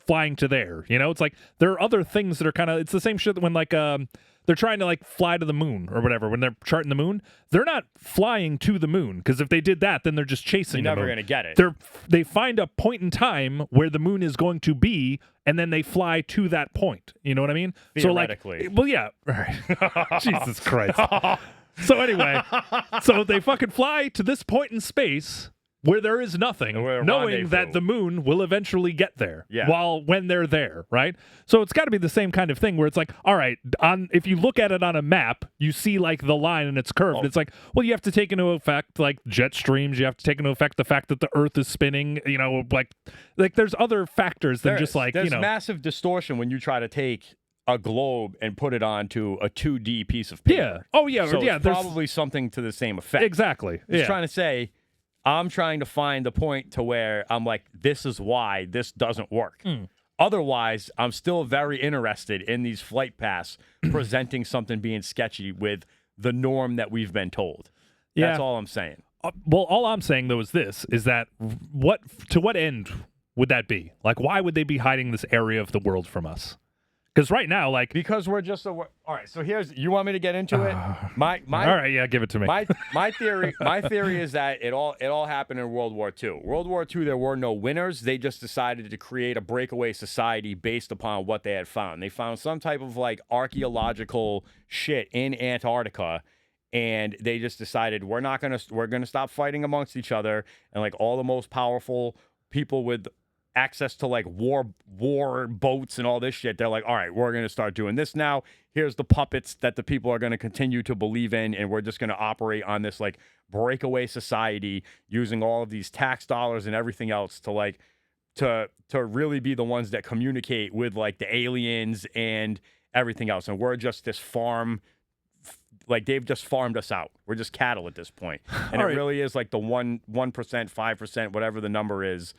flying to there. It's like there are other things that are kind of, it's the same shit when like they're trying to like fly to the moon or whatever. When they're charting the moon, they're not flying to the moon, because if they did that, then they're just chasing the moon. You're never going to get it. They find a point in time where the moon is going to be, and then they fly to that point. You know what I mean? Theoretically. So like, well, yeah. Right. Jesus Christ. So anyway, so they fucking fly to this point in space where there is nothing, knowing that the moon will eventually get there when they're there, right? So it's got to be the same kind of thing where it's like, all right, if you look at it on a map, you see like the line and it's curved. It's like, well, you have to take into effect like jet streams. You have to take into effect the fact that the Earth is spinning, like there's other factors than just like, there's massive distortion when you try to take a globe and put it onto a 2D piece of paper. Yeah. Oh, yeah. So yeah. It's probably something to the same effect. Exactly. Just trying to say, I'm trying to find the point to where I'm like, this is why this doesn't work. Otherwise, I'm still very interested in these flight paths presenting something being sketchy with the norm that we've been told. That's all I'm saying. Well, all I'm saying, though, is that to what end would that be? Like, why would they be hiding this area of the world from us? Because right now, like... Because we're just... All right, so you want me to get into it? All right, yeah, give it to me. My theory is that it all happened in World War II. World War II, there were no winners. They just decided to create a breakaway society based upon what they had found. They found some type of, like, archaeological shit in Antarctica, and they just decided, we're gonna stop fighting amongst each other, and, like, all the most powerful people with access to like war boats and all this shit, they're like, all right, we're going to start doing this now. Here's the puppets that the people are going to continue to believe in, and we're just going to operate on this like breakaway society using all of these tax dollars and everything else to like to really be the ones that communicate with like the aliens and everything else. And we're just this farm, like they've just farmed us out. We're just cattle at this point. And it really is like the 1%, 5%, whatever the number is.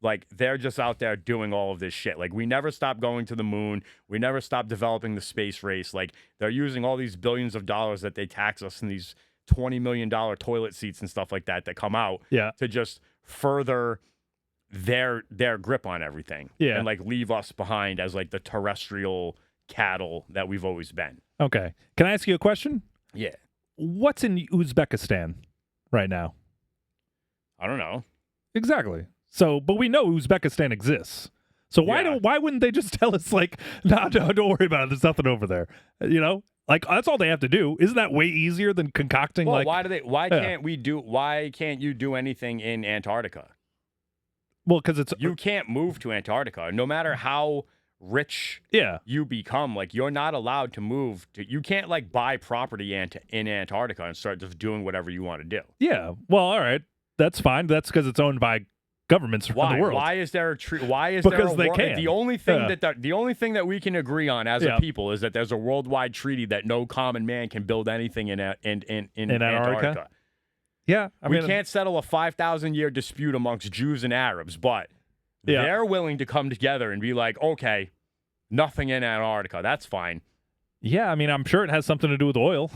Like, they're just out there doing all of this shit. Like, we never stopped going to the moon. We never stopped developing the space race. Like, they're using all these billions of dollars that they tax us in these $20 million toilet seats and stuff like that come out to just further their grip on everything. Yeah. And, like, leave us behind as, like, the terrestrial cattle that we've always been. Okay. Can I ask you a question? Yeah. What's in Uzbekistan right now? I don't know. Exactly. So, but we know Uzbekistan exists. So why wouldn't they just tell us like, no, don't worry about it. There's nothing over there. Like that's all they have to do. Isn't that way easier than concocting? Well, why can't you do anything in Antarctica? Well, because you can't move to Antarctica, no matter how rich you become. Like you're not allowed to move. You can't like buy property in Antarctica and start just doing whatever you want to do. Yeah. Well, all right, that's fine. That's because it's owned by governments around the world. Why is there a because they can. The only thing that we can agree on as a people is that there's a worldwide treaty that no common man can build anything in Antarctica. Yeah, we can't settle a 5,000-year dispute amongst Jews and Arabs, but they're willing to come together and be like, okay, nothing in Antarctica. That's fine. Yeah, I mean, I'm sure it has something to do with oil.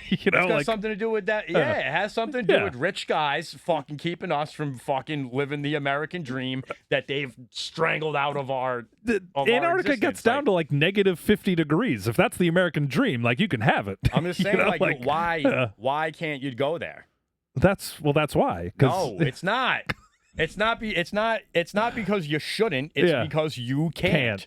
It's got something to do with that. Yeah, it has something to do with rich guys fucking keeping us from fucking living the American dream that they've strangled out of our Antarctica gets down to like negative 50 degrees. If that's the American dream, like you can have it. I'm just saying, why can't you go there? That's why. No, it's not. It's not because you shouldn't. It's because you can't.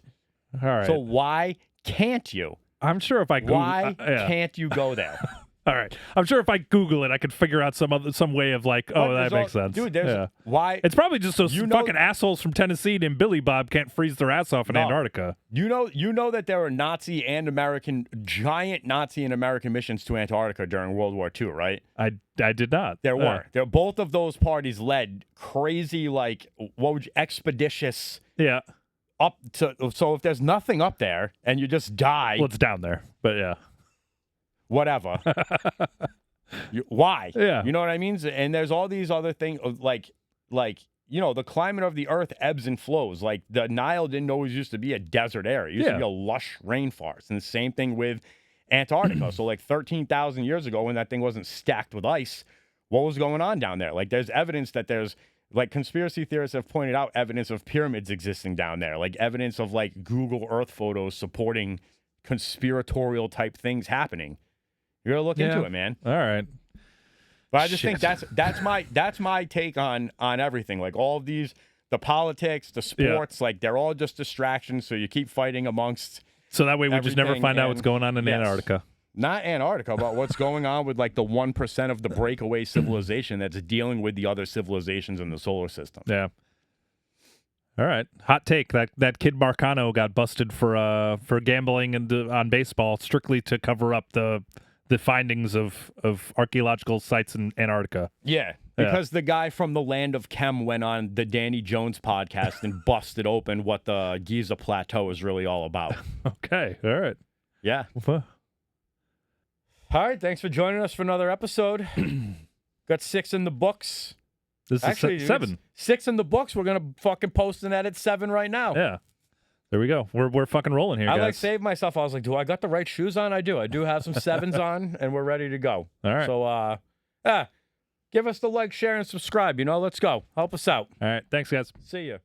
All right. So why can't you? I'm sure if I Google, why can't you go there? All right, I'm sure if I Google it, I could figure out some way of like, that makes sense. Dude, there's why? It's probably just those fucking assholes from Tennessee named Billy Bob can't freeze their ass off in Antarctica. You know that there were giant Nazi and American missions to Antarctica during World War II, right? I did not. There were. Both of those parties led crazy, like, expeditious. Yeah. Up to, so if there's nothing up there and you just die. Well, it's down there, but yeah. Whatever. Why? Yeah. You know what I mean? And there's all these other things like, the climate of the earth ebbs and flows. Like the Nile didn't always used to be a desert area. It used to be a lush rainforest. And the same thing with Antarctica. So like 13,000 years ago when that thing wasn't stacked with ice, what was going on down there? Like there's evidence that there's, like, conspiracy theorists have pointed out evidence of pyramids existing down there, like evidence of like Google Earth photos supporting conspiratorial type things happening. You gotta look into it, man. All right. But I just think that's my take on everything. Like all of these, the politics, the sports, like they're all just distractions. So you keep fighting amongst. So that way we just never find out what's going on in Antarctica. Not Antarctica, but what's going on with like the 1% of the breakaway civilization that's dealing with the other civilizations in the solar system. Yeah. All right. Hot take. That kid Marcano got busted for gambling on baseball strictly to cover up the findings of archaeological sites in Antarctica. Yeah. Because the guy from the land of Chem went on the Danny Jones podcast and busted open what the Giza Plateau is really all about. Okay. All right. Yeah. All right, thanks for joining us for another episode. Got 6 in the books. This is 7. 6 in the books. We're gonna fucking post and edit 7 right now. Yeah, there we go. We're fucking rolling here, guys. I saved myself. I was like, do I got the right shoes on? I do. I do have some 7s on, and we're ready to go. All right. So, give us the like, share, and subscribe. Let's go. Help us out. All right. Thanks, guys. See ya.